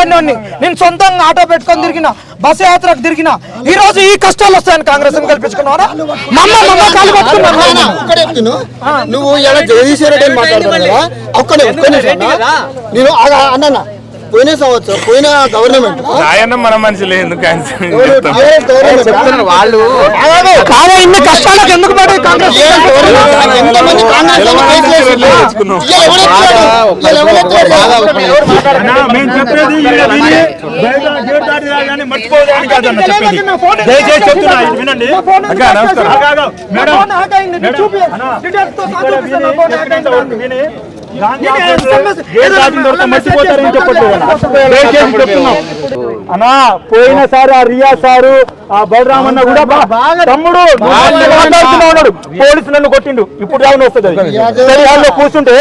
మాట్లాడినోడిని, నేను సొంతంగా ఆటో పెట్టుకొని తిరిగిన, బస్ యాత్రకు తిరిగిన. ఈ రోజు ఈ కష్టాలు వస్తాయని కాంగ్రెస్ కల్పించుకున్నారా? నువ్వు ఇలా జగదీశ్వర రెడ్డి అని మాట్లాడుతున్నావు కదా, ఒక్కడే నేను అన్న పోయిన సంవత్సరం పోయిన గవర్నమెంట్ మన మనిషి లేదు వాళ్ళు ఇన్ని కష్టాలకు ఎందుకు పడే కాంగ్రెస్ మర్చిపోవడానికి కాదన్న చెప్పేది. దయచేసి చెప్తున్నా వినండి. అన్నా పోయినసారి ఆ రియా సారు ఆ బలరామన్న కూడా తమ్ముడు ఉన్నాడు, పోలీసులను కొట్టిండు. ఇప్పుడు రావని వస్తుంది వాళ్ళు కూర్చుంటే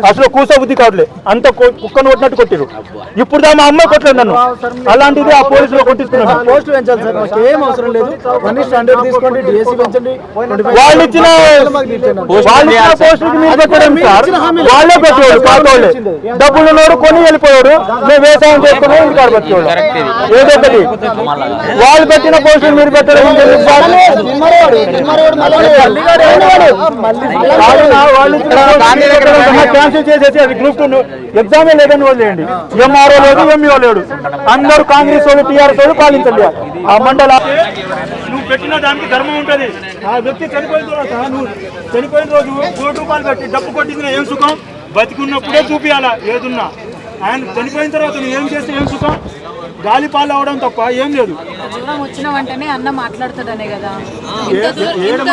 అసలు కూసబుద్ధి కావట్లే, అంత కుక్కను కొట్టినట్టు కొట్టిరు. ఇప్పుడు దా మా అమ్మాయి కొట్టలేదు నన్ను, అలాంటిది ఆ పోలీసులు కొట్టిస్తున్నాడు. వాళ్ళు ఇచ్చిన పోస్టులకి మీరు పెట్టడం సార్, వాళ్ళే పెట్టేవాడు పాతోళ్ళే, డబ్బులు నోడు కొని వెళ్ళిపోయాడు. మేము వ్యవసాయం చేసుకున్నాం, ఇంటికాడ పెట్టేవాడు. ఏదొకటి వాళ్ళు పెట్టిన పోస్టులు మీరు పెట్టడం క్యాన్సిల్ చేసేసి అది గ్రూప్ 2 ఎగ్జామే లేదని వదిలేయండి. ఎంఆర్ఓ లేదు, ఎంఈఓ లేడు, అందరూ కాంగ్రెస్ వాళ్ళు టీఆర్ఎస్ వాళ్ళు పాలించండి ఆ మండల. నువ్వు పెట్టిన దానికి ధర్మం ఉంటుంది. ఆ వ్యక్తి చనిపోయిన తర్వాత నువ్వు చనిపోయిన రోజు ₹1 పెట్టి డబ్బు కొట్టించిన ఏం సుఖం? బతికున్నప్పుడే చూపియాలా ఏదున్నా. ఆయన చనిపోయిన తర్వాత నువ్వు ఏం చేస్తే ఏం సుఖం? గాలి పాలు అవడం తప్ప ఏం లేదు. వచ్చిన వెంటనే అన్న మాట్లాడతాడనే కదా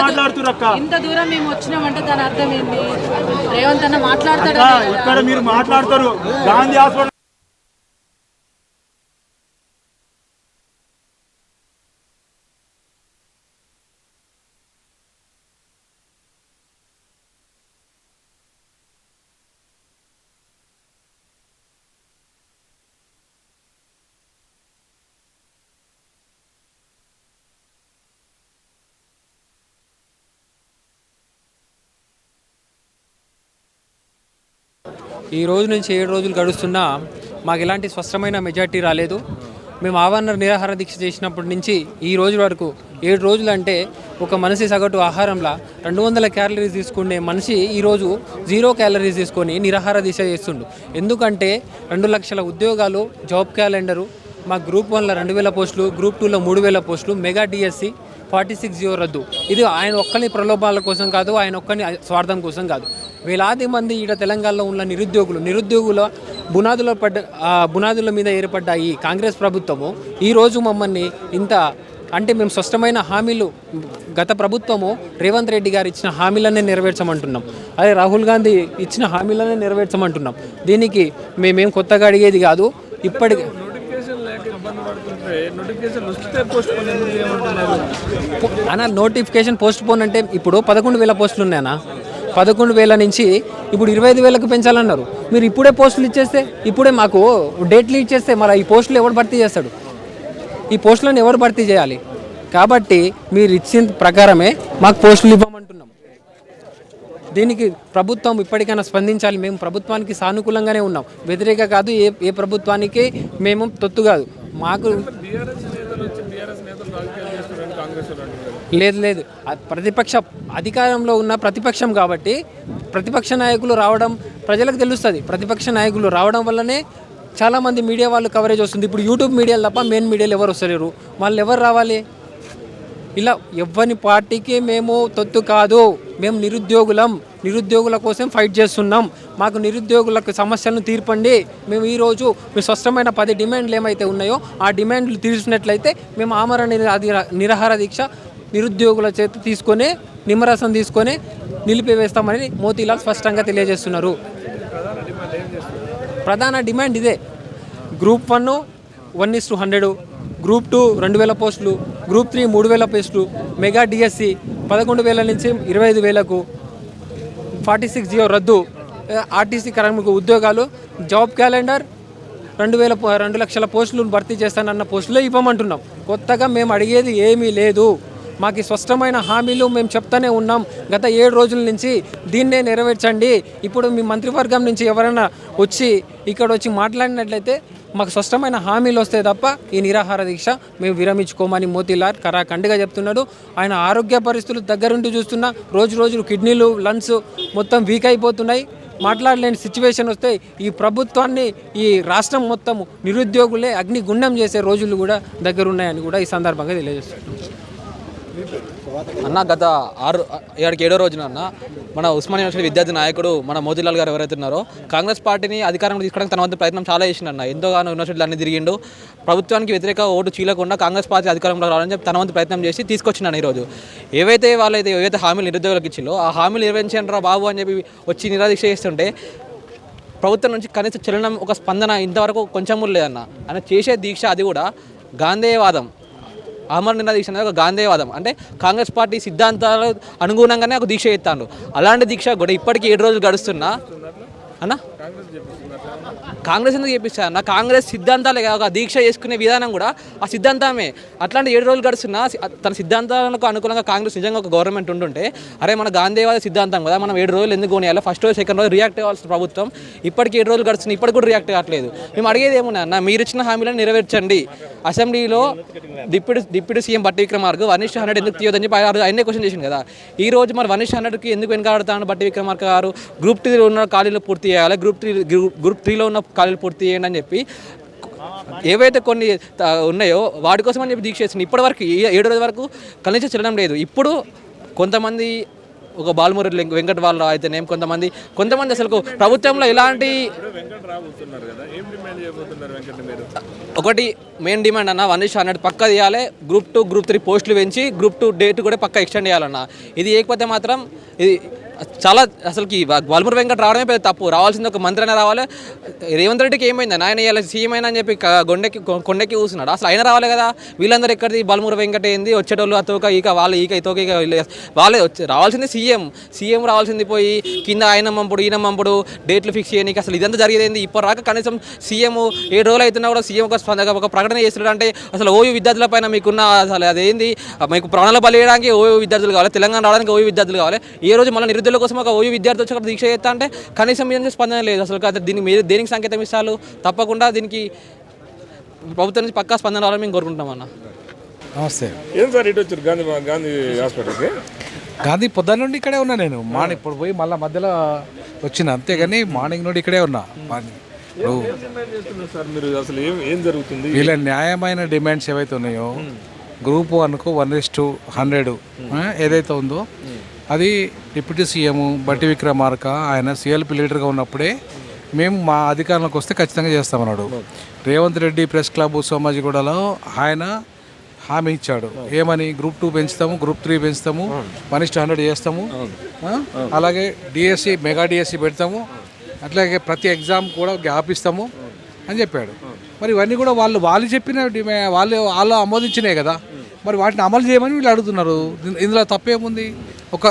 మాట్లాడుతురక్క. ఇంత దూరం మేము వచ్చినామంటే దాని అర్థం ఏంటి? రేవంత్ అన్న మాట్లాడతాడు. ఇక్కడ మీరు మాట్లాడతారు. గాంధీ హాస్పిటల్ ఈ రోజు నుంచి 7 రోజులు గడుస్తున్నా మాకు ఎలాంటి స్పష్టమైన మెజార్టీ రాలేదు. మేము ఆవరణ నిరాహార దీక్ష చేసినప్పటి నుంచి ఈ రోజు వరకు 7 రోజులు అంటే ఒక మనిషి సగటు ఆహారంలో 200 క్యాలరీస్ తీసుకునే మనిషి ఈరోజు 0 క్యాలరీస్ తీసుకొని నిరాహార దీక్ష చేస్తుండు. ఎందుకంటే 2 లక్షల ఉద్యోగాలు, జాబ్ క్యాలెండరు, మా గ్రూప్ 1లో 2000 పోస్టులు, గ్రూప్ 2లో 3000 పోస్టులు, మెగా డిఎస్సి 46 రద్దు. ఇది ఆయన ఒక్కని ప్రలోభాల కోసం కాదు, ఆయన ఒక్కని స్వార్థం కోసం కాదు. వేలాది మంది ఈడ తెలంగాణలో ఉన్న నిరుద్యోగుల బునాదుల మీద ఏర్పడ్డ ఈ కాంగ్రెస్ ప్రభుత్వము ఈరోజు మమ్మల్ని ఇంత అంటే మేము స్పష్టమైన హామీలు గత ప్రభుత్వము రేవంత్ రెడ్డి గారు ఇచ్చిన హామీలనే నెరవేర్చమంటున్నాం. అదే రాహుల్ గాంధీ ఇచ్చిన హామీలనే నెరవేర్చమంటున్నాం. దీనికి మేమేం కొత్తగా అడిగేది కాదు. ఇప్పటికి నోటిఫికేషన్ పోస్ట్ పోన్ అంటే ఇప్పుడు 11,000 పోస్టులు ఉన్నాయన్నా. 11,000 నుంచి ఇప్పుడు 25,000కు పెంచాలన్నారు. మీరు ఇప్పుడే పోస్టులు ఇచ్చేస్తే, ఇప్పుడే మాకు డేట్లు ఇచ్చేస్తే మరి ఈ పోస్టులు ఎవరు భర్తీ చేస్తాడు? ఈ పోస్టులను ఎవరు భర్తీ చేయాలి? కాబట్టి మీరు ఇచ్చిన ప్రకారమే మాకు పోస్టులు ఇవ్వమంటున్నాం. దీనికి ప్రభుత్వం ఇప్పటికైనా స్పందించాలి. మేము ప్రభుత్వానికి సానుకూలంగానే ఉన్నాం, వ్యతిరేక కాదు. ఏ ప్రభుత్వానికి మేము తొత్తు కాదు. మాకు లేదు అధికారంలో ఉన్న ప్రతిపక్షం కాబట్టి ప్రతిపక్ష నాయకులు రావడం ప్రజలకు తెలుస్తుంది. ప్రతిపక్ష నాయకులు రావడం వల్లనే చాలామంది మీడియా వాళ్ళు కవరేజ్ వస్తుంది. ఇప్పుడు యూట్యూబ్ మీడియాలు తప్ప మెయిన్ మీడియాలు ఎవరు వస్తలేరు. వాళ్ళు ఎవరు రావాలి? ఇలా ఎవ్వని పార్టీకి మేము తొత్తు కాదు. మేము నిరుద్యోగుల కోసం ఫైట్ చేస్తున్నాం. మాకు నిరుద్యోగులకు సమస్యలను తీర్పండి. మేము ఈరోజు మీ స్పష్టమైన 10 డిమాండ్లు ఏమైతే ఉన్నాయో ఆ డిమాండ్లు తీర్చినట్లయితే మేము ఆమరణ నిరాహార దీక్ష నిరుద్యోగుల చేత తీసుకొని నిమ్మరసం తీసుకొని నిలిపివేస్తామని మోతీలాల్ స్పష్టంగా తెలియజేస్తున్నారు. ప్రధాన డిమాండ్ ఇదే. గ్రూప్ 1 1:100, గ్రూప్ 2 2,000 పోస్టులు, గ్రూప్ 3 3,000 పోస్టులు, మెగా డిఎస్సి 11,000 నుంచి 25,000కు, 46 రద్దు, ఆర్టీసీ కార్మిక ఉద్యోగాలు, జాబ్ క్యాలెండర్, 2 లక్షల పోస్టులను భర్తీ చేస్తానన్న పోస్టులే ఇవ్వమంటున్నాం. కొత్తగా మేము అడిగేది ఏమీ లేదు. మాకు స్పష్టమైన హామీలు మేము చెప్తానే ఉన్నాం గత 7 రోజుల నుంచి. దీన్నే నెరవేర్చండి. ఇప్పుడు మీ మంత్రివర్గం నుంచి ఎవరైనా వచ్చి ఇక్కడ వచ్చి మాట్లాడినట్లయితే మాకు స్పష్టమైన హామీలు వస్తే తప్ప ఈ నిరాహార దీక్ష మేము విరమించుకోమని మోతీలాల్ కరాఖండిగా చెప్తున్నాడు. ఆయన ఆరోగ్య పరిస్థితులు దగ్గరుండి చూస్తున్నా రోజు రోజులు కిడ్నీలు లంగ్స్ మొత్తం వీక్ అయిపోతున్నాయి. మాట్లాడలేని సిచ్యువేషన్ వస్తే ఈ ప్రభుత్వాన్ని ఈ రాష్ట్రం మొత్తం నిరుద్యోగులే అగ్నిగుండం చేసే రోజులు కూడా దగ్గరున్నాయని కూడా ఈ సందర్భంగా తెలియజేస్తున్నాం. అన్న గత 7వ రోజున అన్న మన ఉస్మానియా యూనివర్సిటీ విద్యార్థి నాయకుడు మన మోతీలాల్ గారు ఎవరైతే ఉన్నారో కాంగ్రెస్ పార్టీని అధికారంలో తీసుకోవడానికి తన వంతు ప్రయత్నం చాలా చేసిండన్న. ఎంతోగానో యూనివర్సిటీలు అన్ని తిరిగిండు. ప్రభుత్వానికి వ్యతిరేక ఓటు చీలకుండా కాంగ్రెస్ పార్టీ అధికారంలో రావాలని చెప్పి తన వంతు ప్రయత్నం చేసి తీసుకొచ్చినాను. ఈరోజు ఏవైతే హామీలు నిరుద్యోగులకు ఇచ్చిందో ఆ హామీలు నిర్వహించండి రా బాబు అని చెప్పి వచ్చి నిరాదీక్ష చేస్తుంటే ప్రభుత్వం నుంచి కనీస చలనం ఒక స్పందన ఇంతవరకు కొంచెం లేదన్న. ఆయన చేసే దీక్ష అది కూడా గాంధేయవాదం, అమర్ నిరాదీక్ష అనేది ఒక గాంధేయవాదం. అంటే కాంగ్రెస్ పార్టీ సిద్ధాంతాలు అనుగుణంగానే ఒక దీక్ష చేస్తాను. అలాంటి దీక్ష కూడా ఇప్పటికీ 7 రోజులు గడుస్తున్నా అన్న కాంగ్రెస్ ఎందుకు చేపిస్తా అన్న? కాంగ్రెస్ సిద్ధాంతాలే ఒక దీక్ష చేసుకునే విధానం కూడా ఆ సిద్ధాంతమే. అట్లాంటి 7 రోజులు గడుస్తున్నా తన సిద్ధాంతాలకు అనుకూలంగా కాంగ్రెస్ నిజంగా ఒక గవర్నమెంట్ ఉంటుంటే అరే మన గాంధీవాద సిద్ధాంతం కదా, మనం 7 రోజులు ఎందుకు కొనియాలి, ఫస్ట్ రోజు సెకండ్ రోజు రియాక్ట్ అవ్వాల్సిన ప్రభుత్వం ఇప్పటికి 7 రోజులు గడుస్తుంది, ఇప్పటికి కూడా రియాక్ట్ కావట్లేదు. మేము అడిగేది ఏమున్నా అన్న, మీరు ఇచ్చిన హామీలను నెరవేర్చండి. అసెంబ్లీలో డిప్యూటీ సీఎం బట్టి విక్రమార్క 1:100 ఎందుకు తీయొద్దని చెప్పి ఆయనే క్వశ్చన్ చేసింది కదా. ఈ రోజు మరి 1:100కి ఎందుకు వెనకాడుతాను బట్టి విక్రమార్క గారు? గ్రూప్ 2లో ఉన్న ఖాళీలు పూర్తి చేయాలి, గ్రూప్ 3లో ఉన్న ఖాళీలు పూర్తి చేయండి అని చెప్పి ఏవైతే కొన్ని ఉన్నాయో వాటి కోసం అని చెప్పి దీక్ష చేస్తుంది. ఇప్పటివరకు 7 రోజుల వరకు కనీసం చెల్లడం లేదు. ఇప్పుడు కొంతమంది ఒక బాలమురళి వెంకట వాళ్ళు అయితేనేం కొంతమంది అసలు ప్రభుత్వంలో ఎలాంటి ఒకటి మెయిన్ డిమాండ్ అన్న 1:100 పక్కా తీయాలి, గ్రూప్ 2 గ్రూప్ 3 పోస్టులు పెంచి గ్రూప్ 2 డేట్ కూడా పక్కా ఎక్స్టెండ్ చేయాలన్న. ఇది ఏకపోతే మాత్రం ఇది చాలా అసలుకి బాలమురళి వెంకట రావడమే పెద్ద తప్పు. రావాల్సింది ఒక మంత్రి అయినా రావాలి. రేవంత్ రెడ్డికి ఏమైంది ఆయన ఇలా సీఎం అయినా అని చెప్పి కొండెక్కి కూర్చున్నాడు. అసలు ఆయన రావాలి కదా. వీళ్ళందరూ ఎక్కడిది బాలమురళి వెంకట ఏంది, వచ్చేటోళ్ళు అతోక ఈక వాళ్ళు ఈక ఇతోక ఇక వాళ్ళే రావాల్సింది సీఎం రావాల్సింది పోయి కింద ఆయన మంపుడు ఈయన మంపుడు డేట్లు ఫిక్స్ చేయడానికి అసలు ఇదంతా జరిగేది. ఇప్పుడు రాక కనీసం సీఎం 7 రోజులు అవుతున్నా కూడా సీఎం ఒక ప్రకటన చేస్తున్నాడు. అంటే అసలు ఓయూ విద్యార్థుల పైన మీకున్న అసలు అదేంది, మీకు ప్రాణాలు బలి చేయడానికి ఓయూ విద్యార్థులు కావాలి, తెలంగాణ రావడానికి ఓయూ విద్యార్థులు కావాలి. ఈ రోజు మళ్ళీ నిరుద్యోగుల కోసం ఒక ఓయూ విద్యార్థి వచ్చి అక్కడ దీక్ష చేస్తా అంటే కనీసం మీద స్పందన లేదు. అసలు దీనికి మీరు దేనికి సంకేతం ఇస్తారు? తప్పకుండా దీనికి ప్రభుత్వం నుంచి పక్కా స్పందన రావాలని మేము కోరుకుంటాం అన్న. నమస్తే. ఏం సార్ ఇటు వచ్చారు గాంధీ హాస్పిటల్కి? గాంధీ పొద్దున్న నుండి ఇక్కడే ఉన్నా నేను. మార్నింగ్ ఇప్పుడు పోయి మళ్ళీ మధ్యలో వచ్చిన, అంతేగాని మార్నింగ్ నుండి ఇక్కడే ఉన్నా. సార్ మీరు అసలు ఏం జరుగుతుంది? వీళ్ళ న్యాయమైన డిమాండ్స్ ఏవైతే ఉన్నాయో గ్రూప్ 1కు 1:100 ఏదైతే ఉందో అది డిప్యూటీ సీఎం బట్టి విక్రమార్క ఆయన సిఎల్పి లీడర్గా ఉన్నప్పుడే మేము మా అధికారంలోకి వస్తే ఖచ్చితంగా చేస్తామన్నాడు. రేవంత్ రెడ్డి ప్రెస్ క్లబ్ సోమాజిగూడలో ఆయన హామీ ఇచ్చాడు. ఏమని? గ్రూప్ 2 పెంచుతాము, గ్రూప్ 3 పెంచుతాము, 1:100 చేస్తాము, అలాగే డిఎస్సి మెగా డిఎస్సి పెడతాము, అట్లాగే ప్రతి ఎగ్జామ్ కూడా గ్యాప్ ఇస్తాము అని చెప్పాడు. మరి ఇవన్నీ కూడా వాళ్ళు చెప్పిన వాళ్ళు ఆమోదించినాయి కదా. మరి వాటిని అమలు చేయమని వీళ్ళు అడుగుతున్నారు. ఇందులో తప్పేముంది? ఒక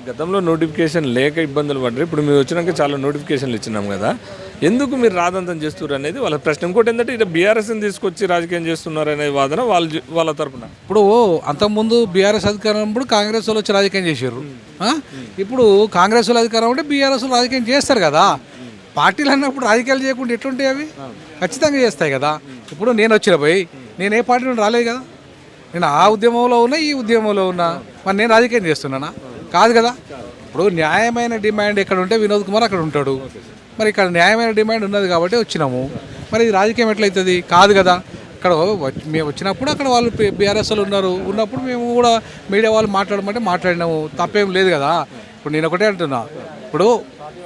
గతంలో నోటిఫికేషన్ లేక ఇబ్బందులు పడ్డారు. ఇప్పుడు మీరు వచ్చినాక చాలా నోటిఫికేషన్లు ఇచ్చినాం కదా, ఎందుకు మీరు రాదంతం చేస్తున్నారు అనేది వాళ్ళ ప్రశ్న. ఇంకోటి ఏంటంటే ఇట్లా బీఆర్ఎస్ని తీసుకొచ్చి రాజకీయం చేస్తున్నారు అనే వాదన వాళ్ళ తరపున. ఇప్పుడు అంతకుముందు బీఆర్ఎస్ అధికారం ఉన్నప్పుడు కాంగ్రెస్ వాళ్ళు వచ్చి రాజకీయం చేశారు. ఇప్పుడు కాంగ్రెస్ వాళ్ళు అధికారం ఉంటే బీఆర్ఎస్ వాళ్ళు రాజకీయం చేస్తారు కదా. పార్టీలు అన్నప్పుడు రాజకీయాలు చేయకుండా ఎట్లుంటాయి? అవి ఖచ్చితంగా చేస్తాయి కదా. ఇప్పుడు నేను వచ్చిన పోయి నేను ఏ పార్టీ నుండి రాలేదు కదా. నేను ఆ ఉద్యమంలో ఉన్నా, ఈ ఉద్యమంలో ఉన్నా. మరి నేను రాజకీయం చేస్తున్నానా? కాదు కదా. ఇప్పుడు న్యాయమైన డిమాండ్ ఎక్కడ ఉంటే వినోద్ కుమార్ అక్కడ ఉంటాడు. మరి ఇక్కడ న్యాయమైన డిమాండ్ ఉన్నది కాబట్టి వచ్చినాము. మరి ఇది రాజకీయం ఎట్లయితుంది? కాదు కదా. ఇక్కడ మేము వచ్చినప్పుడు అక్కడ వాళ్ళు బీఆర్ఎస్ వాళ్ళు ఉన్నప్పుడు మేము కూడా మీడియా వాళ్ళు మాట్లాడమంటే మాట్లాడినాము. తప్పేం లేదు కదా. ఇప్పుడు నేను ఒకటే అంటున్నా, ఇప్పుడు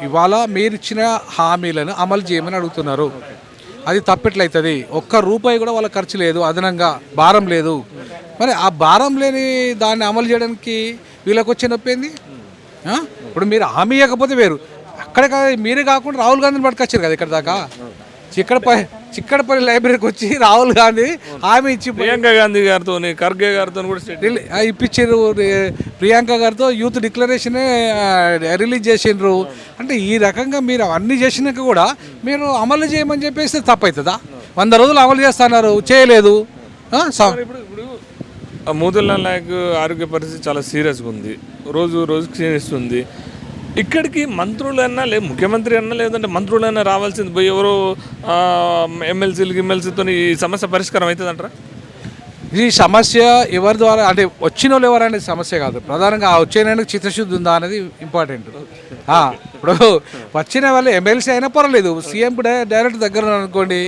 ఇవాళ మీరు ఇచ్చిన హామీలను అమలు చేయమని అడుగుతున్నారు. అది తప్పెట్లయితుంది? ₹1 కూడా వాళ్ళ ఖర్చు లేదు, అదనంగా భారం లేదు. మరి ఆ భారం లేని దాన్ని అమలు చేయడానికి వీళ్ళకి వచ్చే నొప్పి ఏంది? ఇప్పుడు మీరు హామీ ఇవ్వకపోతే వేరు. అక్కడే కాదు, మీరే కాకుండా రాహుల్ గాంధీని పట్టుకొచ్చారు కదా ఇక్కడ దాకా. చిక్కడపల్లి లైబ్రరీకి వచ్చి రాహుల్ గాంధీ హామీ ఇచ్చి ప్రియాంక గాంధీ గారితో ఖర్గే గారితో కూడా ఇప్పించారు. ప్రియాంక గారితో యూత్ డిక్లరేషన్ రిలీజ్ చేసిండ్రు. అంటే ఈ రకంగా మీరు అవన్నీ చేసినాక కూడా మీరు అమలు చేయమని చెప్పేస్తే తప్పవుతుందా? 100 రోజులు అమలు చేస్తున్నారు, చేయలేదు. ఇప్పుడు మోతీలాల్ నాయక్ ఆరోగ్య పరిస్థితి చాలా సీరియస్గా ఉంది, రోజు క్షీణిస్తుంది. ఇక్కడికి మంత్రులన్నా ముఖ్యమంత్రి అన్నా లేదంటే మంత్రులన్నా రావాల్సింది పోయి ఎవరో ఎమ్మెల్సీతో ఈ సమస్య పరిష్కారం అవుతుంది అంటారా? ఈ సమస్య ఎవరి ద్వారా అంటే వచ్చిన వాళ్ళు ఎవరనేది సమస్య కాదు, ప్రధానంగా ఆ వచ్చేనానికి చిత్తశుద్ధి ఉందా అనేది ఇంపార్టెంట్. ఇప్పుడు వచ్చిన వాళ్ళు ఎమ్మెల్సీ అయినా పర్వాలేదు, సీఎం డైరెక్ట్ దగ్గర అనుకోండి,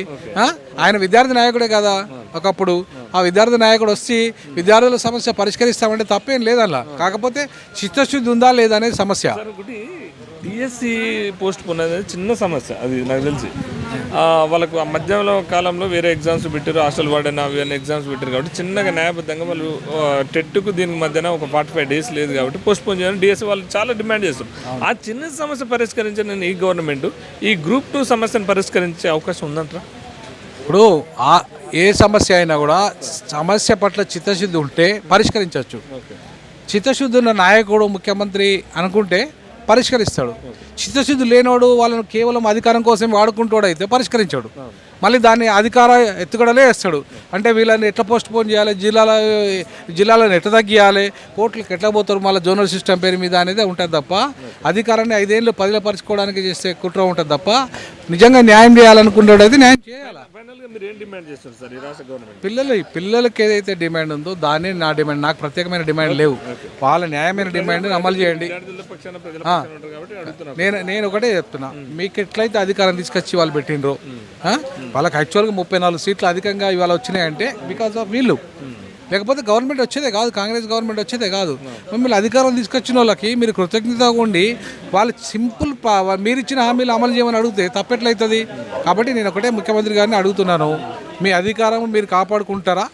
ఆయన విద్యార్థి నాయకుడే కదా ఒకప్పుడు. ఆ విద్యార్థి నాయకుడు వచ్చి విద్యార్థుల సమస్య పరిష్కరిస్తామంటే తప్పేం లేదల్లా, కాకపోతే చిత్తశుద్ధి ఉందా లేదా అనేది సమస్య. ఒకటి డిఎస్సి పోస్ట్ పోన్ అనేది చిన్న సమస్య, అది నాకు తెలిసి వాళ్ళకు ఆ మధ్యలో కాలంలో వేరే ఎగ్జామ్స్ పెట్టారు, హాస్టల్ వార్డెన్ అవి అన్ని ఎగ్జామ్స్ పెట్టారు కాబట్టి చిన్నగా న్యాయబద్ధంగా వాళ్ళు టెట్కు దీనికి మధ్యన ఒక 45 days లేదు కాబట్టి పోస్ట్ పోన్ చేయాలని డిఎస్సి వాళ్ళు చాలా డిమాండ్ చేస్తారు. ఆ చిన్న సమస్య పరిష్కరించిన ఈ గవర్నమెంట్ ఈ గ్రూప్ 2 సమస్యను పరిష్కరించే అవకాశం ఉందంటారా? ఇప్పుడు ఏ సమస్య అయినా కూడా సమస్య పట్ల చిత్తశుద్ధి ఉంటే పరిష్కరించవచ్చు. చిత్తశుద్ధి ఉన్న నాయకుడు ముఖ్యమంత్రి అనుకుంటే పరిష్కరిస్తాడు. చిత్తశుద్ధి లేనోడు వాళ్ళను కేవలం అధికారం కోసం వాడుకుంటాడు అయితే పరిష్కరించాడు, మళ్ళీ దాన్ని అధికార ఎత్తుగడలే వేస్తాడు. అంటే వీళ్ళని ఎట్లా పోస్ట్ పోన్ చేయాలి, జిల్లాలను ఎట్లా తగ్గియాలి, కోర్టులకు ఎట్లా పోతారు మళ్ళీ జోనల్ సిస్టమ్ పేరు మీద అనేది ఉంటుంది తప్ప అధికారాన్ని 5 ఏళ్ళు పదిలపరచుకోవడానికి చేసే కుట్ర ఉంటుంది తప్ప నిజంగా న్యాయం చేయాలనుకుంటాడు అయితే న్యాయం చేయాలి. పిల్లలకి ఏదైతే డిమాండ్ ఉందో దాన్ని నా డిమాండ్, నాకు ప్రత్యేకమైన డిమాండ్ లేవు, వాళ్ళ న్యాయమైన డిమాండ్ అమలు చేయండి. నేను ఒకటే చెప్తున్నా, మీకు ఎట్లయితే అధికారం తీసుకొచ్చి వాళ్ళు పెట్టిండ్రో, వాళ్ళకి యాక్చువల్గా 34 సీట్లు అధికంగా ఇవాళ వచ్చినాయంటే బికాస్ ఆఫ్ వీళ్ళు, లేకపోతే గవర్నమెంట్ వచ్చేదే కాదు, కాంగ్రెస్ గవర్నమెంట్ వచ్చేదే కాదు. మిమ్మల్ని అధికారం తీసుకొచ్చిన వాళ్ళకి మీరు కృతజ్ఞతగా ఉండి వాళ్ళు సింపుల్ మీరు ఇచ్చిన హామీలు అమలు చేయమని అడిగితే తప్పెట్లయితుంది. కాబట్టి నేను ఒకటే ముఖ్యమంత్రి గారిని అడుగుతున్నాను, మీ అధికారం మీరు కాపాడుకుంటారా?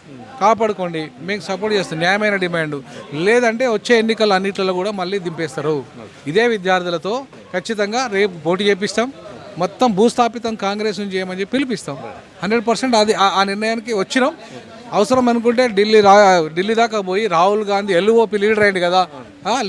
కాపాడుకోండి, మేము సపోర్ట్ చేస్తాం, న్యాయమైన డిమాండ్. లేదంటే వచ్చే ఎన్నికల అన్నింటిలో కూడా మళ్ళీ దింపేస్తారు. ఇదే విద్యార్థులతో ఖచ్చితంగా రేపు పోటీ చేపిస్తాం, మొత్తం భూస్థాపితం కాంగ్రెస్ నుంచి చేయమని చెప్పి పిలిపిస్తాం. 100% అది ఆ నిర్ణయానికి వచ్చినాం. అవసరం అనుకుంటే ఢిల్లీ దాకా పోయి రాహుల్ గాంధీ ఎల్ఓపి లీడర్ అయింది కదా,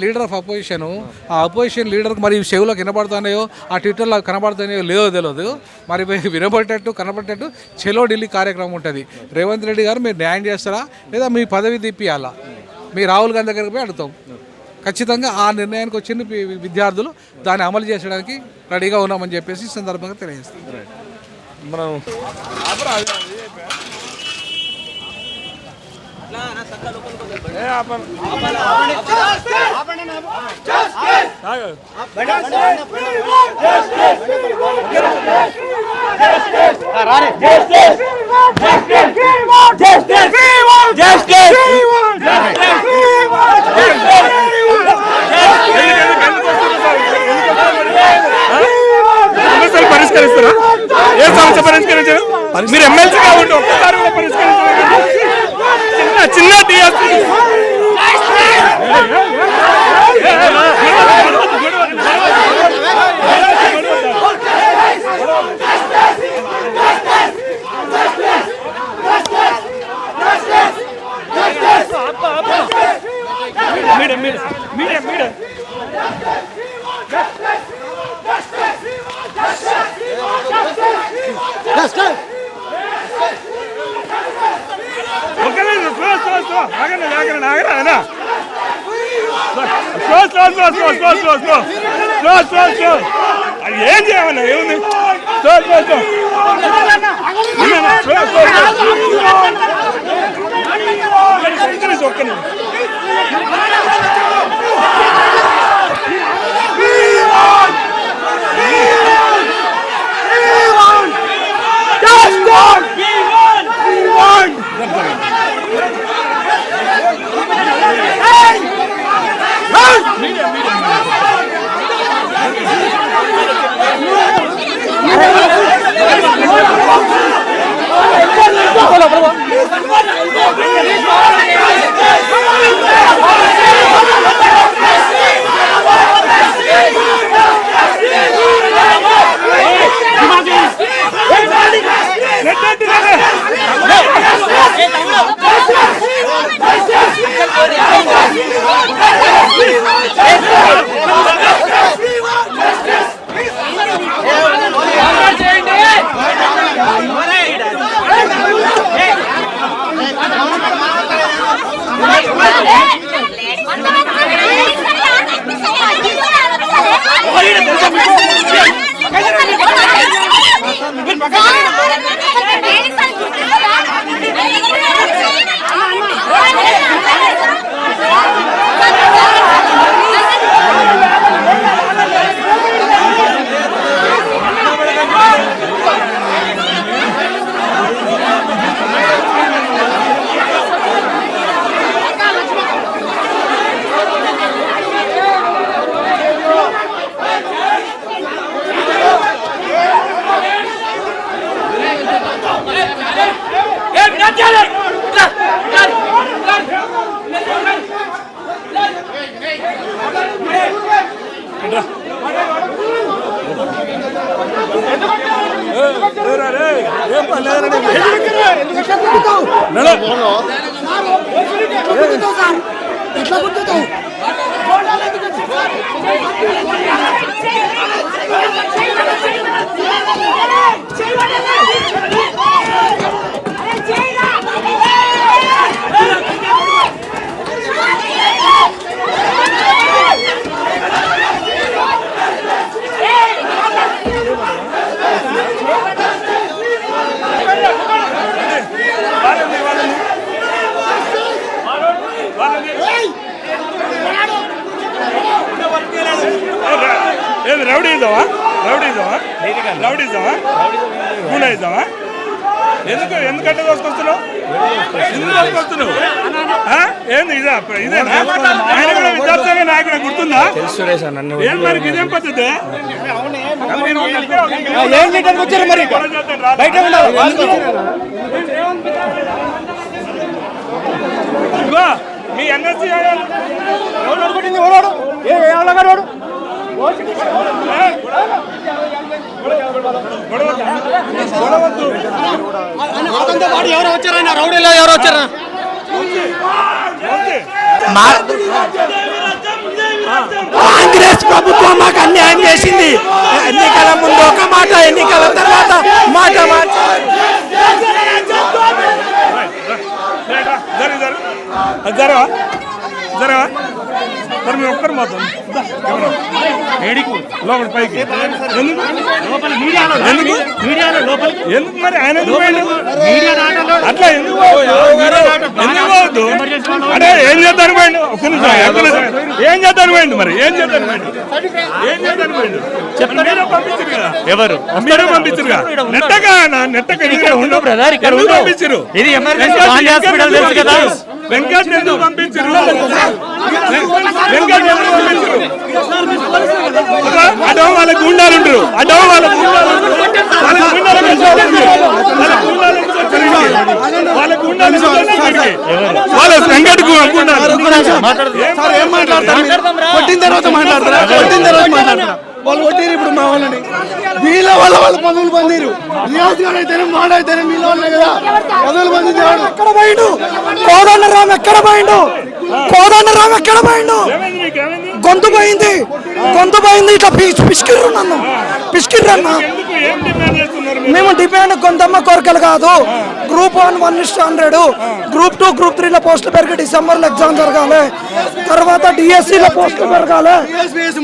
లీడర్ ఆఫ్ అపోజిషన్, ఆ అపోజిషన్ లీడర్కి మరి చెవులో కనబడుతున్నాయో ఆ ట్విట్టర్లో కనబడుతున్నాయో లేదో తెలియదు, మరి వినబడేటట్టు కనబడేటట్టు చెలో ఢిల్లీ కార్యక్రమం ఉంటుంది. రేవంత్ రెడ్డి గారు మీరు న్యాయం చేస్తారా లేదా మీ పదవి తిప్పియాలా? మీ రాహుల్ గాంధీ దగ్గరికి పోయి అడుగుతాం. ఖచ్చితంగా ఆ నిర్ణయానికి వచ్చిన విద్యార్థులు దాన్ని అమలు చేసడానికి రెడీగా ఉన్నామని చెప్పేసి ఈ సందర్భంగా తెలియజేస్తాం. మనం సమస్యలు పరిష్కరిస్తారా? ఏ సమస్య పరిష్కరించారు? మీరు ఎమ్మెల్సీగా ఉండి ఒక్కసారి కూడా పరిష్కరించారు. చిన్న డిఎస్పీ అది ఏం చేయాలన్నా ఏముంది? ఒక్క చేయండి. రౌడీజమా గుండాయిజమా ఎందుకంటే దోసుకొస్తున్నావు ఏంది ఇదేనా ఆయన కూడా విద్యార్థి నాయకుడు గుర్తుందా ఏం మరి ఇదేం పద్ధతి మీ ఎన్ఎస్సీ ఎవరు వచ్చారా రౌడీలో ఎవరు వచ్చారా కాంగ్రెస్ ప్రభుత్వం మాకు అన్యాయం చేసింది. ఎన్నికల ముందు ఒక మాట, ఎన్నికల తర్వాత మాట జరవా మరి మేము ఒక్కరు మాత్రం లోపల పైకి ఎందుకు మరి ఆయన అట్లా ఎందుకు పోవద్దు? అంటే ఏం చేద్దాను పోయిండు? ఒక్క నిమిషం ఏం చేద్దాను పోయిండు? మరి ఏం చేద్దాను పోయిండు? చెప్తాను పంపించారు కదా. ఎవరు మీరే పంపించారు కదా. నెట్టగా పంపించారు. వెంకట్ ఎందుకు పంపించారు? అడో వాళ్ళ గుండాలు ఉంటారు. వాళ్ళ వెంకట్ ఏం మాట్లాడతారు? కొట్టిన తర్వాత మాట్లాడతారా? వాళ్ళు కొట్టిరు ఇప్పుడు మా వాళ్ళని. వీళ్ళ వల్ల వాళ్ళు పదవులు పొందిరు. రియాజ్ గారు అయితేనే మాడైతేనే వీళ్ళ వాళ్ళే కదా పదవులు పొందింది. ఎక్కడ పోయిండు? కోదండరాం ఎక్కడ పోయిండు? కోదండరాం ఎక్కడ పోయిండు? గొంతు పోయింది. ఇట్లా పిసికిర్రు నన్ను, పిసికిర్రన్నా. మేము డిమాండ్ గొంతమ్మ కోరికలు కాదు. గ్రూప్ 1 1:100, గ్రూప్ 2 గ్రూప్ 3 పోస్టులు పెరిగి డిసెంబర్లో ఎగ్జామ్ జరగాలి. తర్వాత డిఎస్సీలో పోస్టులు పెరగాలి.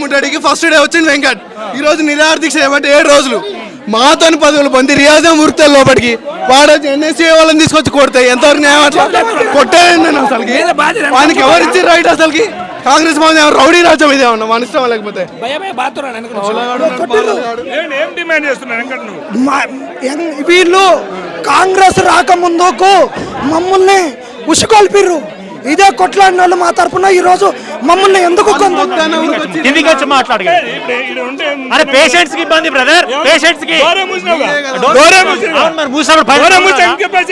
ముట్టడికి ఫస్ట్ డే వచ్చింది వెంకట్. ఈ రోజు నిరాహార దీక్ష చేయమంటే 7 రోజులు మాతోని పదవులు పొంది రియాజే మురుతారు లోపలికి. వాడు ఎన్ఎస్సీ వాళ్ళని తీసుకొచ్చి కొడతాయి. ఎంతవరకు న్యాయం? అట్లా కొట్టేయండి అసలుకి. వానికి ఎవరు ఇచ్చారు రైట్? అసలుకి కాంగ్రెస్ రౌడీ రాజ్యం ఇదే ఉన్నా మన ఇష్టం. లేకపోతే వీళ్ళు కాంగ్రెస్ రాకముందుకు మమ్మల్ని ఉసుకొల్పిర్రు. ఇదే కొట్లాడిన వాళ్ళు మా తరఫున ఈ రోజు మమ్మల్ని ఎందుకు పేషెంట్స్ కి ఇబ్బంది బ్రదర్, పేషెంట్స్ కి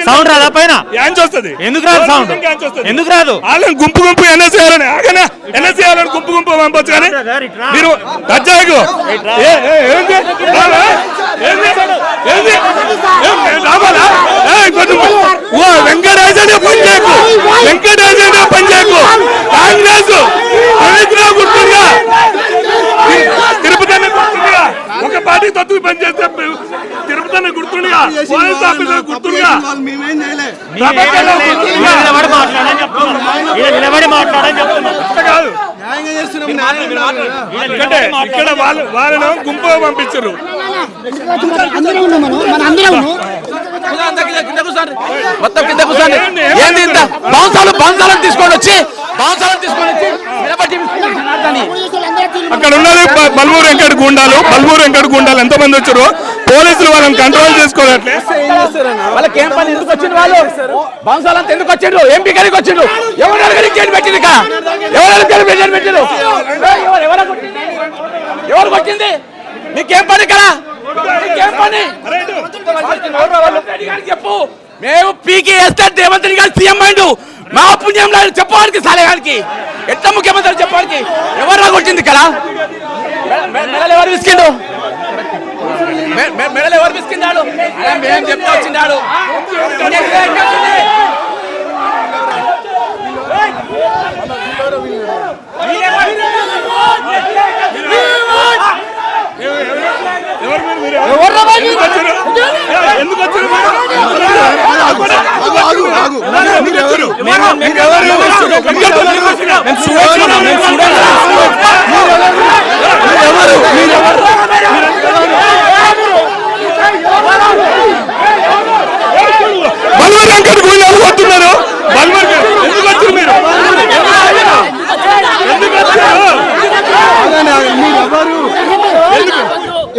సౌండ్ రాదా పైన? ఎందుకు రాదు సౌండ్? ఎందుకు రాదు? గుంపు ఎన్ఎస్సీ గుంపు పంపొచ్చు కానీ మీరు వెంకటేశ్వర పంచాయకు కాంగ్రెస్ గుర్తుందిగా, తిరుపతి గుర్తుందిగా, ఒక పార్టీ తత్వ పనిచేస్తే తిరుపతి గుర్తుందిగా, పోలీస్ ఆఫీసర్ గుర్తుందిగా. కాదు ఇక్కడ వాళ్ళను గుంపు పంపించరు. మొత్తం కింద కూర్చోండి. ఏంది ఇంత బాన్సాలను తీసుకొని వచ్చి అక్కడ ఉన్నది బల్మూరు వెంకట గుండాలు ఎంతమంది వచ్చారు? పోలీసులు వాళ్ళని కంట్రోల్ చేసుకోవట్లే. వాళ్ళకి ఏం పని? ఎందుకు వచ్చిండు వాళ్ళు? బాన్సాలంతా ఎందుకు వచ్చిండ్రు? ఎంపీ గారికి వచ్చిండ్రు. ఎవరు పెట్టింది? ఎవరు కొట్టింది? నీకేం పని ఇక్కడ? నీకేం పని? చెప్పు. మేము పీకి వేస్తే రేవంత్ రెడ్డి గారు సీఎం అయిండు. మా పుణ్యం చెప్పడానికి సాలేగానికి ఎట్లా ముఖ్యమంత్రి చెప్పడానికి ఎవరు కొట్టింది ఇక్కడ? ఎవరు తీసుకుండు? మెడలు ఎవరు పిసికిందాడు మేము చెప్తా వచ్చిందాడు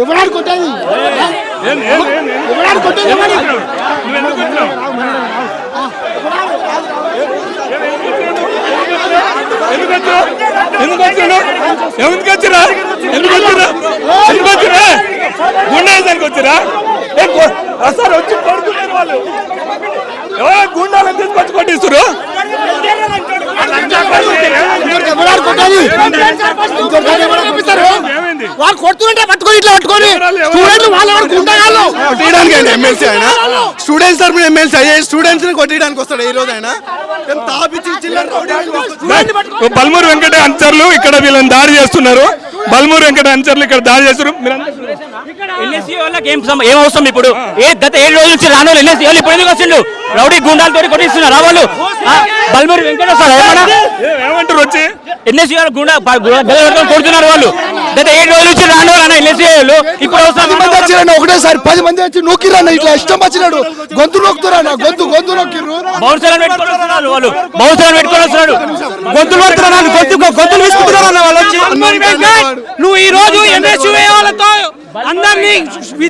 ఎవరు కొట్టేది గుండాకి వచ్చిరా సార్ వచ్చి పడుతున్నారు వాళ్ళు గుండాలను తీసుకొచ్చి కొట్టిస్తారు వాళ్ళు కొడుతుంటే పట్టుకొని ఇట్లా పట్టుకొని ఎమ్మెల్సీ ఆయన స్టూడెంట్స్ తరఫున ఎమ్మెల్సీ అయ్యే స్టూడెంట్స్ ని కొట్టడానికి వస్తాడు ఈ రోజు ఆయన బల్మూరు వెంకట అనుచరులు ఇక్కడ వీళ్ళని దాడి చేస్తున్నారు బల్మూరు వెంకట అనుచరులు ఇక్కడ దాడి చేస్తున్నారు ఎన్ఎస్సీ వాళ్ళకి ఏం అవసరం ఇప్పుడు గత 7 రోజుల నుంచి రాను ఎన్ఎస్సీ వాళ్ళు ఇప్పుడు ఎందుకు వచ్చిండు రౌడీ గుండాలతో కొట్టిస్తున్నారు వాళ్ళు బల్మూరి వెంకట ఏమంటారు వచ్చి ఎన్ఎస్సీ వాళ్ళు గుండా కొడుతున్నారు వాళ్ళు గత 7 రోజుల నుంచి రాను అన్న ఎన్ఎస్సీ వాళ్ళు ఇప్పుడు ఒకటేసారి 10 మంది వచ్చి నొక్కిరన్న ఇట్లా ఇష్టం వచ్చినాడు గొంతు నొక్కుతురా గొంతు నొక్కిర్రు బౌన్సర్లను పెట్టుకొని వస్తున్నారు వాళ్ళు బౌన్సర్లను పెట్టుకొని వస్తున్నాడు గొంతులు పడుతున్నారు గొంతులు వేసుకుంటున్నారు వాళ్ళు వచ్చి నువ్వు ఈ రోజు ఎన్ఎస్సీ వాళ్ళతో అందరినీ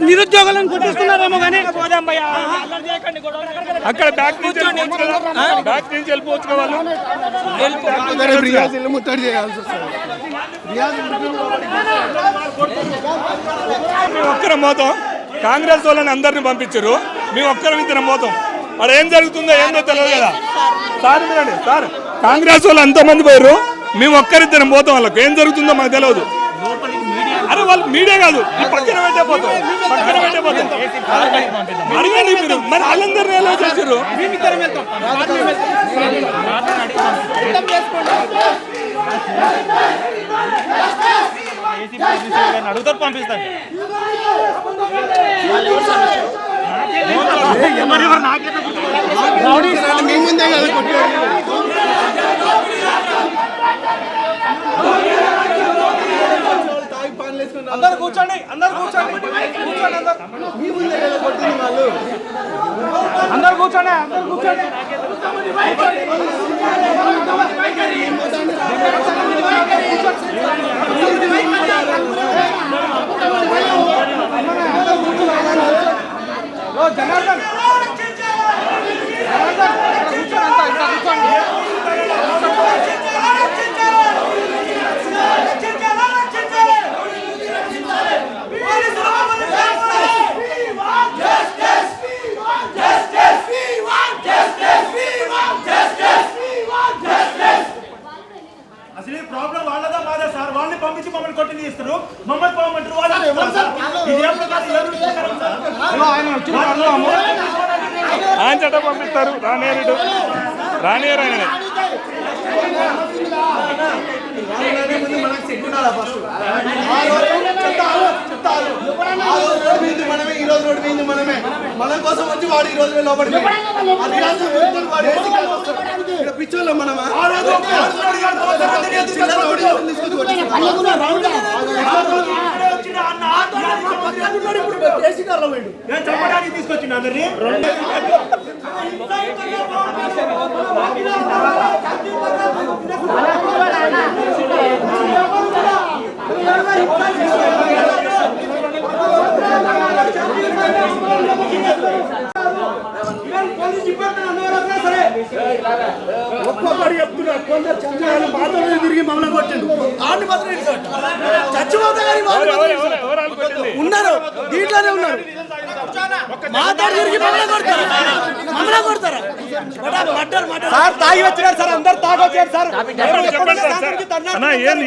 నిరుద్యోగులను కొట్టిస్తున్నారేమో కానీ అక్కడ బ్యాక్ నుంచి వెళ్ళిపోవచ్చు వాళ్ళు ముట్టడి చేయాల్సి వస్తుంది మేము ఒక్కరం పోతాం కాంగ్రెస్ వాళ్ళని అందరిని పంపించారు మేము ఒక్కరం ఇద్దరం పోతాం అక్కడ ఏం జరుగుతుందో ఏందో తెలియదు కదా సార్ వినండి సార్ కాంగ్రెస్ వాళ్ళు ఎంతమంది పోయారు మేము ఒక్కరిద్దరం పోతాం వాళ్ళకి ఏం జరుగుతుందో మాకు తెలియదు అరే వాళ్ళు మీడియా కాదు ఈ పక్కన పెట్టే పోతాం అడగండి మీరు మరి వాళ్ళందరినీ ఎలా చేశారు అడుగుతారు పంపిస్తాను మీ ముందే కదా అందరు కూర్చోండి అందరు కూర్చోండి జనార్దన్ అసలు ప్రాబ్లం వాళ్ళదా మాదా సార్ వాళ్ళని పంపించి మమ్మల్ని కొట్టి తీస్తారు మమ్మల్ని పోమంటారు ఆయన చట్ట పంపిస్తారు రానియరు ఆయన మనమే ఈ రోజు రోడ్డు పోయింది మనమే మన కోసం వచ్చి వాడు ఈ రోజు లోపలికి పిచ్చోళ్ళ మనమా చెప్పడానికి తీసుకొచ్చింది అందరినీ ఒక్కొక్కడు చెప్తున్నా కొందరు చంద్రబాబు మాత్రమే తిరిగి మమ్మల్ని కొట్టిండు ఆడిని మాత్రం చచ్చిపోతా ఉన్నారు దీంట్లోనే ఉన్నారు మాట్లాడి తిరిగి మమ్మల్ని కొడతారా సార్ తాగి వచ్చినారు సార్, అందరు తాగి వచ్చారు సార్. చెప్పండి సార్. అన్న ఏంది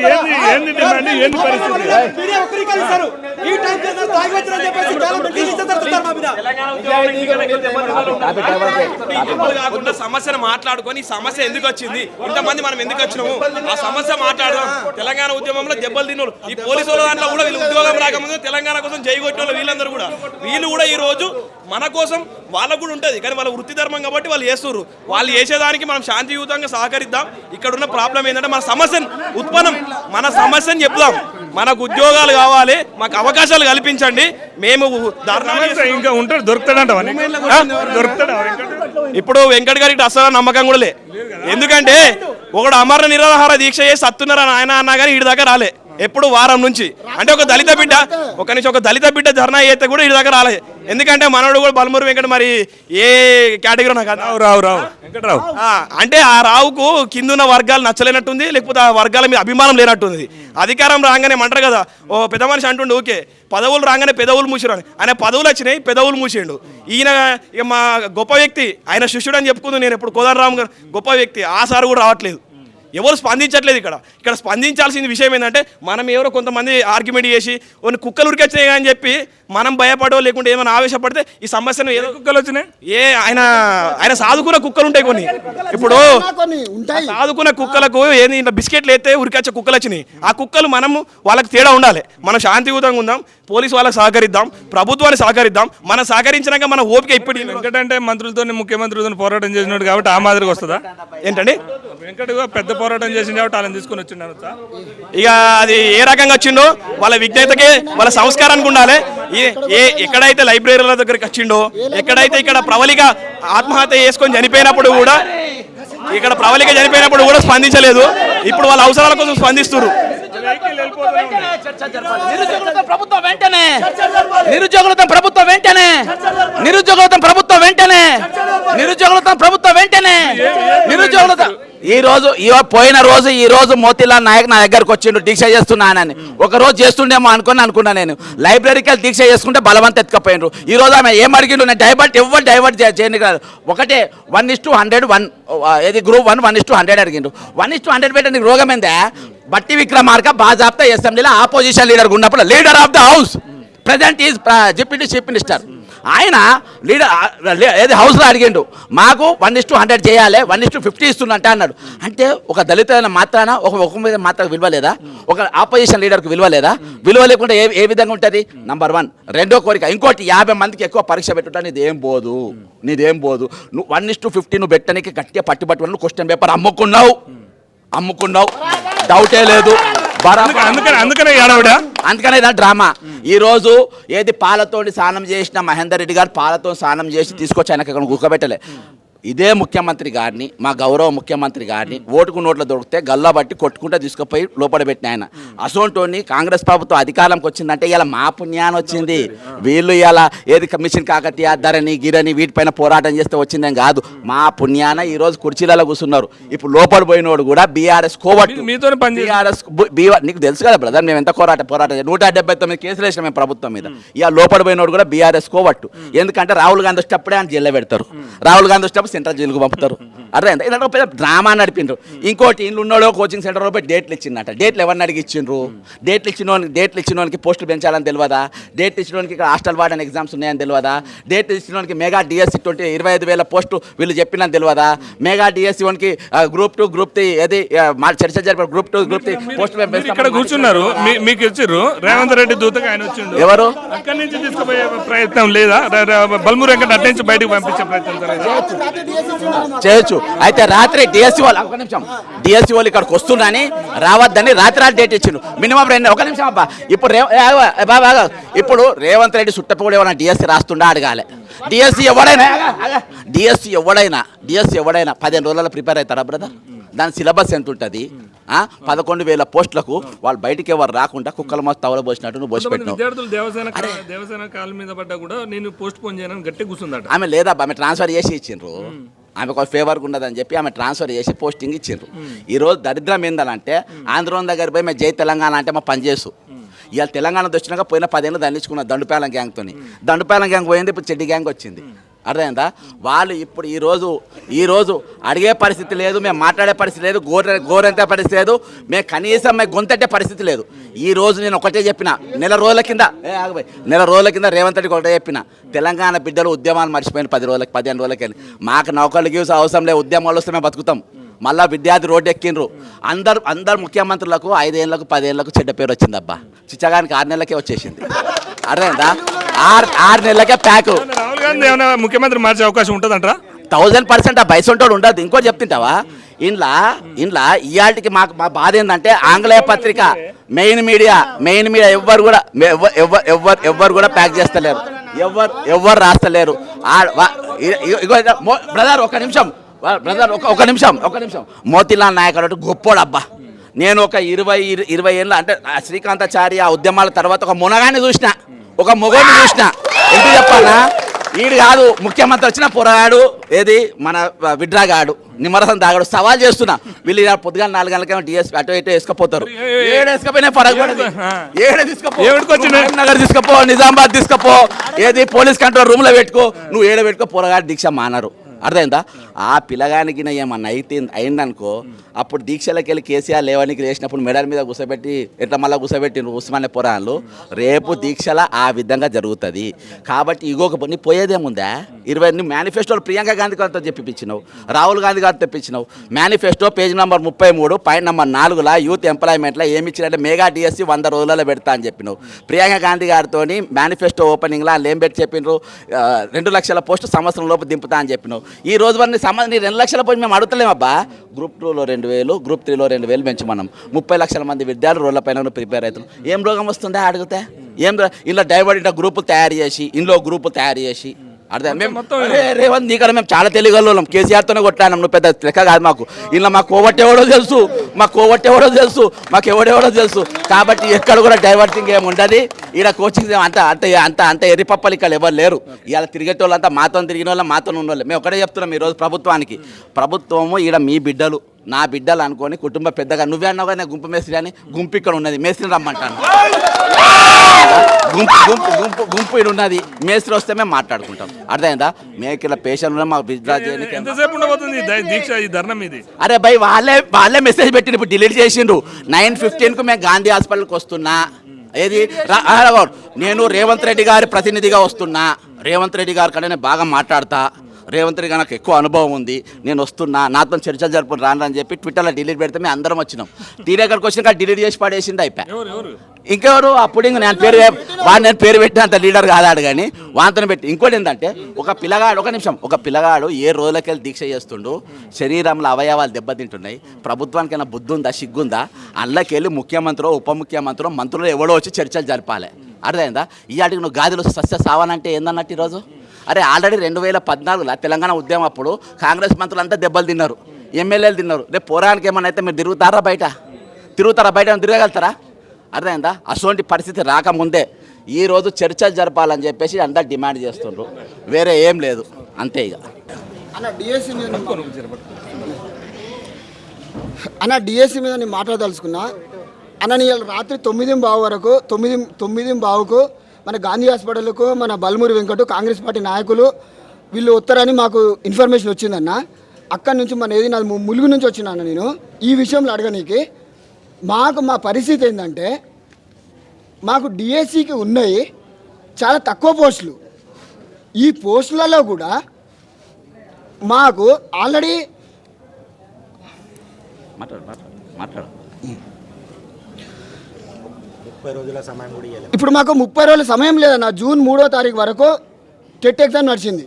డిమాండ్, ఏంది పరిస్థితి? మీడియా వక్రీకరిస్తారు. ఈ టైం చేస్తారు తాగి వచ్చారని చెప్పేసి చాలా మంది ఇస్తారు మా మీద. కాకుండా సమస్యను మాట్లాడుకొని ఈ సమస్య ఎందుకు వచ్చింది, ఇంతమంది మనం ఎందుకు వచ్చినాము, ఆ సమస్య మాట్లాడదాం. తెలంగాణ ఉద్యమంలో దెబ్బలు తిన్న ఈ పోలీసు వాళ్ళ దాంట్లో కూడా వీళ్ళు ఉద్యోగం రాకముందు తెలంగాణ కోసం జైగొట్టిన వాళ్ళు వీళ్ళందరూ కూడా ఈ రోజు మన కోసం వాళ్ళకు కూడా ఉంటుంది, కానీ వాళ్ళ వృత్తి ధర్మం కాబట్టి వాళ్ళు చేస్తున్నారు. వాళ్ళు చేసేదానికి మనం శాంతియుతంగా సహకరిద్దాం. ఇక్కడ ఉన్న ప్రాబ్లం ఏంటంటే మన సమస్యను మన సమస్యను చెప్దాం. మనకు ఉద్యోగాలు కావాలి, మాకు అవకాశాలు కల్పించండి. మేము ఇంకా ఉంటాడు దొరుకుతాడంట. ఇప్పుడు వెంకట్ గారికి అసలు నమ్మకం కూడా లే. ఎందుకంటే ఒకడు అమర నిరాహార దీక్ష చేసి సత్తున్నారని ఆయన అన్నా కానీ వీడి దాకా రాలే. ఎప్పుడు వారం నుంచి అంటే ఒక దళిత బిడ్డ ధర్నా చేస్తే కూడా వీడి దగ్గర రాలే. ఎందుకంటే మనోడు కూడా బలమూరు వెంకట మరి ఏ కేటగిరీ నాకు రావు వెంకటరావు అంటే ఆ రావుకు కిందున్న వర్గాలు నచ్చలేనట్టుంది, లేకపోతే ఆ వర్గాల మీద అభిమానం లేనట్టుంది. అధికారం రాగానే అంటారు కదా, ఓ పెద్ద మనిషి అంటుండే ఓకే పదవులు రాగానే పెదవులు మూసిరు అని. ఆయన పదవులు వచ్చినాయి, పెదవులు మూసిండు. ఈయన ఇక మా గొప్ప వ్యక్తి, ఆయన శిష్యుడు అని చెప్పుకుంది నేను ఎప్పుడు కోదండరామ్ గారు గొప్ప వ్యక్తి. ఆ సార్ కూడా రావట్లేదు, ఎవరు స్పందించట్లేదు. ఇక్కడ స్పందించాల్సిన విషయం ఏంటంటే మనం ఎవరో కొంతమంది ఆర్గ్యుమెంట్ చేసి కొన్ని కుక్కలు ఉరికొచ్చినాయి అని చెప్పి మనం భయపడో లేకుంటే ఏమైనా ఆవేశపడితే ఈ సమస్యను ఏదో కుక్కలు వచ్చినాయి. ఆయన సాధుకున్న కుక్కలు ఉంటాయి కొన్ని. ఇప్పుడు సాధుకున్న కుక్కలకు ఏంది ఇట్లా బిస్కెట్లు వేస్తే ఉరికొచ్చే కుక్కలు వచ్చినాయి. ఆ కుక్కలు మనము వాళ్ళకి తేడా ఉండాలి. మనం శాంతియుతంగా ఉందాం, పోలీసు వాళ్ళకి సహకరిద్దాం, ప్రభుత్వాన్ని సహకరిద్దాం. మనం సహకరించినాక మన ఓపిక ఇప్పుడు వెంకటంటే మంత్రులతో ముఖ్యమంత్రితో పోరాటం చేసినాడు కాబట్టి ఆ మాదిరిగా వస్తుందా ఏంటండి? వెంకట పెద్ద పోరాటం చేసింది కాబట్టి వాళ్ళని తీసుకొని వచ్చిండు. ఇక అది ఏ రకంగా వచ్చిండో వాళ్ళ విజ్ఞతకే వాళ్ళ సంస్కారానికి ఉండాలి. ఎక్కడైతే లైబ్రరీల దగ్గరికి వచ్చిండో, ఎక్కడైతే ఇక్కడ ప్రవళిక ఆత్మహత్య చేసుకొని చనిపోయినప్పుడు కూడా స్పందించలేదు. ఇప్పుడు వాళ్ళ అవసరాల కోసం స్పందిస్తున్నారు. నిరుద్యోగులతో ప్రభుత్వం ఈ రోజు మోతీలాల్ నాయక్ నా దగ్గరకు వచ్చిండు దీక్ష చేస్తున్నానని. ఒక రోజు చేస్తుండేమో అనుకున్నా నేను. లైబ్రరీకి వెళ్ళి దీక్ష చేసుకుంటే బలవంత ఎత్తుకపోయినరు. ఈ రోజు ఆమె ఏం అడిగిండు, నేను డైవర్ట్ చేయండి కాదు. ఒకటే 1:100 ఏది గ్రూప్ 1 1:100 అడిగిండు. 1:100 పెట్టడానికి రోగం ఏందా? బట్టి విక్రమార్క బాజాప్తా అసెంబ్లీలో ఆపోజిషన్ లీడర్ ఉన్నప్పుడు leader of the house, present is deputy chief minister. ఆయన ఏది హౌస్లో అడిగిండు, మాకు 1:100 చేయాలి, 1:50 ఇస్తున్నట్ట అన్నాడు. అంటే ఒక దళితులైన మాత్రాన ఒక మీద మాత్రం విలువ లేదా? ఒక ఆపోజిషన్ లీడర్కి విలువ లేదా? విలువ లేకుండా ఏ విధంగా ఉంటుంది? నంబర్ 1. రెండో కోరిక ఇంకోటి, 50 మందికి ఎక్కువ పరీక్ష పెట్టుట నీదేం పోదు. నువ్వు 1:50 నువ్వు పెట్టడానికి గట్టిగా పట్టుబట్టుకుని క్వశ్చన్ పేపర్ అమ్ముకున్నావు, డౌటే లేదు. అందుకనే డ్రామా. ఈ రోజు ఏది పాలతోటి స్నానం చేసిన మహేందర్ రెడ్డి గారు పాలతో స్నానం చేసి తీసుకొచ్చి ఆయనకి ఇక్కడ గుక్కబెట్టలే. ఇదే ముఖ్యమంత్రి గారిని, మా గౌరవ ముఖ్యమంత్రి గారిని ఓటుకు నోట్లో దొరికితే గల్లా బట్టి కొట్టుకుంటే తీసుకుపోయి లోపల పెట్టిన ఆయన. అసోంటోని కాంగ్రెస్ ప్రభుత్వం అధికారంకి వచ్చిందంటే ఇలా మా పుణ్యాన్ని వచ్చింది. వీళ్ళు ఇలా ఏది కమిషన్ కాకతీయ ధరని గిరని వీటిపైన పోరాటం చేస్తే వచ్చిందేం కాదు. మా పుణ్యాన ఈ రోజు కుర్చీలలో కూర్చున్నారు. ఇప్పుడు లోపల పోయినోడు కూడా బీఆర్ఎస్ కోవట్టు. నీకు తెలుసు కదా బ్రదర్, మేము ఎంత పోరాటం 179 కేసులు వేసినాం మేము ప్రభుత్వం మీద. ఇక లోపల పోయినోడు కూడా బీఆర్ఎస్ కోవట్టు. ఎందుకంటే రాహుల్ గాంధీ వచ్చేటప్పుడే ఆయన జైల్లో పెడతారు. రాహుల్ గాంధీ వచ్చేటప్పుడు సెంట్రల్ జైలుకు పంపుతారు. అదే ఇలాంటి పెద్ద డ్రామా నడిపిండ్రు. ఇంకోటి ఇంట్లో ఉన్నాడో కోచింగ్ సెంటర్లో పోయి డేట్లు ఇచ్చిందట. డేట్లు ఎవరిని అడిగి ఇచ్చిండ్రు? డేట్లు ఇచ్చినోనికి పోస్టులు పెంచాలని తెలియదా? డేట్లు ఇచ్చినోనికి ఇక్కడ హాస్టల్ వార్డెన్ ఎగ్జామ్స్ ఉన్నాయని తెలియదా? డేట్లు ఇచ్చినోనికి మెగా డిఎస్సి 25,000 పోస్టు వీళ్ళు చెప్పినని తెలియదా? మెగా డిఎస్సి వానికి గ్రూప్ 2 గ్రూప్ 3 ఏది చర్చ జరిపి గ్రూప్ 2 గ్రూప్ 3 పోస్టులు ఇక్కడ కూర్చున్నారు. మీకు ఇచ్చిర్రు రేవంత్ రెడ్డి దూతగా ఆయన వచ్చిండు. ఎవరు అక్కడి నుంచి తీసుకుపోయే ప్రయత్నం లేదా? బల్మూరు వెంకట అటు నుంచి బయటకు పంపించే ప్రయత్నం చేయొచ్చు. అయితే రాత్రి డిఎస్సి వాళ్ళు ఇక్కడికి వస్తుందని రావద్దని రాత్రి డేట్ ఇచ్చిండు. మినిమం 2 ఒక నిమిషం అబ్బా. ఇప్పుడు రేవంత్ రెడ్డి చుట్టప్పుడు ఏమైనా డిఎస్సి రాస్తుండా అడగాలి. డిఎస్సి ఎవడైనా 15 రోజులలో ప్రిపేర్ అవుతారా బ్రదర్? దాని సిలబస్ ఎంత ఉంటుంది? 11,000 పోస్టులకు వాళ్ళు బయటికి ఎవరు రాకుండా కుక్కల మస్తు తవల పోసినట్టు నువ్వు పోసి పెట్టినావు. విద్యార్థులు దేవసేన కాళ్ళ మీద పడ్డా కూడా నేను పోస్ట్ పోన్ చేయను గట్టి కూర్చుందట. ఆమె లేదా ఆమె ట్రాన్స్ఫర్ చేసి ఇచ్చిండ్రు. ఆమె ఒక ఫేవర్గా ఉండదని చెప్పి ఆమె ట్రాన్స్ఫర్ చేసి పోస్టింగ్ ఇచ్చిండ్రు. ఈరోజు దరిద్రం ఏందనంటే ఆంధ్రోన్ దగ్గర పోయి మేము జై తెలంగాణ అంటే మా పనిచేసు. ఇవాళ తెలంగాణ వచ్చినాక పోయిన 10 ఏళ్ళు దండించుకున్న దండుపాలెం గ్యాంగ్తో. దండుపాలెం గ్యాంగ్ పోయింది, ఇప్పుడు చెడ్డి గ్యాంగ్ వచ్చింది. అర్థమైందా? వాళ్ళు ఇప్పుడు ఈరోజు అడిగే పరిస్థితి లేదు, మేము మాట్లాడే పరిస్థితి లేదు, గోరంతే పరిస్థితి లేదు, మేము కనీసం మేము గొంతట్టే పరిస్థితి లేదు. ఈరోజు నేను ఒకటే చెప్పిన, నెల రోజుల కింద రేవంత్ రెడ్డికి ఒకటే చెప్పిన, తెలంగాణ బిడ్డలు ఉద్యమాలు మర్చిపోయిన 10 రోజులకి 15 రోజులకి మాకు నౌకర్లు గీవ్స్ అవసరం లేదు, ఉద్యమాలు వస్తే మేము బతుకుతాం. మళ్ళా విద్యార్థి రోడ్డు ఎక్కిండ్రు. అందరు ముఖ్యమంత్రులకు 5 ఏళ్ళకు 10 ఏళ్ళకు చెడ్డ పేరు వచ్చిందబ్బా. చిచ్చగానికి 6 నెలలకే వచ్చేసింది. అర్థమైందా? 6 నెలలకే ప్యాక్. రాహుల్ గాంధీ ఏమైనా ముఖ్యమంత్రి మార్చే అవకాశం ఉంటుందంటారా? 1000% ఆ బయసంటోడు ఉండదు. ఇంకో చెప్తుంటావా, ఇంట్లో ఇవాళకి మా బాధ ఏంటంటే ఆంగ్లేయ పత్రిక మెయిన్ మీడియా ఎవ్వరు కూడా ప్యాక్ చేస్తలేరు, ఎవ్వరు రాస్తలేరు. బ్రదర్ ఒక నిమిషం మోతీలాల్ నాయక్ అన్నట్టు గొప్పోడు అబ్బా. నేను ఒక 20 ఏళ్ళ అంటే శ్రీకాంతాచారి ఆ ఉద్యమాల తర్వాత ఒక మునగాన్ని చూసిన, ఒక మొగోడిని చూసిన. ఎందుకు చెప్పాలా, ఈడు కాదు ముఖ్యమంత్రి వచ్చిన పొరగాడు, ఏది మన విడ్రాగాడు, నిమ్మరసం తాగాడు. సవాల్ చేస్తున్నా, వీళ్ళు పొద్దుగా 4 గంటలకేమో డిఎస్పీ అటు ఇటు వేసుకపోతారు. ఏడేసుకపోయినా పరగబడదు, నగర్ తీసుకపో, నిజామాబాద్ తీసుకపో, ఏది పోలీస్ కంట్రోల్ రూమ్లో పెట్టుకో, నువ్వు ఏడ పెట్టుకో, పొరగాడు దీక్ష మానరు. అర్థమైందా? ఆ పిల్లగానికి ఏమన్నా అయిందనుకో, అప్పుడు దీక్షలకి వెళ్ళి కేసీఆర్ లేవనికి వేసినప్పుడు మెడల్ మీద కూసబెట్టి ఎట్లా మళ్ళీ కూసబెట్టి ఉస్మానియా పోరాళ్ళు, రేపు దీక్షల ఆ విధంగా జరుగుతుంది. కాబట్టి ఇగోక నీ పోయేదేముందా? 20 మేనిఫెస్టోలు ప్రియాంక గాంధీ గారితో చెప్పించినావు, రాహుల్ గాంధీ గారితో తెప్పించినావు. Manifesto page number 33 point number 4లా యూత్ ఎంప్లాయ్మెంట్లో ఏమి ఇచ్చినట్టే మెగా డిఎస్సి 100 రోజులలో పెడతా అని చెప్పినావు. ప్రియాంక గాంధీ గారితో మేనిఫెస్టో ఓపెనింగ్లో ఏం పెట్టి చెప్పిండ్రు, 2 లక్షల పోస్టు సంవత్సరం లోపు దింపుతా అని చెప్పినావు. ఈ రోజు వరకు నీ 2 లక్షల పోయి మేము అడుగుతలేమబ్బా. గ్రూప్ 2లో 2000, గ్రూప్ 3లో 2000 పెంచుమన్నాం. 30 లక్షల మంది విద్యార్థులు రోడ్ల పైన ప్రిపేర్ అవుతున్నాం. ఏం రోగం వస్తుందా అడిగితే? ఇలా డైవర్ట్ గ్రూపులు తయారు చేసి, ఇందులో గ్రూపులు తయారు చేసి అర్థం. మేము రేవంత్ నీకన్నా మేము చాలా తెలియగలం, కేసీఆర్తోనే కొట్లాడినాం, నువ్వు పెద్ద లెక్క కాదు మాకు. ఇలా మాకు కోవట్టెవడో తెలుసు, మాకు ఎవడెవడో తెలుసు. కాబట్టి ఎక్కడ కూడా డైవర్టింగ్ ఏమి ఉండదు. ఈడ కోచింగ్ అంత ఎర్రిపప్పలు ఇక్కడ ఎవరు లేరు. ఇలా తిరిగేటోళ్ళంతా మాతో తిరిగిన వాళ్ళం, మాతో ఉన్న వాళ్ళు. మేము ఒకటే చెప్తున్నాం ఈరోజు ప్రభుత్వము ఈడ మీ బిడ్డలు నా బిడ్డలు అనుకొని కుటుంబ పెద్దగా, నువ్వే అన్నావు కానీ గుంపు మేస్త్రి అని, గుంపు ఇక్కడ ఉన్నది, మేస్త్రిని రమ్మంటాను. గుంపు ఇక్కడ ఉన్నది, మేస్త్రి వస్తే మేము మాట్లాడుకుంటాం. అర్థమైందా? మేము ఇక్కడ పేషెంట్ ఉన్నాం, మాకు విత్డ్రా చేయడానికి ఎంతసేపు ఉండబోతుంది దీక్ష, ఈ ధర్నా మీది? అరే భయ్, వాళ్ళే మెసేజ్ పెట్టిండ్రు, ఇప్పుడు డిలీట్ చేసిండ్రు. 9:15కు మేము గాంధీ హాస్పిటల్కి వస్తున్నా. ఏది నేను రేవంత్ రెడ్డి గారి ప్రతినిధిగా వస్తున్నా. రేవంత్ రెడ్డి గారి కంటే నేను బాగా మాట్లాడతా, రేవంత్ రెడ్డి నాకు ఎక్కువ అనుభవం ఉంది, నేను వస్తున్నా, నాతో చర్చలు జరుపుని రానని చెప్పి ట్విట్టర్లో డిలీట్ పెడితే మేము అందరం వచ్చినాం. తీరేకడికి వచ్చినాక డిలీట్ చేసి పడేసింది, అయిపోయి. ఇంకెవరు అప్పుడు ఇంక నేను పేరు పెట్టినంత లీడర్ కాదాడు కానీ వాంతను పెట్టి. ఇంకోటి ఏంటంటే ఒక పిల్లగాడు ఏ రోజులకెళ్ళి దీక్ష చేస్తుండు, శరీరంలో అవయవాలు దెబ్బతింటున్నాయి, ప్రభుత్వానికైనా బుద్ధి ఉందా, సిగ్గుందా? అందులోకెళ్ళి ముఖ్యమంత్రి, ఉప ముఖ్యమంత్రి, మంత్రులు ఎవడో వచ్చి చర్చలు జరపాలి. అర్థమైందా? ఇవాటికి నువ్వు గాదిలో సస్య సావనంటే ఏందన్నట్టు ఈరోజు? అరే ఆల్రెడీ 2014లో తెలంగాణ ఉద్యమం అప్పుడు కాంగ్రెస్ మంత్రులు అంతా దెబ్బలు తిన్నారు, ఎమ్మెల్యేలు తిన్నారు. రేపు పోరానికి ఏమన్నా అయితే మీరు తిరుగుతారా బయట తిరగగలుగుతారా? అర్థమైందా? అటువంటి పరిస్థితి రాకముందే ఈరోజు చర్చలు జరపాలని చెప్పేసి అందరు డిమాండ్ చేస్తుండ్రు, వేరే ఏం లేదు, అంతే. ఇక డిఎస్సి మీద నేను మాట్లాడదలుచుకున్నా అన్న. నేను రాత్రి 9:15 వరకు 9:15కు మన గాంధీ హాస్పిటల్కు మన బల్మూరి వెంకట కాంగ్రెస్ పార్టీ నాయకులు వీళ్ళు వస్తారని మాకు ఇన్ఫర్మేషన్ వచ్చిందన్న. అక్కడి నుంచి నాది ములుగు నుంచి వచ్చినాను నేను ఈ విషయంలో అడగనీకి. మా పరిస్థితి ఏంటంటే, మాకు డిఎస్సికి ఉన్నాయి చాలా తక్కువ పోస్టులు. ఈ పోస్టులలో కూడా మాకు ఆల్రెడీ ఇప్పుడు మాకు 30 రోజుల సమయం లేదన్న. జూన్ 3వ తారీఖు వరకు టెట్ ఎగ్జామ్ నడిచింది.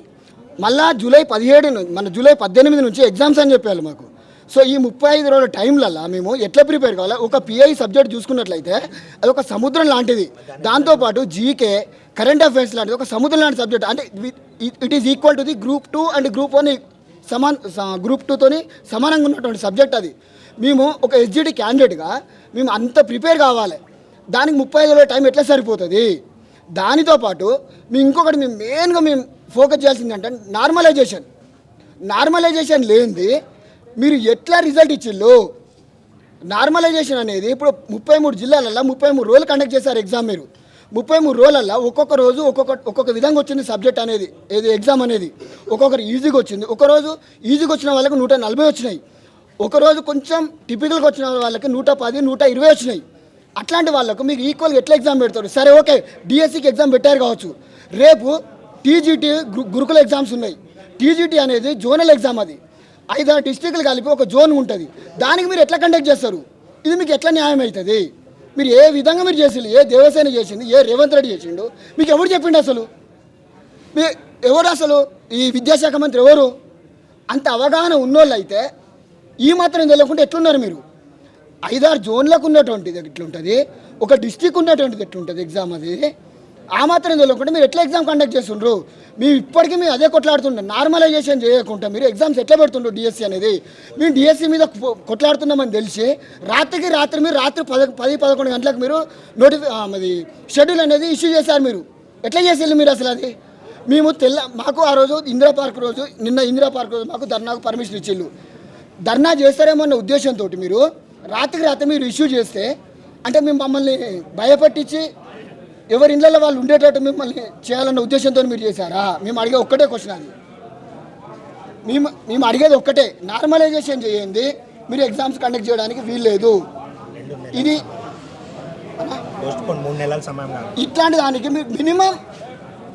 మళ్ళా జూలై 18 నుంచి ఎగ్జామ్స్ అని చెప్పారు మాకు. సో ఈ 35 రోజుల టైంలలో మేము ఎట్లా ప్రిపేర్ కావాలి? ఒక పిఐ సబ్జెక్ట్ చూసుకున్నట్లయితే అది ఒక సముద్రం లాంటిది. దాంతోపాటు జీకే, కరెంట్ అఫైర్స్ లాంటిది ఒక సముద్రం లాంటి సబ్జెక్ట్. అంటే it is equal to the group 2 and group 1 group 2తోని సమానంగా ఉన్నటువంటి సబ్జెక్ట్ అది. మేము ఒక ఎస్జిటి క్యాండిడేట్గా మేము అంత ప్రిపేర్ కావాలి. దానికి 35 రోజుల టైం ఎట్లా సరిపోతుంది? దానితో పాటు ఇంకొకటి మేము మెయిన్గా ఫోకస్ చేయాల్సింది అంటే నార్మలైజేషన్ లేనిది మీరు ఎట్లా రిజల్ట్ ఇచ్చిళ్ళు? నార్మలైజేషన్ అనేది ఇప్పుడు 33 జిల్లాలలో 33 రోజులు కండక్ట్ చేశారు ఎగ్జామ్. మీరు 33 రోజులల్లో ఒక్కొక్క రోజు ఒక్కొక్క విధంగా వచ్చింది సబ్జెక్ట్ అనేది, ఏది ఎగ్జామ్ అనేది. ఒక్కొక్కరు ఈజీగా వచ్చింది, ఒకరోజు ఈజీగా వచ్చిన వాళ్ళకి 140 వచ్చినాయి, ఒకరోజు కొంచెం టిపికల్గా వచ్చిన వాళ్ళకి 110, 120 వచ్చినాయి. అట్లాంటి వాళ్ళకు మీకు ఈక్వల్గా ఎట్లా ఎగ్జామ్ పెడతారు? సరే ఓకే, డిఎస్సికి ఎగ్జామ్ పెట్టారు కావచ్చు, రేపు టీజీటీ గురుకుల ఎగ్జామ్స్ ఉన్నాయి. టీజీటీ అనేది జోనల్ ఎగ్జామ్, అది 5 డిస్ట్రిక్ట్లు కలిపి ఒక జోన్ ఉంటుంది. దానికి మీరు ఎట్లా కండక్ట్ చేస్తారు? ఇది మీకు ఎట్లా న్యాయం అవుతుంది? మీరు ఏ విధంగా మీరు చేసిండు? ఏ దేవసేన చేసింది? ఏ రేవంత్ రెడ్డి చేసిండు? మీకు ఎవరు చెప్పిండు అసలు? మీ ఎవరు అసలు ఈ విద్యాశాఖ మంత్రి ఎవరు? అంత అవగాహన ఉన్నోళ్ళు అయితే ఈ మాత్రం తెలియకుండా ఎట్లున్నారు మీరు? 5-6 జోన్లకు ఉన్నటువంటిది ఎట్లుంటుంది, ఒక డిస్టిక్ ఉన్నటువంటిది ఎట్లుంటుంది ఎగ్జామ్ అది? ఆ మాత్రం తెలియకుండా మీరు ఎట్లా ఎగ్జామ్ కండక్ట్ చేస్తుండ్రు? మీరు ఇప్పటికీ మీరు అదే కొట్లాడుతుండ్రు. నార్మలైజేషన్ చేయకుండా మీరు ఎగ్జామ్స్ ఎట్లా పెడుతుండ్రు? డిఎస్సి అనేది మేము డిఎస్సి మీద కొట్లాడుతున్నామని తెలిసి రాత్రి మీరు 10-11 గంటలకు మీరు అది షెడ్యూల్ అనేది ఇష్యూ చేశారు. మీరు ఎట్లా చేసేది మీరు అసలు? అది మేము మాకు ఆ రోజు ఇందిరా పార్క్ రోజు ఇందిరా పార్క్ రోజు మాకు ధర్నాకు పర్మిషన్ ఇచ్చిళ్ళు. ధర్నా చేస్తారేమో అన్న ఉద్దేశంతో మీరు రాత్రి మీరు ఇష్యూ చేస్తే, అంటే మేము మమ్మల్ని భయపట్టించి ఎవరి ఇళ్ళల్లో వాళ్ళు ఉండేటట్టు మిమ్మల్ని చేయాలన్న ఉద్దేశంతో మీరు చేశారా? మేము అడిగే ఒక్కటే క్వశ్చన్ అది. మేము అడిగేది ఒక్కటే, నార్మలైజేషన్ చేయండి, మీరు ఎగ్జామ్స్ కండక్ట్ చేయడానికి వీల్లేదు. ఇది ఇట్లాంటి దానికి మీరు మినిమం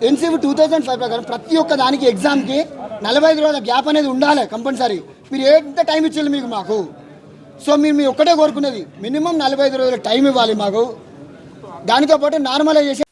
ఎన్సీవీ 2005 ప్రకారం ప్రతి ఒక్క దానికి ఎగ్జామ్కి 45 రోజుల గ్యాప్ అనేది ఉండాలి కంపల్సరీ. మీరు ఎంత టైం ఇచ్చేది మీకు మాకు? సో మేము ఒక్కటే కోరుకునేది, మినిమం 45 రోజుల టైం ఇవ్వాలి మాకు. దానితో పాటు నార్మలైజేషన్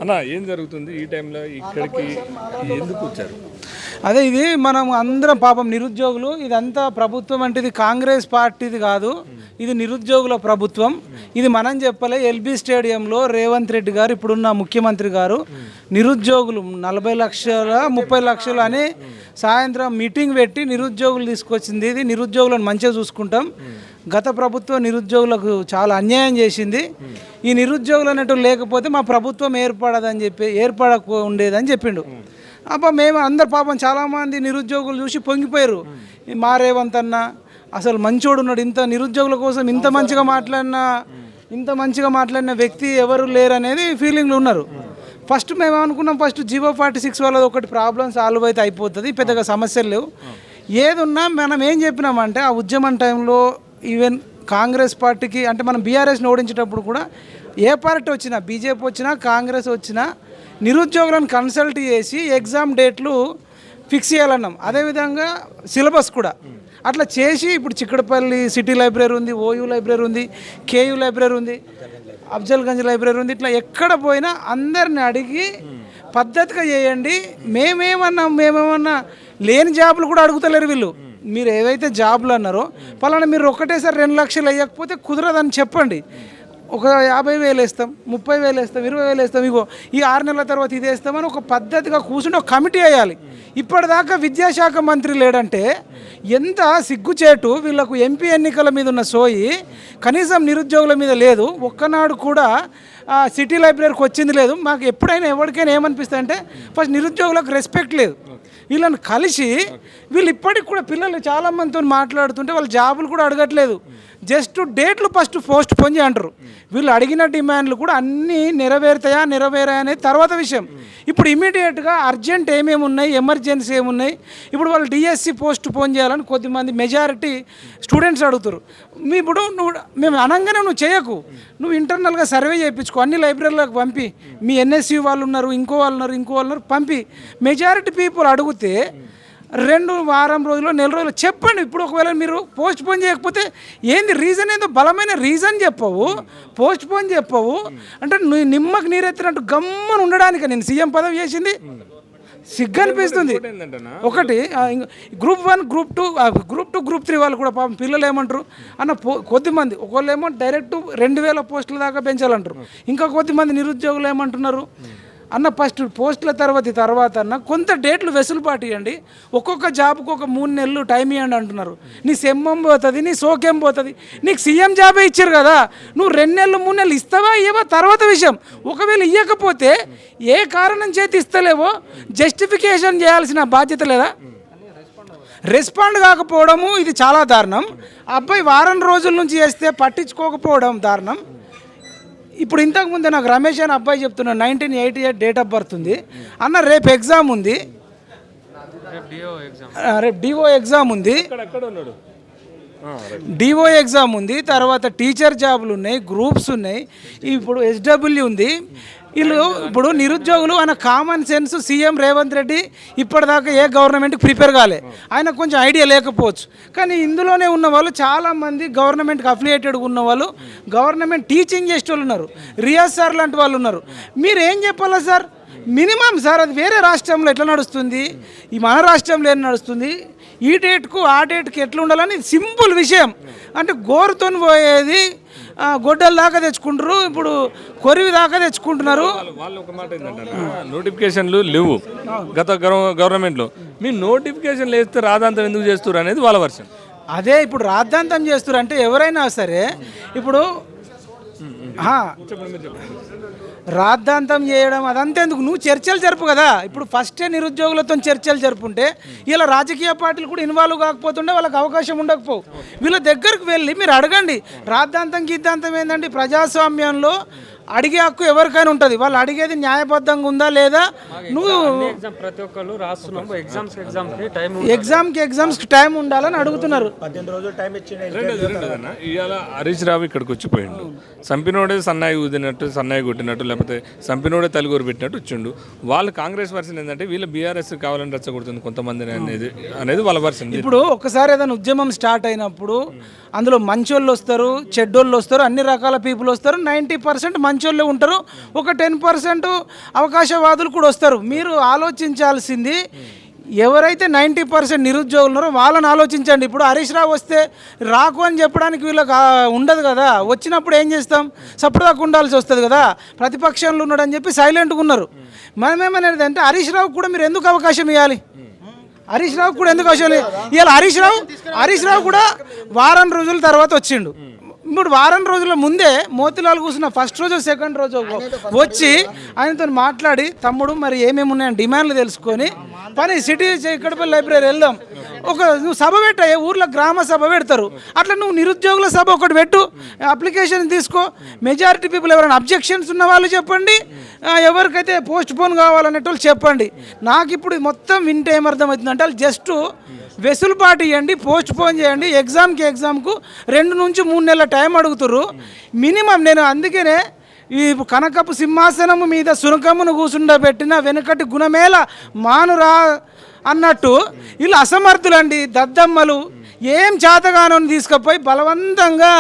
అన్న ఏం జరుగుతుంది ఈ టైంలో ఇక్కడికి ఎందుకు వచ్చారు? అదే ఇది మనం అందరం పాపం నిరుద్యోగులు, ఇదంతా ప్రభుత్వం అంటే ఇది కాంగ్రెస్ పార్టీది కాదు, ఇది నిరుద్యోగుల ప్రభుత్వం. ఇది మనం చెప్పలే. ఎల్బీ స్టేడియంలో రేవంత్ రెడ్డి గారు, ఇప్పుడున్న ముఖ్యమంత్రి గారు, నిరుద్యోగులు 40 లక్షల 30 లక్షలు అని సాయంత్రం మీటింగ్ పెట్టి నిరుద్యోగులు తీసుకొచ్చింది. ఇది నిరుద్యోగులను మంచిగా చూసుకుంటాం. గత ప్రభుత్వం నిరుద్యోగులకు చాలా అన్యాయం చేసింది. ఈ నిరుద్యోగులు అన్నట్టు లేకపోతే మా ప్రభుత్వం ఏర్పడక ఉండేదని చెప్పిండు. అబ్బా మేము అందరు పాపం చాలామంది నిరుద్యోగులు చూసి పొంగిపోయారు. మా రేవంత్ అన్న అసలు మంచోడు ఉన్నాడు, ఇంత నిరుద్యోగుల కోసం ఇంత మంచిగా మాట్లాడిన వ్యక్తి ఎవరు లేరు అనేది ఫీలింగ్లు ఉన్నారు. ఫస్ట్ మేము అనుకున్నాం, ఫస్ట్ జీవో 46 వాళ్ళది ఒకటి ప్రాబ్లం సాల్వ్ అయితే అయిపోతుంది, పెద్దగా సమస్యలు లేవు. ఏదున్నా మనం ఏం చెప్పినామంటే ఆ ఉద్యమం టైంలో ఈవెన్ కాంగ్రెస్ పార్టీకి అంటే మనం బీఆర్ఎస్ని ఓడించేటప్పుడు కూడా ఏ పార్టీ వచ్చినా, బీజేపీ వచ్చినా కాంగ్రెస్ వచ్చినా నిరుద్యోగులను కన్సల్ట్ చేసి ఎగ్జామ్ డేట్లు ఫిక్స్ చేయాలన్నాం. అదేవిధంగా సిలబస్ కూడా అట్లా చేసి ఇప్పుడు చిక్కడపల్లి సిటీ లైబ్రరీ ఉంది, ఓయూ లైబ్రరీ ఉంది, కేయూ లైబ్రరీ ఉంది, అఫ్జల్గంజ్ లైబ్రరీ ఉంది. ఇట్లా ఎక్కడ పోయినా అందరిని అడిగి పద్ధతిగా చేయండి. మేమేమన్నా లేని జాబులు కూడా అడుగుతలేరు వీళ్ళు. మీరు ఏవైతే జాబులు అన్నారో పలానా మీరు ఒకటేసారి 2 లక్షలు వేయకపోతే కుదరదని చెప్పండి. ఒక 50,000 వేస్తాం, 30,000 వేస్తాం, 20,000 వేస్తాం, ఇగో ఈ 6 నెలల తర్వాత ఇది వేస్తామని ఒక పద్ధతిగా కూర్చుని ఒక కమిటీ వేయాలి. ఇప్పటిదాకా విద్యాశాఖ మంత్రి లేడంటే ఎంత సిగ్గుచేటు. వీళ్ళకు ఎంపీ ఎన్నికల మీద ఉన్న సోయి కనీసం నిరుద్యోగుల మీద లేదు. ఒక్కనాడు కూడా సిటీ లైబ్రరీకి వచ్చింది లేదు. మాకు ఎప్పుడైనా ఎవరికైనా ఏమనిపిస్తుంది అంటే ఫస్ట్ నిరుద్యోగులకు రెస్పెక్ట్ లేదు. వీళ్ళని కలిసి వీళ్ళు ఇప్పటికి కూడా పిల్లలు చాలామందితో మాట్లాడుతుంటే వాళ్ళు జాబులు కూడా అడగట్లేదు, జస్ట్ డేట్లు ఫస్ట్ పోస్ట్ పోన్ అంటారు. వీళ్ళు అడిగిన డిమాండ్లు కూడా అన్నీ నెరవేరుతాయా అనేది తర్వాత విషయం. ఇప్పుడు ఇమీడియట్గా అర్జెంట్ ఏమేమి ఉన్నాయి, ఎమర్జెన్సీ ఏమున్నాయి, ఇప్పుడు వాళ్ళు డిఎస్సి పోస్ట్ పోన్ చేయాలని కొద్దిమంది మెజారిటీ స్టూడెంట్స్ అడుగుతారు. ఇప్పుడు మేము అనగానే నువ్వు చేయకు, నువ్వు ఇంటర్నల్గా సర్వే చేయించుకో, అన్ని లైబ్రరీలకు పంపి, మీ ఎన్ఎస్యూ వాళ్ళు ఉన్నారు, ఇంకో వాళ్ళు ఉన్నారు పంపి, మెజారిటీ పీపుల్ అడిగితే 2 వారం రోజులు 4 రోజులు చెప్పండి. ఇప్పుడు ఒకవేళ మీరు పోస్ట్ పోన్ చేయకపోతే ఏంది రీజన్, ఏందో బలమైన రీజన్ చెప్పవు, పోస్ట్ పోన్ చెప్పవు అంటే నువ్వు నిమ్మకు నీరెత్తినట్టు గమ్మని ఉండడానికి నేను సీఎం పదవి చేసింది సిగ్గు అనిపిస్తుంది. ఒకటి గ్రూప్ 1, గ్రూప్ 2, గ్రూప్ 3 వాళ్ళు కూడా పాపం పిల్లలు ఏమంటారు అన్న కొద్దిమంది, ఒకళ్ళు ఏమో డైరెక్ట్ 2000 పోస్టుల దాకా పెంచాలంటారు, ఇంకా కొద్దిమంది నిరుద్యోగులు ఏమంటున్నారు అన్న ఫస్ట్ పోస్టుల తర్వాత అన్న కొంత డేట్లు వెసులుబాటు ఇవ్వండి, ఒక్కొక్క జాబ్కు ఒక 3 నెలలు టైం ఇవ్వండి అంటున్నారు. నీ సెమ్మం పోతుంది, నీ సోకేం పోతుంది, నీకు సీఎం జాబే ఇచ్చారు కదా, నువ్వు 2 నెలలు 3 నెలలు ఇస్తావా ఇవ్వవా తర్వాత విషయం. ఒకవేళ ఇవ్వకపోతే ఏ కారణం చేతి ఇస్తలేవో జస్టిఫికేషన్ చేయాల్సిన బాధ్యత లేదా? రెస్పాండ్ కాకపోవడము ఇది చాలా దారుణం. అబ్బాయి వారం రోజుల నుంచి చేస్తే పట్టించుకోకపోవడం దారుణం. ఇప్పుడు ఇంతకుముందే నాకు రమేష్ అని అబ్బాయి చెప్తున్నాను, 1988 డేట్ ఆఫ్ బర్త్ ఉంది అన్న, రేపు ఎగ్జామ్ ఉంది, రేపు డిఓ ఎగ్జామ్ ఉంది, డిఓ ఎగ్జామ్ ఉంది, తర్వాత టీచర్ జాబులు ఉన్నాయి, గ్రూప్స్ ఉన్నాయి, ఇప్పుడు ఎస్డబ్ల్యూ ఉంది. వీళ్ళు ఇప్పుడు నిరుద్యోగులు అన్న common sense CM Revanth Reddy ఇప్పటిదాకా ఏ గవర్నమెంట్కి ప్రిపేర్ కాలే, ఆయన కొంచెం ఐడియా లేకపోవచ్చు, కానీ ఇందులోనే ఉన్న వాళ్ళు చాలామంది గవర్నమెంట్కి అఫిలియేటెడ్ ఉన్న వాళ్ళు, గవర్నమెంట్ టీచింగ్ చేసే వాళ్ళు ఉన్నారు, రియాజ్ సార్ లాంటి వాళ్ళు ఉన్నారు. మీరు ఏం చెప్పాలా సార్? మినిమం సార్ అది వేరే రాష్ట్రంలో ఎట్లా నడుస్తుంది, ఈ మన రాష్ట్రంలో ఏం నడుస్తుంది, ఈ డేట్కు ఆ డేట్కి ఎట్లా ఉండాలని సింపుల్ విషయం. అంటే గోరుతో పోయేది గొడ్డల దాకా తెచ్చుకుంటారు, ఇప్పుడు కొరివి దాకా తెచ్చుకుంటున్నారు. వాళ్ళు ఒక మాట ఏంటంటే నోటిఫికేషన్లు లేవు గత గవర్నమెంట్లో, మీ నోటిఫికేషన్లు వేస్తే రాదాంతం ఎందుకు చేస్తారు అనేది వాళ్ళ వర్షం. అదే ఇప్పుడు రాద్ధాంతం చేస్తారు అంటే ఎవరైనా సరే ఇప్పుడు రాద్ధాంతం చేయడం అదంతా ఎందుకు, నువ్వు చర్చలు జరుపు కదా. ఇప్పుడు ఫస్టే నిరుద్యోగులతో చర్చలు జరుపుంటే ఇలా రాజకీయ పార్టీలు కూడా ఇన్వాల్వ్ కాకపోతుండే వాళ్ళకి అవకాశం ఉండకపోవు. వీళ్ళ దగ్గరకు వెళ్ళి మీరు అడగండి, రాద్ధాంతం గిద్ధాంతం ఏంటంటే ప్రజాస్వామ్యంలో అడిగే హక్కు ఎవరికైనా ఉంటుంది, వాళ్ళు అడిగేది న్యాయబద్ధంగా ఉందా లేదా. నువ్వు ప్రతి ఒక్కరు రాస్తున్నాం ఎగ్జామ్స్కి టైం ఉండాలని అడుగుతున్నారు. 18 రోజులు టైం ఇచ్చింది. ఇవాళ హరీష్ రావు ఇక్కడికి వచ్చిపోయిండు, సంపినోడే సన్నాయి ఊదినట్టు సన్నాయి కొట్టినట్టు లేకపోతే సంపినోడే తలుగురు పెట్టినట్టు వచ్చిండు. వాళ్ళు కాంగ్రెస్ వర్షన్ ఏంటంటే వీళ్ళు బీఆర్ఎస్ కావాలని రెచ్చగొడుతుంది కొంతమంది అనేది వాళ్ళ వర్షన్. ఇప్పుడు ఒకసారి ఏదైనా ఉద్యమం స్టార్ట్ అయినప్పుడు అందులో మంచోళ్ళు వస్తారు, చెడ్డోళ్ళు వస్తారు, అన్ని రకాల పీపుల్ వస్తారు. 90% మంచోళ్ళే ఉంటారు, ఒక 10% అవకాశవాదులు కూడా వస్తారు. మీరు ఆలోచించాల్సింది ఎవరైతే 90% నిరుద్యోగులు ఉన్నారో వాళ్ళని ఆలోచించండి. ఇప్పుడు హరీష్ రావు వస్తే రాకు అని చెప్పడానికి వీళ్ళకి ఉండదు కదా, వచ్చినప్పుడు ఏం చేస్తాం, సపరేట్గా ఉండాల్సి వస్తుంది కదా. ప్రతిపక్షంలో ఉన్నాడని చెప్పి సైలెంట్గా ఉన్నారు. మనమేమనేది అంటే హరీష్ రావు కూడా మీరు ఎందుకు అవకాశం ఇవ్వాలి, హరీష్ రావు కూడా ఎందుకు అవసరం లేదు. ఇవాళ హరీష్ రావు కూడా వారం రోజుల తర్వాత వచ్చిండు. ఇప్పుడు వారం రోజుల ముందే మోతిలాల్ కూర్చున్న ఫస్ట్ రోజు సెకండ్ రోజు వచ్చి ఆయనతో మాట్లాడి, తమ్ముడు మరి ఏమేమి ఉన్నాయని డిమాండ్లు తెలుసుకొని పని సిటీ ఇక్కడపల్లి లైబ్రరీ వెళ్దాం, ఒక నువ్వు సభ పెట్టా, ఊర్లో గ్రామ సభ పెడతారు, అట్లా నువ్వు నిరుద్యోగుల సభ ఒకటి పెట్టు, అప్లికేషన్ తీసుకో, మెజారిటీ పీపుల్ ఎవరైనా అబ్జెక్షన్స్ ఉన్న వాళ్ళు చెప్పండి, ఎవరికైతే పోస్ట్ పోన్ కావాలనేటోళ్ళు చెప్పండి. నాకు ఇప్పుడు మొత్తం వింటే ఏమర్థమవుతుందంటే వాళ్ళు జస్ట్ వెసులుబాటు ఇవ్వండి, పోస్ట్ పోన్ చేయండి, ఎగ్జామ్కు 2 నుంచి 3 నెలల టైం అడుగుతారు మినిమం. నేను అందుకనే ఈ కనకపు సింహాసనము మీద సునకమును కూసుండబెట్టిన వెనుకటి గుణమేళ మానురా అన్నట్టు వీళ్ళు అసమర్థులండి, దద్దమ్మలు. ఏం చేతగానని తీసుకుపోయి బలవంతంగా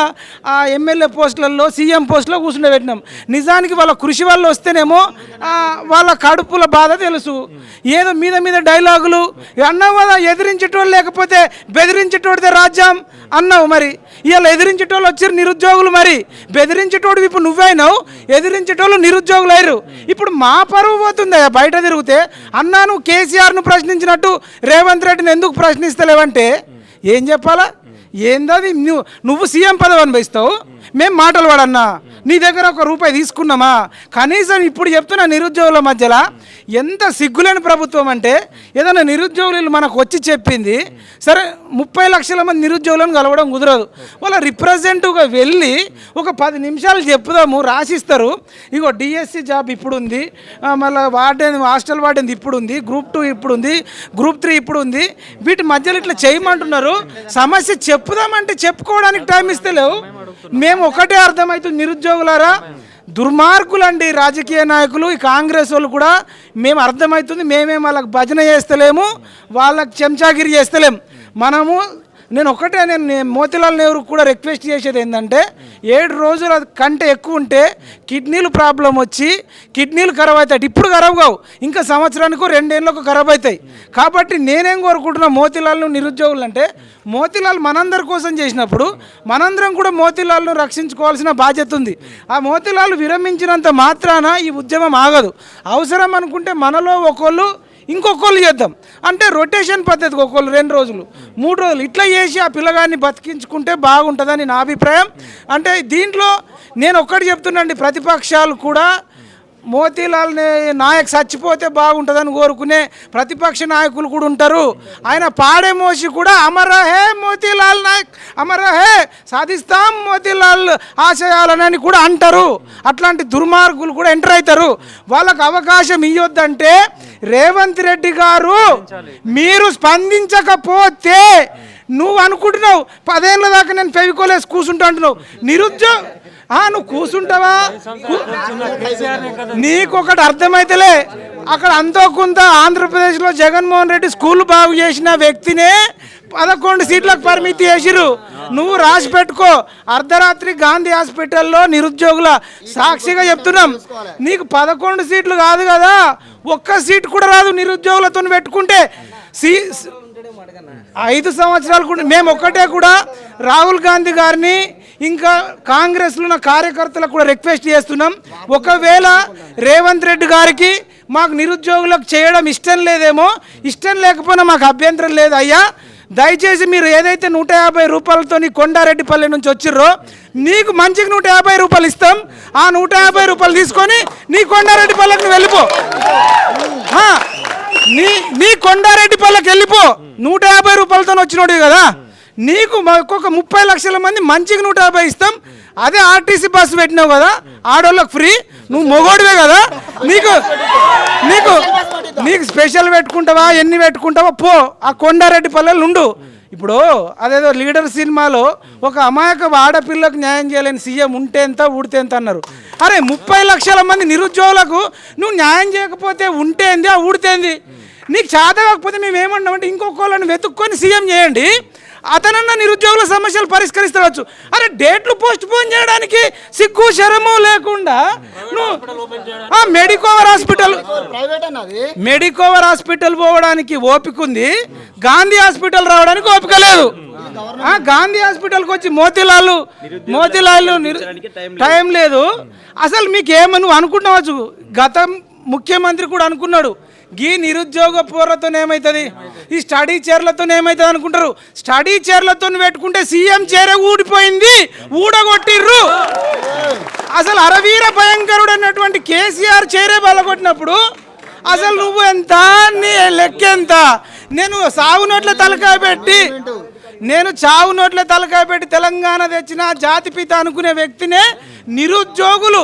ఆ ఎమ్మెల్యే పోస్టులలో సీఎం పోస్టులో కూర్చుండబెట్టినాం. నిజానికి వాళ్ళ కృషి వల్ల వస్తేనేమో వాళ్ళ కడుపుల బాధ తెలుసు. ఏదో మీద డైలాగులు అన్నావు కదా, ఎదిరించేటోళ్ళు లేకపోతే బెదిరించేటోడితే రాజ్యం అన్నావు. మరి ఇవాళ ఎదిరించేటోళ్ళు వచ్చారు నిరుద్యోగులు, మరి బెదిరించేటోడు ఇప్పుడు నువ్వైనావు, ఎదిరించేటోళ్ళు నిరుద్యోగులు అయ్యారు. ఇప్పుడు మా పరువు పోతుంది బయట తిరిగితే. అన్నా నువ్వు కేసీఆర్ను ప్రశ్నించినట్టు రేవంత్ రెడ్డిని ఎందుకు ప్రశ్నిస్తలేవంటే ఏం చెప్పాలా? ఏందది, నువ్వు సీఎం పదవి అనుభవిస్తావు, మేము మాటలు పడన్నా నీ దగ్గర ₹1 తీసుకున్నామా? కనీసం ఇప్పుడు చెప్తున్న నిరుద్యోగుల మధ్యలో ఎంత సిగ్గులేని ప్రభుత్వం అంటే, ఏదైనా నిరుద్యోగులు మనకు వచ్చి చెప్పింది సరే 30 లక్షల మంది నిరుద్యోగులను కలవడం కుదరదు. వాళ్ళ రిప్రజెంటివ్గా వెళ్ళి ఒక 10 నిమిషాలు చెప్పుదాము, రాసిస్తారు. ఇగో డిఎస్సి జాబ్ ఇప్పుడు ఉంది, మళ్ళీ వార్డెన్ హాస్టల్ వార్డెన్ ఇప్పుడు ఉంది, గ్రూప్ 2 ఇప్పుడు ఉంది, గ్రూప్ 3 ఇప్పుడు ఉంది. వీటి మధ్యలో ఇట్లా చేయమంటున్నారు. సమస్య చెప్పుదామంటే చెప్పుకోవడానికి టైం ఇస్తలేవు. మేము ఒకటే అర్థమవుతుంది, నిరుద్యోగులారా దుర్మార్గులండి రాజకీయ నాయకులు. ఈ కాంగ్రెస్ వాళ్ళు కూడా మేము అర్థమవుతుంది, మేమేం వాళ్ళకి భజన చేస్తలేము, వాళ్ళకి చెంచాగిరి చేస్తలేము. నేను మోతీలాల్ నెహ్రూ కూడా రిక్వెస్ట్ చేసేది ఏంటంటే 7 రోజుల కంటే ఎక్కువ ఉంటే కిడ్నీలు ప్రాబ్లం వచ్చి కిడ్నీలు ఖరాబ్ అవుతాయి. ఇప్పుడు ఖరాబ్ కావు, ఇంకా సంవత్సరానికి 2 ఏళ్ళకు ఖరాబ్ అవుతాయి. కాబట్టి నేనేం కోరుకుంటున్నా మోతీలాల్ను నిరుద్యోగులు అంటే, మోతీలాల్ మనందరి కోసం చేసినప్పుడు మనందరం కూడా మోతీలాల్ను రక్షించుకోవాల్సిన బాధ్యత ఉంది. ఆ మోతీలాల్ విరమించినంత మాత్రాన ఈ ఉద్యమం ఆగదు. అవసరం అనుకుంటే మనలో ఒకళ్ళు ఇంకొకళ్ళు చేద్దాం అంటే రొటేషన్ పద్ధతికి ఒకళ్ళు 2 రోజులు 3 రోజులు ఇట్లా చేసి ఆ పిల్లగాన్ని బతికించుకుంటే బాగుంటుందని నా అభిప్రాయం. అంటే దీంట్లో నేను ఒక్కటి చెప్తున్నాండి, ప్రతిపక్షాలు కూడా మోతీలాల్ నాయక్ చచ్చిపోతే బాగుంటుందని కోరుకునే ప్రతిపక్ష నాయకులు కూడా ఉంటారు. ఆయన పాడే మోసి కూడా అమర హే మోతీలాల్ నాయక్, అమర హే సాధిస్తాం మోతీలాల్ ఆశయాలని కూడా అంటారు. అట్లాంటి దుర్మార్గులు కూడా ఎంటర్ అవుతారు. వాళ్ళకు అవకాశం ఇవ్వద్దంటే రేవంత్ రెడ్డి గారు మీరు స్పందించకపోతే, నువ్వు అనుకుంటున్నావు 10 ఏళ్ళ దాకా నేను ఫెవికోలేసి కూర్చుంటా అంటున్నావు. నువ్వు కూర్చుంటావా? నీకొకటి అర్థమైతలే, అక్కడ అంతో కొంత ఆంధ్రప్రదేశ్లో జగన్మోహన్ రెడ్డి స్కూల్ బాగు చేసిన వ్యక్తినే 11 సీట్లకు పరిమితి చేసిరు. నువ్వు రాసి పెట్టుకో. అర్ధరాత్రి గాంధీ హాస్పిటల్లో నిరుద్యోగుల సాక్షిగా చెప్తున్నాం, నీకు 11 సీట్లు కాదు కదా, 1 సీట్ కూడా రాదు నిరుద్యోగులతో పెట్టుకుంటే. 5 సంవత్సరాలు కూడా మేము ఒక్కటే కూడా రాహుల్ గాంధీ గారిని ఇంకా కాంగ్రెస్లో ఉన్న కార్యకర్తలకు కూడా రిక్వెస్ట్ చేస్తున్నాం, ఒకవేళ రేవంత్ రెడ్డి గారికి మాకు నిరుద్యోగులకు చేయడం ఇష్టం లేదేమో, ఇష్టం లేకపోయినా మాకు అభ్యంతరం లేదు అయ్యా, దయచేసి మీరు ఏదైతే ₹150 కొండారెడ్డిపల్లి నుంచి వచ్చిర్రో నీకు మంచికి ₹150 ఇస్తాం, ఆ ₹150 తీసుకొని నీ కొండారెడ్డిపల్లికి వెళ్ళిపో, నీ కొండారెడ్డిపల్లికి వెళ్ళిపో. ₹150 వచ్చినోడు కదా, నీకు ఒక్కొక్క 30 లక్షల మంది మంచికి 150 ఇస్తాం. అదే ఆర్టీసీ బస్సు పెట్టినావు కదా, ఆడోళ్ళకి ఫ్రీ, నువ్వు మొగోడివే కదా, నీకు స్పెషల్ పెట్టుకుంటావా, ఎన్ని పెట్టుకుంటావా పో, ఆ కొండారెడ్డిపల్లెలు ఉండు. ఇప్పుడు అదేదో లీడర్ సినిమాలో ఒక అమాయక ఆడపిల్లకు న్యాయం చేయలేని సీఎం ఉంటే ఎంత ఊడితే ఎంత అన్నారు. అరే 30 లక్షల మంది నిరుద్యోగులకు నువ్వు న్యాయం చేయకపోతే ఉంటేంది, ఆ ఊడితేంది? నీకు చేత కాకపోతే మేము ఏమన్నామంటే ఇంకొకళ్ళని వెతుక్కొని సీఎం చేయండి, అతనన్నా నిరుద్యోగుల సమస్యలు పరిష్కరిస్తవచ్చు. అరే డేట్లు పోస్ట్ పోన్ చేయడానికి సిగ్గు శరము లేకుండా నువ్వు మెడికోవర్ హాస్పిటల్ పోవడానికి ఓపిక ఉంది, గాంధీ హాస్పిటల్ రావడానికి ఓపిక లేదు. గాంధీ హాస్పిటల్కి వచ్చి మోతీలాల్ టైం లేదు. అసలు మీకు నువ్వు అనుకుంటున్నావచ్చు, గత ముఖ్యమంత్రి కూడా అనుకున్నాడు, ఈ నిరుద్యోగ పోరతో ఏమవుతుంది, ఈ స్టడీ చైర్లతో ఏమవుతుంది అనుకుంటారు. స్టడీ చైర్లతో పెట్టుకుంటే సీఎం చైర్ ఊడిపోయింది, ఊడగొట్టిర్రు. అసలు అరవీర భయంకరుడు అన్నటువంటి కేసీఆర్ చైరే బలగొట్టినప్పుడు అసలు నువ్వు ఎంత, నీ లెక్కెంత? నేను చావు నోట్ల తలకాయ పెట్టి తెలంగాణ తెచ్చిన జాతిపిత అనుకునే వ్యక్తినే నిరుద్యోగులు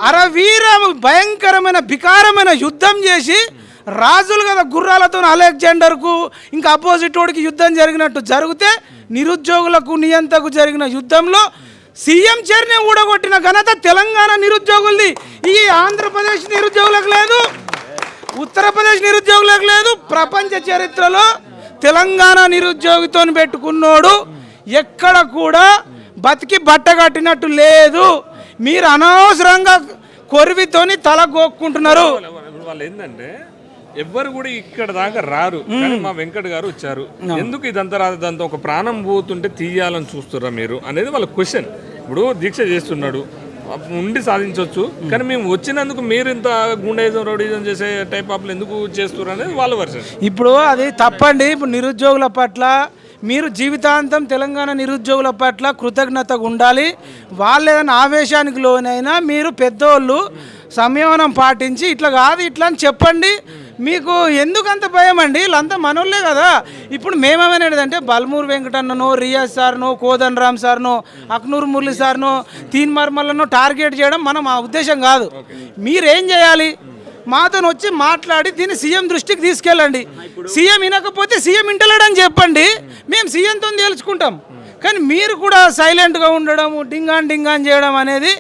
అరవీర భయంకరమైన వికారమైన యుద్ధం చేసి, రాజులు కదా గుర్రాలతో అలెగ్జాండర్కు ఇంకా అపోజిట్ వాడికి యుద్ధం జరిగినట్టు జరిగితే, నిరుద్యోగులకు నియంతకు జరిగిన యుద్ధంలో సీఎం చైర్నే ఊడగొట్టిన ఘనత తెలంగాణ నిరుద్యోగులది. ఈ ఆంధ్రప్రదేశ్ నిరుద్యోగులకు లేదు, ఉత్తరప్రదేశ్ నిరుద్యోగులకు లేదు. ప్రపంచ చరిత్రలో తెలంగాణ నిరుద్యోగితో పెట్టుకున్నోడు ఎక్కడ కూడా బతికి బట్ట కట్టినట్టు లేదు. మీరు అనవసరంగా కొరివితోని తల గోక్కుంటున్నారు. వాళ్ళు ఏంటంటే ఎవ్వరు కూడా ఇక్కడ దాకా రారు, కానీ మా వెంకట్ గారు వచ్చారు, ఎందుకు ఇదంతా రాదంతా ఒక ప్రాణం పోతుంటే తీయాలని చూస్తారా మీరు అనేది వాళ్ళ క్వశ్చన్. ఇప్పుడు దీక్ష చేస్తున్నాడు, ఉండి సాధించవచ్చు, కానీ మేము వచ్చినందుకు మీరు ఇంత గుండెయిజం రౌడీజం చేసే టైప్ ఆఫ్ ఎందుకు చేస్తున్నారు అనేది వాళ్ళ వర్షన్. ఇప్పుడు అది తప్పండి. ఇప్పుడు నిరుద్యోగుల పట్ల మీరు జీవితాంతం తెలంగాణ నిరుద్యోగుల పట్ల కృతజ్ఞతగా ఉండాలి. వాళ్ళు ఏదైనా ఆవేశానికి లోనైనా మీరు పెద్దోళ్ళు సంయమనం పాటించి ఇట్లా కాదు ఇట్లా అని చెప్పండి. మీకు ఎందుకంత భయం అండి? వీళ్ళంతా మనోళ్ళే కదా. ఇప్పుడు మేమేమనేదంటే బల్మూరు వెంకటన్ననో, రియాజ్ సార్నో, కోదన్ రామ్ సార్నో, అక్నూర్ మురళి సార్నో, తీన్ మర్మలను టార్గెట్ చేయడం మనం ఆ ఉద్దేశం కాదు. మీరేం చేయాలి? మాతో వచ్చి మాట్లాడి దీన్ని సీఎం దృష్టికి తీసుకెళ్ళండి. సీఎం వినకపోతే సీఎం ఇంటలేడని చెప్పండి, మేము సీఎంతో తేల్చుకుంటాం. కానీ మీరు కూడా సైలెంట్గా ఉండడం, డింగాన్ చేయడం అనేది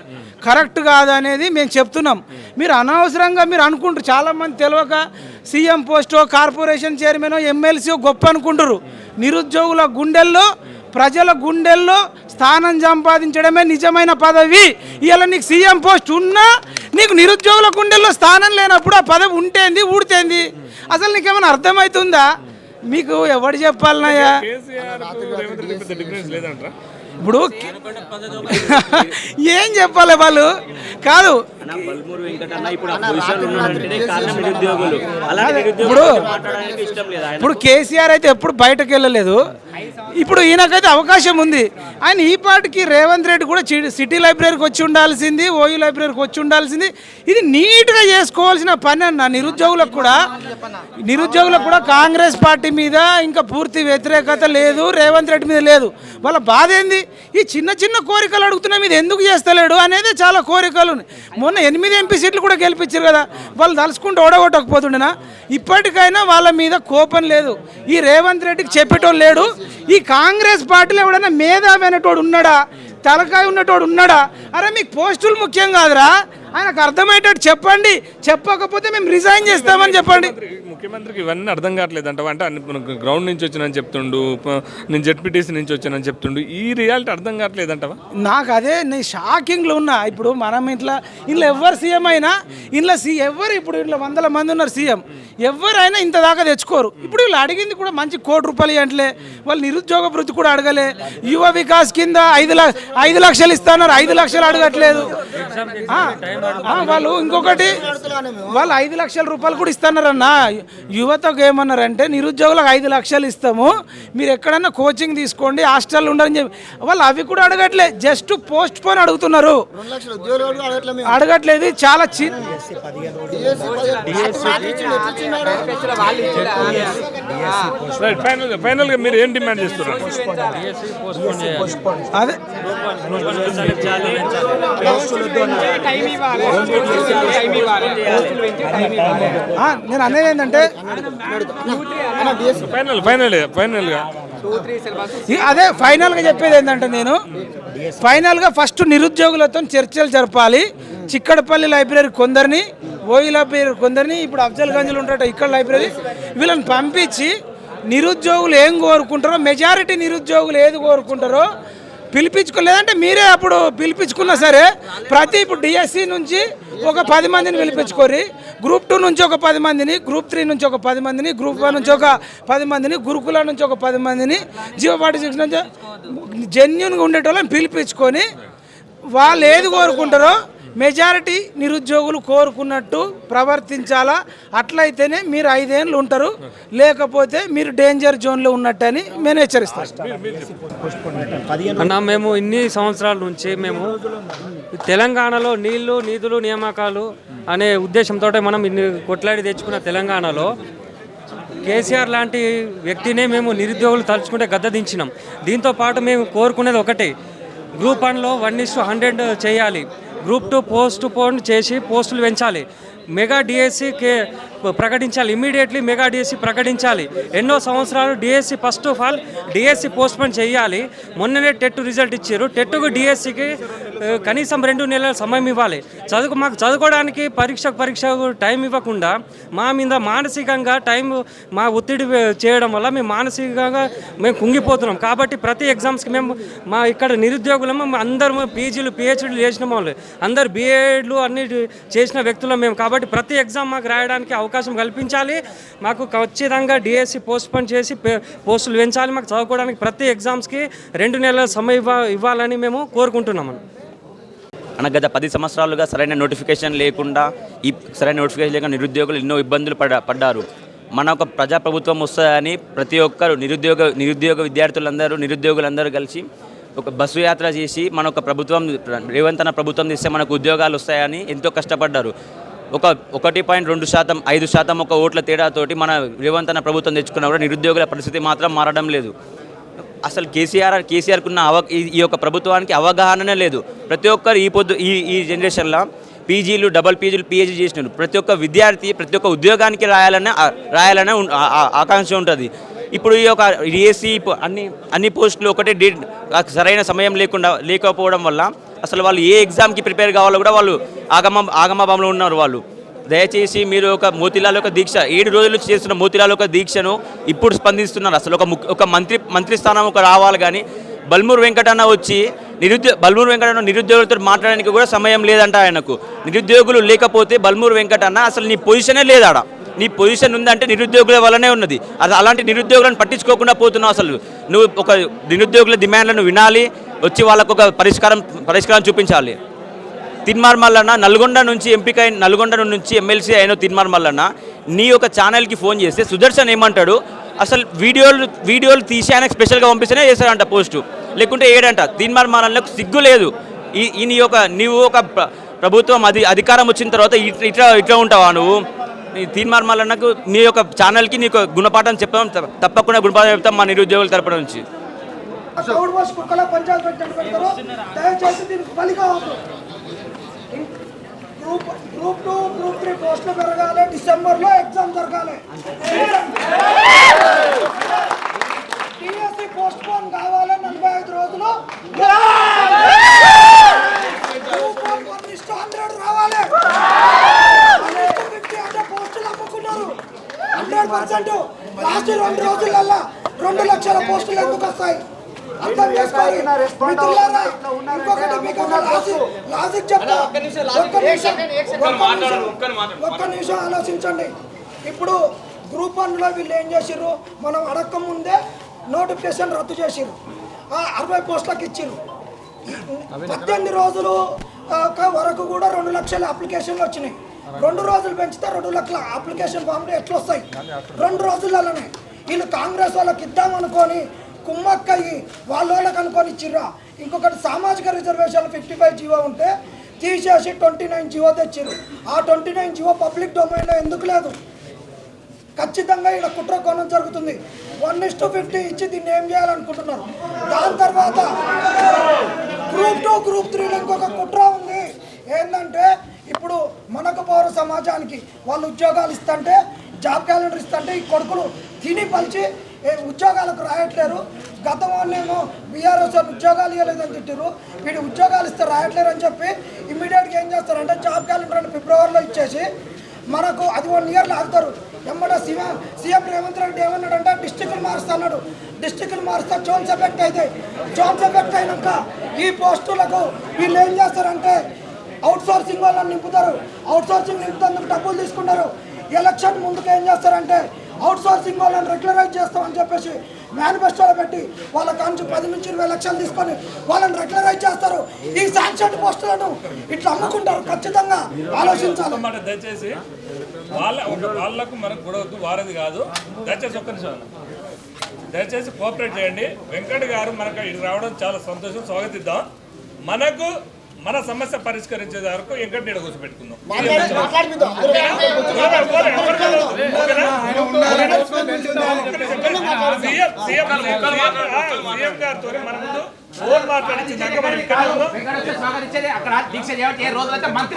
కరెక్ట్ కాదు అనేది మేము చెప్తున్నాం. మీరు అనవసరంగా మీరు అనుకుంటారు, చాలామంది తెలియక సీఎం పోస్టో, కార్పొరేషన్ చైర్మనో, ఎమ్మెల్సీ గొప్ప అనుకుంటారు. నిరుద్యోగుల గుండెల్లో, ప్రజల గుండెల్లో స్థానం సంపాదించడమే నిజమైన పదవి. ఇలా నీకు సీఎం పోస్ట్ ఉన్నా నీకు నిరుద్యోగుల గుండెల్లో స్థానం లేనప్పుడు ఆ పదవి ఉంటేంది ఊడితేంది? అసలు నీకేమైనా అర్థమవుతుందా? మీకు ఎవడు చెప్పాలనయ్యా? ఇప్పుడు ఏం చెప్పాలి వాళ్ళు? కాదు ఇప్పుడు కేసీఆర్ అయితే ఎప్పుడు బయటకు వెళ్ళలేదు. ఇప్పుడు ఈయనకైతే అవకాశం ఉంది. ఆయన ఈ పాటికి రేవంత్ రెడ్డి కూడా సిటీ లైబ్రరీకి వచ్చి ఉండాల్సింది, ఓయూ లైబ్రరీకి వచ్చి ఉండాల్సింది. ఇది నీట్గా చేసుకోవాల్సిన పని అన్న. నిరుద్యోగులకు కూడా కాంగ్రెస్ పార్టీ మీద ఇంకా పూర్తి వ్యతిరేకత లేదు, రేవంత్ రెడ్డి మీద లేదు. వాళ్ళ బాధ ఏంది? ఈ చిన్న చిన్న కోరికలు అడుగుతున్నా మీద ఎందుకు చేస్తలేడు అనేది చాలా కోరికలు. మొన్న 8 ఎంపీ సీట్లు కూడా గెలిపించారు కదా, వాళ్ళు తలుచుకుంటూ ఓడగొట్టకపోతుండేనా? ఇప్పటికైనా వాళ్ళ మీద కోపం లేదు. ఈ రేవంత్ రెడ్డికి చెప్పేటోళ్ళు లేడు. ఈ కాంగ్రెస్ పార్టీలో ఎవడన్నా మేధావి అనేటోడు ఉన్నాడా? తలకాయ ఉన్నటోడు ఉన్నాడా? అరే మీకు పోస్టులు ముఖ్యం కాదురా, ఆయనకు అర్థమయ్యేటట్టు చెప్పండి. చెప్పకపోతే మేము రిజైన్ చేస్తామని చెప్పండి. ముఖ్యమంత్రికి ఇవన్నీ అర్థం కావట్లేదు అంట. అంటే గ్రౌండ్ నుంచి వచ్చినని చెప్తుండు, నేను జెడ్పీటీసీ నుంచి వచ్చానని చెప్తుండు. ఈ రియాలిటీ అర్థం కావట్లేదు అంటవా? నాకు అదే నేను షాకింగ్లో ఉన్నా. ఇప్పుడు మనం ఇంట్లో ఎవరు సీఎం అయినా ఎవరు ఇప్పుడు ఇంట్లో 100 మంది ఉన్నారు సీఎం, ఎవరైనా ఇంత దాకా తెచ్చుకోరు. ఇప్పుడు వీళ్ళు అడిగింది కూడా మంచి ₹1,00,00,000 ఇవ్వట్లే, వాళ్ళు నిరుద్యోగ వృత్తి కూడా అడగలే. యువ వికాస్ కింద 5 లక్షలు ఇస్తున్నారు, 5 లక్షలు అడగట్లేదు. వాళ్ళు ఇంకొకటి వాళ్ళు 5 లక్షల రూపాయలు కూడా ఇస్తున్నారన్న. యువతకు ఏమన్నారంటే నిరుద్యోగులకు 5 లక్షలు ఇస్తాము, మీరు ఎక్కడన్నా కోచింగ్ తీసుకోండి, హాస్టల్ ఉండని చెప్పి. వాళ్ళు అవి కూడా అడగట్లే, జస్ట్ పోస్ట్ పోన్ అడుగుతున్నారు, అడగట్లేదు. చాలా ఫైనల్ గా మీరు ఏం డిమాండ్ చేస్తున్నారు? అదే నేను అనేది ఏంటంటే అదే ఫైనల్గా చెప్పేది ఏంటంటే నేను ఫైనల్గా ఫస్ట్ నిరుద్యోగులతో చర్చలు జరపాలి. చిక్కడపల్లి లైబ్రరీ కొందరిని, ఓయి లైబ్రరీ కొందరిని, ఇప్పుడు అఫ్జల్గంజ్లో ఉంటాట ఇక్కడ లైబ్రరీ, వీళ్ళని పంపించి నిరుద్యోగులు ఏం కోరుకుంటారో, మెజారిటీ నిరుద్యోగులు ఏది కోరుకుంటారో పిలిపించుకోలేదంటే మీరే అప్పుడు పిలిపించుకున్నా సరే ఇప్పుడు డిఎస్సి నుంచి ఒక 10 మందిని పిలిపించుకోరి, గ్రూప్ 2 నుంచి ఒక 10 మందిని, గ్రూప్ 3 నుంచి ఒక 10 మందిని, గ్రూప్ 1 నుంచి ఒక 10 మందిని, గురుకుల నుంచి ఒక 10 మందిని, జియో 46 నుంచి జెన్యున్గా ఉండేటోళ్ళని పిలిపించుకొని వాళ్ళు ఏది కోరుకుంటారో మెజారిటీ నిరుద్యోగులు కోరుకున్నట్టు ప్రవర్తించాలా. అట్లయితేనే మీరు 5 ఏళ్ళు ఉంటారు, లేకపోతే మీరు డేంజర్ జోన్లో ఉన్నట్టని మేము హెచ్చరిస్తాం. అన్న మేము ఇన్ని సంవత్సరాల నుంచి మేము తెలంగాణలో నీళ్లు, నిధులు, నియామకాలు అనే ఉద్దేశంతో మనం ఇన్ని కొట్లాడి తెచ్చుకున్న తెలంగాణలో కేసీఆర్ లాంటి వ్యక్తినే మేము నిరుద్యోగులు తలుచుకుంటే గద్ద దించినాం. దీంతోపాటు మేము కోరుకునేది ఒకటే, గ్రూప్ 1లో 1:100 చేయాలి, గ్రూప్ 2 పోస్ట్ పోన్ చేసి పోస్టులు పెంచాలి, మెగా డిఎస్సి ప్రకటించాలి, ఇమీడియట్లీ మెగా డిఎస్సి ప్రకటించాలి. ఎన్నో సంవత్సరాలు DSC first of all DSC postpone చేయాలి. మొన్ననే టెట్ రిజల్ట్ ఇచ్చారు, టెట్కు డిఎస్సికి కనీసం 2 నెలల సమయం ఇవ్వాలి. మాకు చదువుకోవడానికి పరీక్షకు టైం ఇవ్వకుండా మా మీద మానసికంగా మా ఒత్తిడి చేయడం వల్ల మేము మానసికంగా మేము కుంగిపోతున్నాం. కాబట్టి ప్రతి ఎగ్జామ్స్కి మేము మా ఇక్కడ నిరుద్యోగులము అందరూ పీజీలు పిహెచ్డీలు చేసిన వాళ్ళు, అందరు బిఎడ్లు అన్ని చేసిన వ్యక్తులు మేము. కాబట్టి ప్రతి ఎగ్జామ్ మాకు రాయడానికి అవకాశం కల్పించాలి. మాకు ఖచ్చితంగా డిఎస్సి పోస్ట్పోన్ చేసి పోస్టులు పెంచాలి. మాకు చదువుకోవడానికి ప్రతి ఎగ్జామ్స్కి 2 నెలల సమయం ఇవ్వాలని మేము కోరుకుంటున్నాము. గత 10 సంవత్సరాలుగా సరైన నోటిఫికేషన్ లేకుండా నిరుద్యోగులు ఎన్నో ఇబ్బందులు పడ్డారు. మన ఒక ప్రజాప్రభుత్వం వస్తుందని ప్రతి ఒక్కరు నిరుద్యోగ నిరుద్యోగులందరూ కలిసి ఒక బస్సు యాత్ర చేసి మన ఒక ప్రభుత్వం రేవంత్ అన్న ప్రభుత్వం తీస్తే మనకు ఉద్యోగాలు వస్తాయని ఎంతో కష్టపడ్డారు. 1.2%, 5% ఒక ఓట్ల తేడాతోటి మన రేవంత్ అన్న ప్రభుత్వం తెచ్చుకున్నా కూడా నిరుద్యోగుల పరిస్థితి మాత్రం మారడం లేదు. అసలు కేసీఆర్కున్న ఈ యొక్క ప్రభుత్వానికి అవగాహననే లేదు. ప్రతి ఒక్కరు ఈ జనరేషన్లో పీజీలు, డబల్ పీజీలు, పిహెచ్డీ చేసినారు. ప్రతి ఒక్క విద్యార్థి ప్రతి ఒక్క ఉద్యోగానికి రాయాలనే ఆకాంక్ష ఉంటుంది. ఇప్పుడు ఈ యొక్క డిఎస్సి అన్ని పోస్టులు ఒకటే సరైన సమయం లేకపోవడం వల్ల అసలు వాళ్ళు ఏ ఎగ్జామ్కి ప్రిపేర్ కావాలో కూడా వాళ్ళు ఆగమభంలో ఉన్నారు. వాళ్ళు దయచేసి మీరు ఒక మోతీలాల్ ఒక దీక్ష 7 రోజులు చేస్తున్న మోతీలాల్ ఒక దీక్షను ఇప్పుడు స్పందిస్తున్నారు. అసలు ఒక మంత్రి స్థానం ఒక రావాలి. కానీ బల్మూరు వెంకటన్న వచ్చి నిరుద్యోగులతో మాట్లాడడానికి కూడా సమయం లేదంట ఆయనకు. నిరుద్యోగులు లేకపోతే బల్మూరు వెంకటన్న అసలు నీ పొజిషనే లేదాడ. నీ పొజిషన్ ఉందంటే నిరుద్యోగుల వల్లనే ఉన్నది. అది అలాంటి నిరుద్యోగులను పట్టించుకోకుండా పోతున్నావు. అసలు నువ్వు ఒక నిరుద్యోగుల డిమాండ్లను వినాలి, వచ్చి వాళ్ళకు ఒక పరిష్కారం చూపించాలి. తిన్మార్ మల్లన్న నల్గొండ నుంచి ఎమ్మెల్సీ అయిన తిన్మార్ మల్లన్న నీ యొక్క ఛానల్కి ఫోన్ చేస్తే సుదర్శన్ ఏమంటాడు, అసలు వీడియోలు తీసి ఆయనకు స్పెషల్గా పంపిస్తేనే చేశాడంట పోస్టు, లేకుంటే ఏడంట. తిన్మార్ మల్లన్నకు సిగ్గు లేదు. నీవు ఒక ప్రభుత్వం అధికారం వచ్చిన తర్వాత ఇట్లా ఉంటావా నువ్వు? తిన్మార్ మల్లన్నకు నీ యొక్క ఛానల్కి నీకు గుణపాఠం తప్పకుండా గుణపాఠం చెప్తాం మా నిరుద్యోగుల తరపున నుంచి. గ్రూప్ 2, గ్రూప్ 3 పోస్టులు పెరగాలి. డిసెంబర్లో ఎగ్జామ్ జరగాలి. టీఎస్సీ పోస్ట్ పోన్ కావాలి 45 రోజులు. గ్రూప్ 1:100 రావాలి. 150 అంటే పోస్టులు అమ్ముకున్నారు 100%. లాస్ట్ 2 రోజులల్లా 2 లక్షల పోస్టులు ఎందుకు వస్తాయి అర్థం చేసుకోవాలి మిత్రులారా. ఇంకొకటి మీకు లాజిక్ చెప్తా, ఒక్క నిమిషం ఆలోచించండి. ఇప్పుడు గ్రూప్ 1లో వీళ్ళు ఏం చేసిర్రు, మనం అడక్క ముందే నోటిఫికేషన్ రద్దు చేసిర్రు. 60 పోస్టులకు ఇచ్చిర్రు. 18 రోజులు వరకు కూడా 2 లక్షల అప్లికేషన్లు వచ్చినాయి. 2 రోజులు పెంచితే 2 లక్షల అప్లికేషన్ ఫామ్లు ఎట్లా వస్తాయి? 2 రోజులలోనే వీళ్ళు కాంగ్రెస్ వాళ్ళకి ఇద్దామనుకొని కుమ్మక్కయ్యి వాళ్ళకి అనుకొని ఇచ్చిర్రా. ఇంకొకటి సామాజిక రిజర్వేషన్ 55 జీవో ఉంటే తీసేసి 29 జీవో తెచ్చిర్రు. ఆ 29 జీవో పబ్లిక్ డొమైన్లో ఎందుకు లేదు? ఖచ్చితంగా ఇలా కుట్ర కోణం జరుగుతుంది. 1:50 ఇచ్చి దీన్ని ఏం చేయాలనుకుంటున్నారు? దాని తర్వాత గ్రూప్ 2, గ్రూప్ 3లో ఇంకొక కుట్ర ఉంది. ఏంటంటే ఇప్పుడు మనకు పౌర సమాజానికి వాళ్ళు ఉద్యోగాలు ఇస్తుంటే, జాబ్ క్యాలెండర్ ఇస్తుంటే ఈ కొడుకులు తిని పలిచి ఉద్యోగాలకు రాయట్లేరు. గతంలోనేమో బీఆర్ఎస్ ఉద్యోగాలు ఇవ్వలేదని తిట్టారు, వీడు ఉద్యోగాలు ఇస్తే రాయట్లేరు అని చెప్పి ఇమ్మీడియట్గా ఏం చేస్తారంటే జాబ్ క్యాలెండర్ అని ఫిబ్రవరిలో ఇచ్చేసి మనకు అది 1 ఇయర్లో ఆగుతారు. ఎమ్మడా సీఎం రేవంత్ రెడ్డి ఏమన్నాడంటే డిస్ట్రిక్టులు మారుస్తున్నాడు. డిస్ట్రిక్టులు మారుస్తే జోన్స్ ఎఫెక్ట్ అవుతాయి. జోన్స్ ఎఫెక్ట్ అయినాక ఈ పోస్టులకు వీళ్ళు ఏం చేస్తారంటే అవుట్ సోర్సింగ్ వాళ్ళని నింపుతారు. అవుట్ సోర్సింగ్ నింపుతందుకు డబ్బులు తీసుకుంటారు. ఎలక్షన్ ముందుకు ఏం చేస్తారంటే అవుట్ సోర్సింగ్ వాళ్ళని రెగ్యులరైజ్ చేస్తామని చెప్పేసి మేనిఫెస్టోలో పెట్టి వాళ్ళ కాంచి 10 నుంచి 20 లక్షలు తీసుకొని వాళ్ళని రెగ్యులరైజ్ చేస్తారు. ఈ శాంక్షన్ పోస్టులను ఇట్లా అమ్ముకుంటారు. ఖచ్చితంగా ఆలోచించాలి. దయచేసి వాళ్ళకు మనకు గొడవద్దు, వారది కాదు. దయచేసి ఒక్క నిమిషం, దయచేసి కోఆపరేట్ చేయండి. వెంకట్ గారు మనకు ఇది రావడం చాలా సంతోషం, స్వాగతిద్దాం. మన సమస్య పరిష్కరించే వరకు వెంకట్ నీడ కూర్చోబెట్టుకుందాం. సీఎం గారితో మన ముందు ఫోన్ మాట్లాడించాక మనం ఇక్కడ అక్కడ దీక్ష చేయబట్టి ఏ రోజులైతే మంత్రి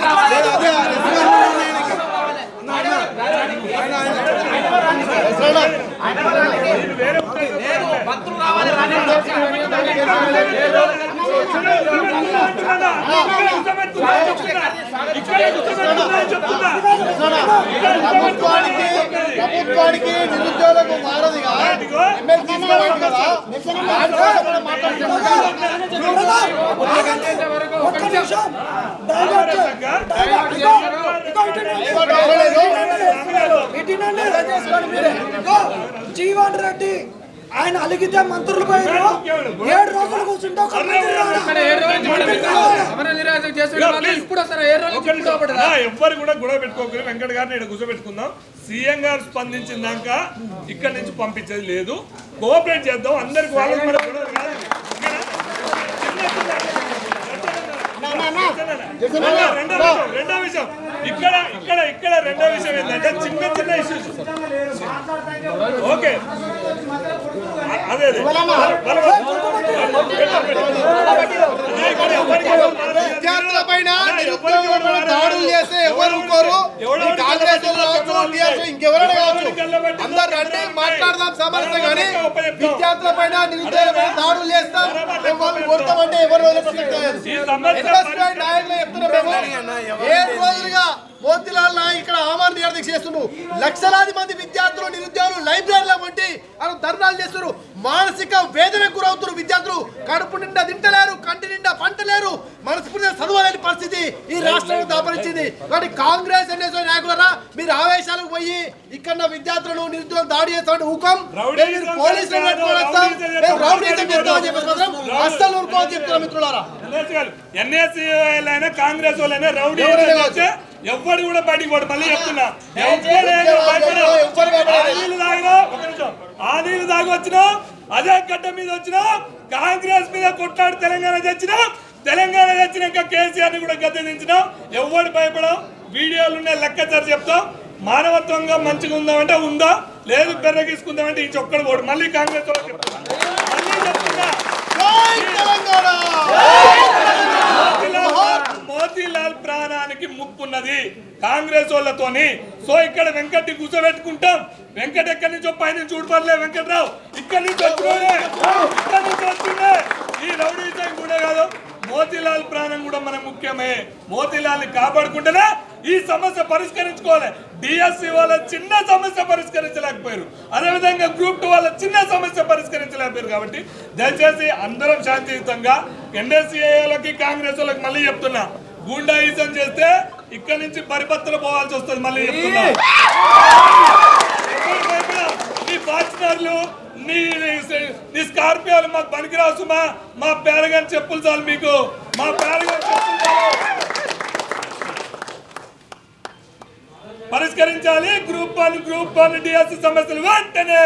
ప్రభుత్వానికి నిరుద్యోగులకు మారదిగా జీవన్ రెడ్డి ఆయన అలిగితే మంత్రులు పోయారు 7 రోజులు కూర్చుంటే ఒక మంత్రి ఎవ్వరు కూడా గొడవ పెట్టుకోకూడదు. వెంకట గారిని ఇక్కడ కూర్చోబెట్టుకుందాం. సీఎం గారు స్పందించిందాక ఇక్కడ నుంచి పంపించేది లేదు. కోఆపరేట్ చేద్దాం అందరికి. వాళ్ళకి మన గొడవ కాదు. రెండో విషయం ఇక్కడ రెండో విషయం ఏంటంటే చిన్న ఇష్యూస్. ఓకే అదే విద్యార్థులపైన దాడులు చేస్తే ఎవరు ఊరుకోరు. కాంగ్రెస్ ఇంకెవరైనా కావచ్చు, అందరు అంటే మాట్లాడదాం సమస్య. కానీ విద్యార్థులపైన నిరుద్యోగులపైన దాడులు చేస్తాం, వాళ్ళు కొడతామంటే ఎవరు నాయకులు చెప్తున్నాం. 7 రోజులుగా మోతీలాల్ నాయక్ ఇక్కడ ఆమరణ నిరాదీక్ష చేస్తున్నారు. లక్షలాది మంది విద్యార్థులు నిరుద్యోగులు లైబ్రరీలో ఉండి ధర్నాలు చేస్తున్నారు. మానసిక వేదనకు గురవుతున్నారు విద్యార్థులు. కడుపు నిండా తింటలేరు, కంటి నిండా పంటలేరు, మనస్ఫూర్తిగా చదవలేని పరిస్థితి ఈ రాష్ట్రానికి దాపరించింది. కానీ కాంగ్రెస్ ఎన్ఎస్ఓ నాయకులరా, మీరు ఆవేశాలకు పోయి ఇక్కడ విద్యార్థులను నిరుద్యోగులు దాడి చేస్తామంటే ఊకం. పోలీసులు అస్సలు ఊరుకోవని చెప్తున్నారు మిత్రులారా. ఎన్ఎస్సీ కాంగ్రెస్ వాళ్ళైనా రౌడీ ఎవ్వరు కూడా బయటికి పోడు. మళ్ళీ చెప్తున్నా, ఆ నీళ్ళు దాగి వచ్చినా, అదే గడ్డ మీద వచ్చినా, కాంగ్రెస్ మీద కొట్లాడి తెలంగాణ తెచ్చినాక కేసీఆర్ ని కూడా గద్దె దించినాం. ఎవరు భయపడం. వీడియోలున్న లెక్కచారు చెప్తాం. మానవత్వంగా మంచిగా ఉందామంటే ఉందా, లేదు బెర్రగీసుకుందామంటే ఈ చొక్కడు పోడు. మళ్ళీ కాంగ్రెస్ వాళ్ళకి చెప్తున్నా, మోతీలాల్ ప్రాణానికి ముప్పున్నది కాంగ్రెస్ వాళ్ళతోని. సో ఇక్కడ వెంకట్ కూర్చోబెట్టుకుంటాం. వెంకట్ ఎక్కడి నుంచో పైన చూడపడలే. వెంకట్రావు ఇక్కడి నుంచి వచ్చిండే. ఈ రౌడీజం కూడా కాదు, మోతీలాల్ ప్రాణం కూడా మనకు ముఖ్యమే. మోతీలాల్ ని కాపాడుకుంటేనే ఈ సమస్య పరిష్కరించుకోవాలి. డిఎస్సి వాళ్ళ చిన్న సమస్య పరిష్కరించలేకపోయారు, అదేవిధంగా గ్రూప్ 2 వాళ్ళ చిన్న సమస్య పరిష్కరించలేకపోయారు. కాబట్టి దయచేసి అందరం శాంతియుతంగా ఎన్ఎస్సీలకి కాంగ్రెస్ వాళ్ళకి మళ్ళీ చెప్తున్నా, గూండాయిజం చేస్తే ఇక్కడ నుంచి పరిపత్తులు పోవాల్సి వస్తుంది. మళ్ళీ చెప్తున్నా, నీ ఫార్చునర్లు నీ స్కార్పియోలు మాకు పనికిరావు సుమా. మా పేరగాని చెప్పులు చాలు మీకు. మా పేరగాని చెప్పులు చాలు. పరిష్కరించాలి గ్రూప్ 1 డిఎస్సి సమస్యలు వెంటనే.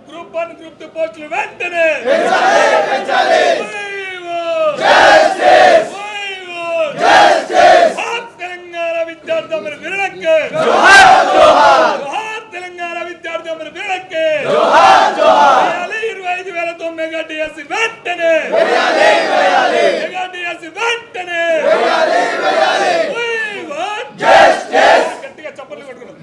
గ్రూప్ 1 గ్రూప్ 2 పోస్టులు వెంటనే తెలంగాణ విద్యార్థి అమర వీరులకు తెలంగాణ విద్యార్థి అమర వీరులకు 25,000తో మెగా డిఎస్సి వెంటనే మెగా డిఎస్సి వెంటనే గట్టిగా చప్పట్లు కొట్టుకున్నాం.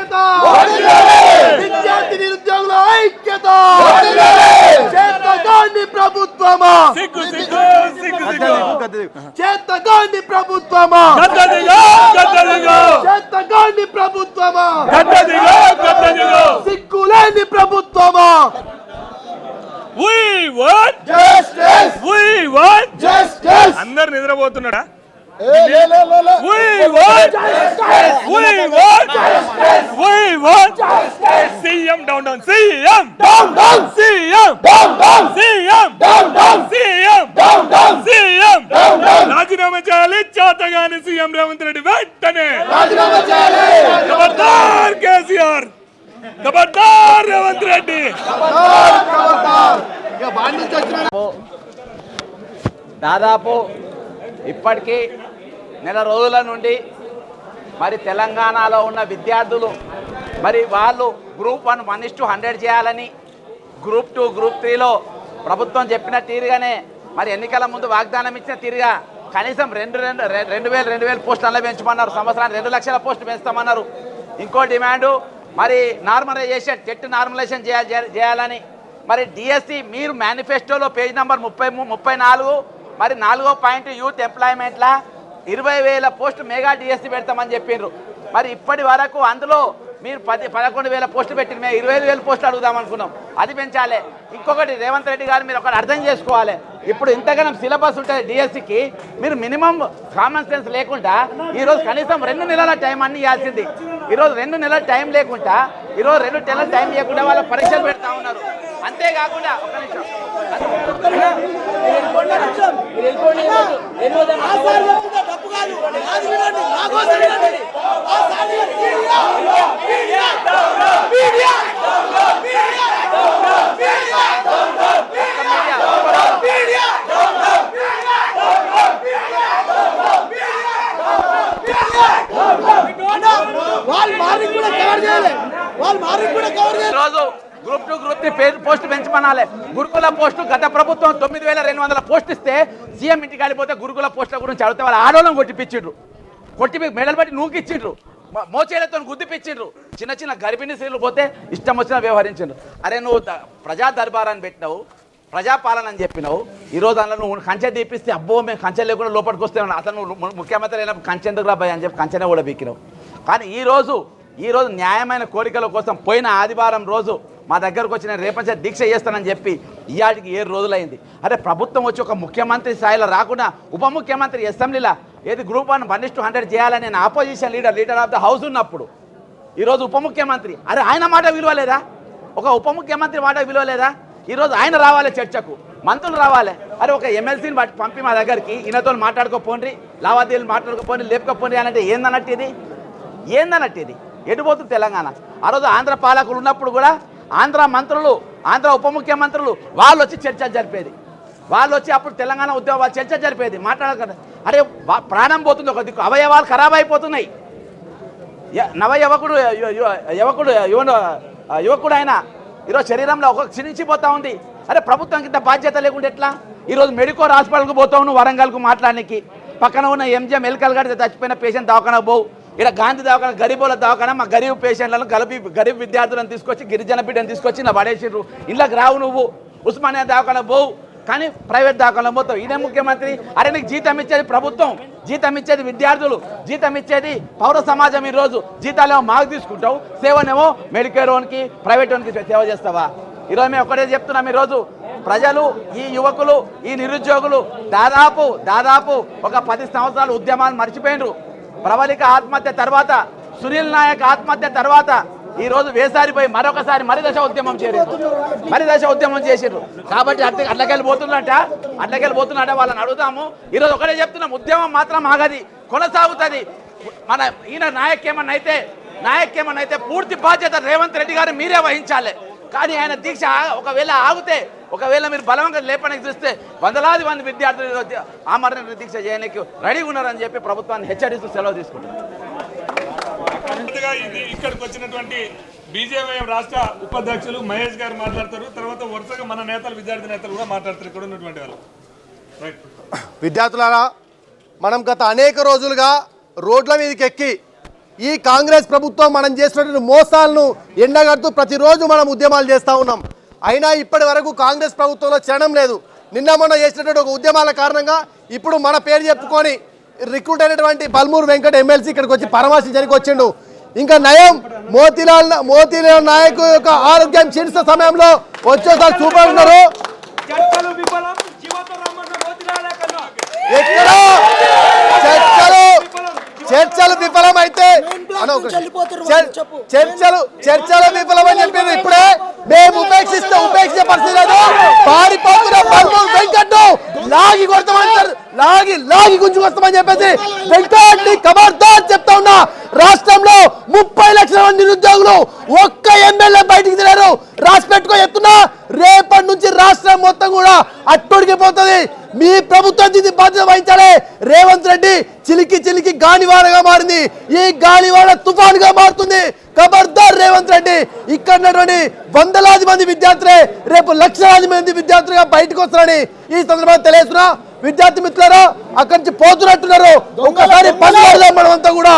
ఐక్యత విద్యార్థి నిరుద్యోగుల ఐక్యత చేతగాని ప్రభుత్వమా చేతగాని ప్రభుత్వమా చేతగాని ప్రభుత్వమా సిగ్గులేని ప్రభుత్వమా We want justice. We want Justice. అందరు నిద్రపోతున్నాడా? We want CM down CM రాజీనామా చేయాలి చేతగాని సీఎం రేవంత్ రెడ్డి వెంటనే రాజీనామా చేయాలి. ఖబర్దార్ కేసీఆర్, ఖబర్దార్ రేవంత్ రెడ్డి. దాదాపు ఇప్పటికీ నెల రోజుల నుండి మరి తెలంగాణలో ఉన్న విద్యార్థులు మరి వాళ్ళు గ్రూప్ 1 1:100 చేయాలని, గ్రూప్ 2 గ్రూప్ 3లో ప్రభుత్వం చెప్పిన తీరుగానే మరి ఎన్నికల ముందు వాగ్దానం ఇచ్చిన తీరుగా కనీసం 2,000 పోస్టులు పెంచమన్నారు. సంవత్సరానికి 2 లక్షల పోస్టులు పెంచుతామన్నారు. ఇంకో డిమాండు మరి నార్మలైజేషన్, టెట్ నార్మలైజేషన్ చేయాలని. మరి డిఎస్సి మీరు మేనిఫెస్టోలో పేజ్ నెంబర్ 34 మరి 4వ పాయింట్ యూత్ ఎంప్లాయ్మెంట్లా 20,000 పోస్టు మెగా డిఎస్సి పెడతామని చెప్పిండ్రు. మరి ఇప్పటి వరకు అందులో మీరు 11,000 పోస్టులు పెట్టిన మేము 25,000 పోస్టులు అడుగుదాం అనుకున్నాం. అది పెంచాలి. ఇంకొకటి రేవంత్ రెడ్డి గారు మీరు ఒకటి అర్థం చేసుకోవాలి. ఇప్పుడు ఇంతగానం సిలబస్ ఉంటుంది డిఎస్సికి, మీరు మినిమం కామన్ సెన్స్ లేకుండా ఈరోజు కనీసం 2 నెలల టైం అన్ని ఇవ్వాల్సింది. ఈరోజు 2 నెలల టైం లేకుండా, ఈరోజు 2 నెలల టైం ఇవ్వకుండా వాళ్ళ పరీక్షలు పెడతా ఉన్నారు. అంతేకాకుండా ఒక నిమిషం రోజు గ్రూప్ 2 గ్రూప్ 3 పోస్టు పెంచమనాలి. గురుకుల పోస్టు గత ప్రభుత్వం 9,200 పోస్టు ఇస్తే సీఎం ఇంటికి వెళ్ళిపోతే గురుకుల పోస్టుల గురించి అడిగితే వాళ్ళ ఆడోళ్ళని కొట్టిపించిండ్రు, మెడలు బట్టి నూకిచ్చిండ్రు, మోచేలతో గుద్దిపించిండ్రు. చిన్న గర్భిణీ స్త్రీలు పోతే ఇష్టం వచ్చిన వ్యవహరించిండ్రు. అరే నువ్వు ప్రజా దర్బారాన్ని పెట్టినావు, ప్రజాపాలన అని చెప్పినావు. ఈరోజు అందులో నువ్వు కంచె తీపిస్తే అబ్బో మేము కంచె లేకుండా లోపలికి వస్తే అసలు నువ్వు ముఖ్యమంత్రి అయినప్పుడు కంచె ఎందుకు రాబాయి అని చెప్పి కంచెనే కూడా బీకినావు. కానీ ఈరోజు న్యాయమైన కోరికల కోసం పోయిన ఆదివారం రోజు మా దగ్గరకు వచ్చి నేను రేపటి దీక్ష చేస్తానని చెప్పి ఇవాటికి 7 రోజులైంది. అరే ప్రభుత్వం వచ్చి ఒక ముఖ్యమంత్రి స్థాయిలో రాకుండా ఉప ముఖ్యమంత్రి అసెంబ్లీలో ఏది గ్రూప్ 1 1:100 చేయాలని నేను opposition leader of the house ఉన్నప్పుడు ఈరోజు ఉప ముఖ్యమంత్రి, అరే ఆయన మాట విలువలేదా? ఒక ఉప ముఖ్యమంత్రి మాట విలువలేదా? ఈరోజు ఆయన రావాలి చర్చకు, మంత్రులు రావాలి. అరే ఒక ఎమ్మెల్సీని పంపి మా దగ్గరికి ఈయనతో మాట్లాడుకోపోండి, లావాదేవీలు మాట్లాడుకోపోండి, లేపుకోపోండి అంటే ఏందన్నట్టు ఇది ఎటుపోతుంది తెలంగాణ? ఆ రోజు ఆంధ్ర పాలకులు ఉన్నప్పుడు కూడా ఆంధ్ర మంత్రులు, ఆంధ్ర ఉప ముఖ్యమంత్రులు వాళ్ళు వచ్చి చర్చ జరిపేది. వాళ్ళు వచ్చి అప్పుడు తెలంగాణ ఉద్యమాలు చర్చ జరిపేది, మాట్లాడకుండా. అరే ప్రాణం పోతుంది, ఒక దిక్కు అవయవాలు ఖరాబ్ అయిపోతున్నాయి. యువకుడు ఆయన ఈరోజు శరీరంలో ఒక క్షీణించిపోతా ఉంది. అరే ప్రభుత్వం కింద బాధ్యత లేకుండా ఎట్లా? ఈరోజు మెడికోర్ హాస్పిటల్కి పోతావు నువ్వు, వరంగల్కు మాట్లాడడానికి. పక్కన ఉన్న ఎంజిఎం మెడికల్ గార్డ్ చచ్చిపోయిన పేషెంట్ దవాఖానా పోవు. ఇక్కడ గాంధీ దవాఖానా గరీబుల దవాఖానా మా గరీబ్ పేషెంట్లను గరీబ్ విద్యార్థులను తీసుకొచ్చి గిరిజన బిడ్డను తీసుకొచ్చి ఇలా పడేసిండ్రు. ఇళ్ళకి రావు నువ్వు. ఉస్మానియా దవాఖానా పోవు, కానీ ప్రైవేట్ దవాఖానా పోతావు. ఈయన ముఖ్యమంత్రి. అరే నీకు జీతం ఇచ్చేది ప్రభుత్వం, జీతం ఇచ్చేది విద్యార్థులు, జీతం ఇచ్చేది పౌర సమాజం. ఈరోజు జీతాలేమో మాకు తీసుకుంటావు, సేవనేమో మెడికేర్ ఓన్కి ప్రైవేట్ ఓన్కి సేవ చేస్తావా? ఈరోజు మేము ఒకటే చెప్తున్నాం, ఈరోజు ప్రజలు, ఈ యువకులు, ఈ నిరుద్యోగులు దాదాపు ఒక 10 సంవత్సరాలు ఉద్యమాలు మర్చిపోయినరు. ప్రవళిక ఆత్మహత్య తర్వాత, సునీల్ నాయక్ ఆత్మహత్య తర్వాత ఈరోజు వేసారిపోయి మరొకసారి మరిదశ ఉద్యమం చేసిర్రు. కాబట్టి అట్లకెళ్ళిపోతున్నట్ట వాళ్ళని అడుగుతాము. ఈరోజు ఒకటే చెప్తున్నాం, ఉద్యమం మాత్రం ఆగది, కొనసాగుతుంది. మన ఈయన నాయక్ ఏమన్నైతే పూర్తి బాధ్యత రేవంత్ రెడ్డి గారు మీరే వహించాలి. కానీ ఆయన దీక్ష ఒకవేళ మీరు బలంగా లేపడానికి చూస్తే 100,000 మంది విద్యార్థులు ఆమరణ దీక్ష చేయడానికి రెడీగా ఉన్నారని చెప్పి ప్రభుత్వాన్ని హెచ్చరిస్తూ సెలవు తీసుకుంటారు. ఇక్కడికి వచ్చినటువంటి బీజేపీ రాష్ట్ర ఉపాధ్యక్షులు మహేష్ గారు మాట్లాడతారు. తర్వాత వరుసగా మన నేతలు, విద్యార్థి నేతలు కూడా మాట్లాడతారు. ఇక్కడ ఉన్నటువంటి వాళ్ళు. విద్యార్థులారా, మనం గత అనేక రోజులుగా రోడ్ల మీదకి ఎక్కి ఈ కాంగ్రెస్ ప్రభుత్వం మనం చేసినటువంటి మోసాలను ఎండగడుతూ ప్రతిరోజు మనం ఉద్యమాలు చేస్తూ ఉన్నాం. అయినా ఇప్పటి వరకు కాంగ్రెస్ ప్రభుత్వంలో చలనం లేదు. నిన్న మొన్న చేసినటువంటి ఒక ఉద్యమాల కారణంగా ఇప్పుడు మన పేరు చెప్పుకొని రిక్రూట్ అయినటువంటి బల్మూరు వెంకట్ ఎమ్మెల్సీ ఇక్కడికి వచ్చి పరామర్శించడానికి వచ్చిండు. ఇంకా నయం మోతీలాల్ నాయక్ యొక్క ఆరోగ్యం క్షీణిస్తున్న సమయంలో వచ్చేసారి చూపడుతున్నారు. ఎక్కడో చర్చలు విఫలమైతే చర్చలు విఫలమని చెప్పారు. ఇప్పుడే మేము ఉపేక్షించే పరిస్థితి లేదు. పారిపోతున్న బల్మూరు వెంకట్ లాగి కొడతామంటారు, లాగి గుంజుకొస్తామని చెప్పేసి వెంకట్ ఖబర్దార్ చెప్తా ఉన్నా. రాష్ట్రంలో 30 లక్షల మంది నిరుద్యోగులు, ఒక్క ఎమ్మెల్యే బయటికి తిరారు. రాసి పెట్టుకో చెప్తున్నా, రేపటి నుంచి రాష్ట్రం మొత్తం కూడా అట్టుడికిపోతుంది. మీ ప్రభుత్వం దీన్ని బాధ్యత వహించాలి. రేవంత్ రెడ్డి చిలికి గాలివానగా మారింది. ఈ గాలివాన తుఫానుగా మారుతుంది. ఖబర్దార్ రేవంత్ రెడ్డి. ఇక్కడ ఉన్నటువంటి వందలాది మంది విద్యార్థులే రేపు లక్షలాది మంది విద్యార్థులుగా బయటకు వస్తారని ఈ సందర్భంగా తెలియజేస్తున్నా. విద్యార్థి మిత్రులారా, అక్కడి నుంచి పోతున్నట్టున్నారు. ఒక్కసారి పని పెడదాం మనం అంతా కూడా.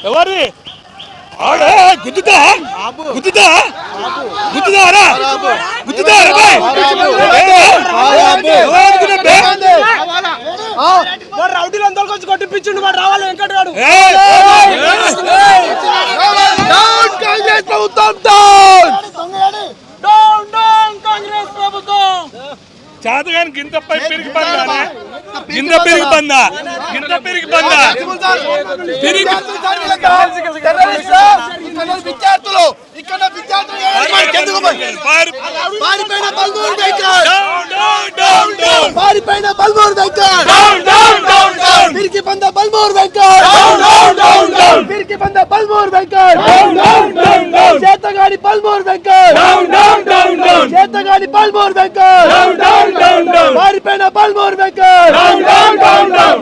ఎవరి గుద్దుతా రౌడీలు అందరికి వచ్చి కొట్టిపించండు. వాడు రావాలి వెంకట్ గారు. చాతగాని గింతపై పెరిగి పందా విద్యార్థులు ఇక్కడ పారిపోయిన బల్మూరు పిరికి పంద బల్మూరు చేతగాని బల్మూరు చేతగాని బల్మూరు పారిపోయిన బల్మూరు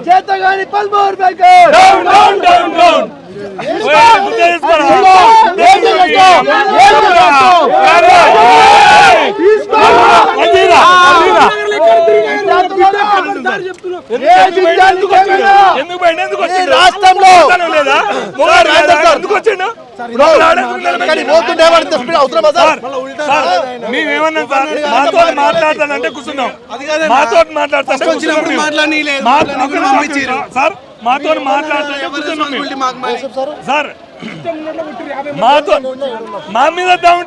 చేతగాని బల్మూరు రాష్ట్రంలో మేమేమన్నా మాతో మాట్లాడతానంటే కూర్చున్నాం. మాతో మాట్లాడతాను సార్, మాతో మాట్లాడుతుంటే సార్ మాతో మా మీద దాడి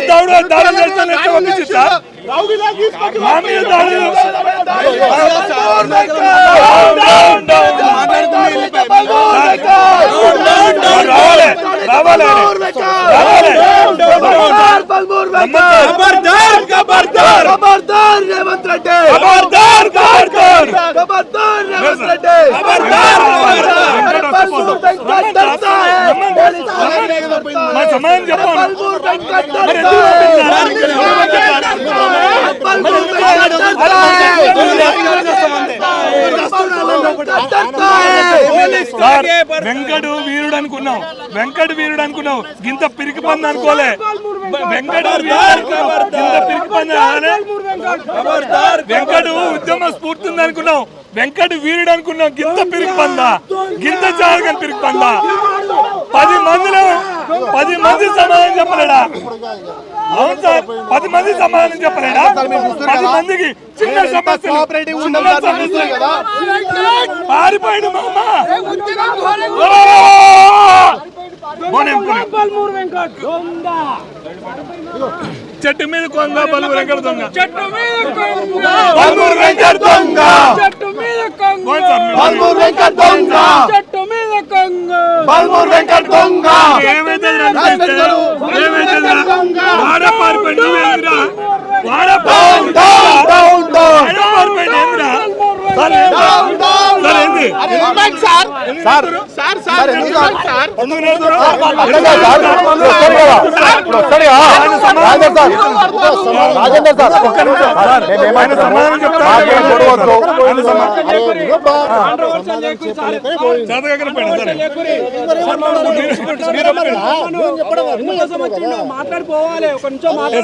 దాడులు చేస్తాను సార్. మా మీద దాడి రేవంత్ రెడ్డి సమాధానం చెప్పాలి. వెంకడు వీరుడు అనుకున్నావు, గింత పిరికి పంది అనుకోలే. వెంకడు ఉద్యమ స్ఫూర్తి ఉంది అనుకున్నావు, వెంకట వీరుడు అనుకున్నావు. గింత పిరికి పందా, గింత చారుగా పిరికి పందా. 10 మంది సమాధానం చెప్పలేడా? అవును సార్, 10 మంది సమాధానం చెప్పలేడా? 10 మందికి చిన్న సమస్య పారిపోయిన చెట్టు మీద కొంగ బల్మూరు వెంకట దొంగ, బల్మూరు వెంకట దొంగ, చెట్టు మీద కొంగ, బల్మూరు వెంకట దొంగ, చెట్టు మీద బల్మూర్ వెంకట్ దొంగ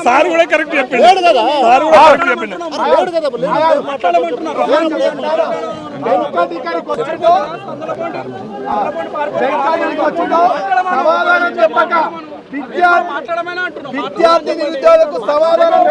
సార్ కూడా కరెక్ట్ చెప్పిండు. విద్యార్థి నిరుద్యోగులకు సమాధానం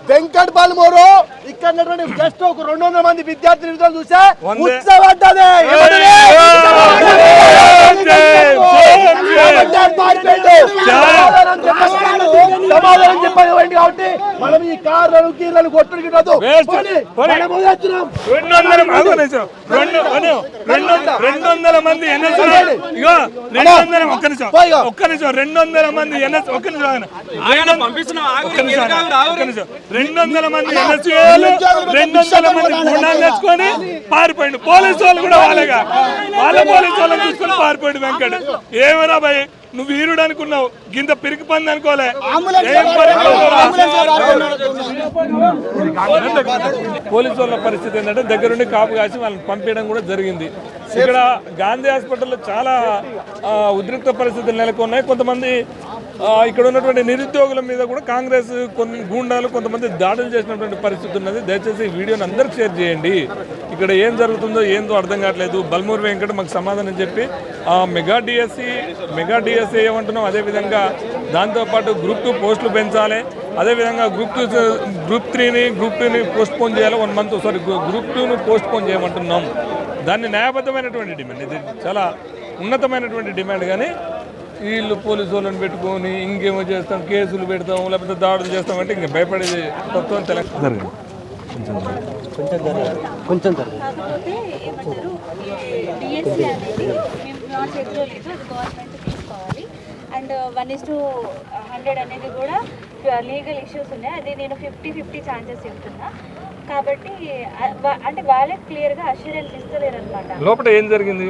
వెంకట్ బల్మూరు ఇక్కడ జస్ట్ ఒక 200 మంది విద్యార్థి నిరుద్యోగులు చూసే ఉత్సవడ్డది. సమాధానం చెప్పండి కాబట్టి మనం ఈ కార్లను కీర్లను కొట్టుడు 200 మంది ఒక్క నిమిషం 200 మంది 200 మంది ఎన్ఎస్యూలు 200 మంది గుండాలు తెచ్చుకొని పారిపోయిండు. పోలీసు వాళ్ళు కూడా వాళ్ళ పోలీసు వాళ్ళని చూసుకొని పారిపోయిండు వెంకట్. ఏమరా భయ్ నువ్వు వీరుడు అనుకున్నావు, గింత పిరికి పంది అనుకోలే. పోలీసు వాళ్ళ పరిస్థితి ఏంటంటే దగ్గరుండి కాపు కాసి వాళ్ళని పంపించడం కూడా జరిగింది. ఇక్కడ గాంధీ హాస్పిటల్లో చాలా ఉద్రిక్త పరిస్థితులు నెలకొన్నాయి. కొంతమంది ఇక్కడ ఉన్నటువంటి నిరుద్యోగుల మీద కూడా కాంగ్రెస్ కొన్ని గూండాలు కొంతమంది దాడులు చేసినటువంటి పరిస్థితి ఉన్నది. దయచేసి ఈ వీడియోని అందరికి షేర్ చేయండి. ఇక్కడ ఏం జరుగుతుందో ఏందో అర్థం కావట్లేదు. బల్మూర్ వెంకట మాకు సమాధానం చెప్పి మెగా డిఎస్సీ ఏమంటున్నాం, అదేవిధంగా దాంతోపాటు గ్రూప్ 2 పోస్టులు పెంచాలి, అదేవిధంగా గ్రూప్ 3ని పోస్ట్ పోన్ చేయాలి 1 మంత్. సారీ గ్రూప్ 2ను పోస్ట్ పోన్ చేయమంటున్నాం. దాన్ని న్యాయబద్ధమైనటువంటి డిమాండ్, ఇది చాలా ఉన్నతమైనటువంటి డిమాండ్. కానీ వీళ్ళు పోలీసు వాళ్ళని పెట్టుకొని ఇంకేమో చేస్తాం, కేసులు పెడతాం, లేకపోతే దాడులు చేస్తాం అంటే ఇంకా భయపడేది తత్వం తెలంగాణ. అండ్ 1:100 అనేది కూడా లీగల్ ఇష్యూస్ ఉన్నాయి. అది నేను 50-50 ఛాన్సెస్ చెప్తున్నా. కాబట్టి అంటే వాళ్ళే క్లియర్ గా అష్యూరెన్స్ ఇస్తలేరు అనమాట. లోపల ఏం జరిగింది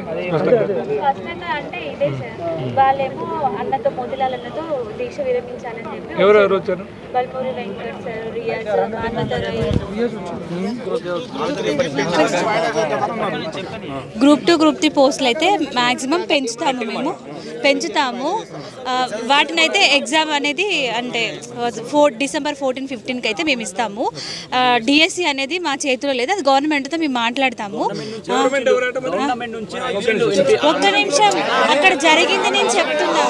స్పష్టంగా అంటే ఇదే సార్, వాళ్ళేమో అన్నతో మోతిలాల్ అన్నతో దీక్ష విరమించాలని చెప్పి ఎవరెవరు వచ్చారు? Balmuri Venkat sir, Riyaz, మాన్వతరాయ్. Group 2 group 3 పోస్టులు అయితే మ్యాక్సిమం పెంచుతాము. వాటినైతే ఎగ్జామ్ అనేది అంటే December 14-15 అయితే మేము ఇస్తాము. డిఎస్సి అనేది మా చేతిలో లేదు, అది గవర్నమెంట్తో మేము మాట్లాడతాము. ఒక్క నిమిషం, అక్కడ జరిగింది నేను చెప్తున్నా.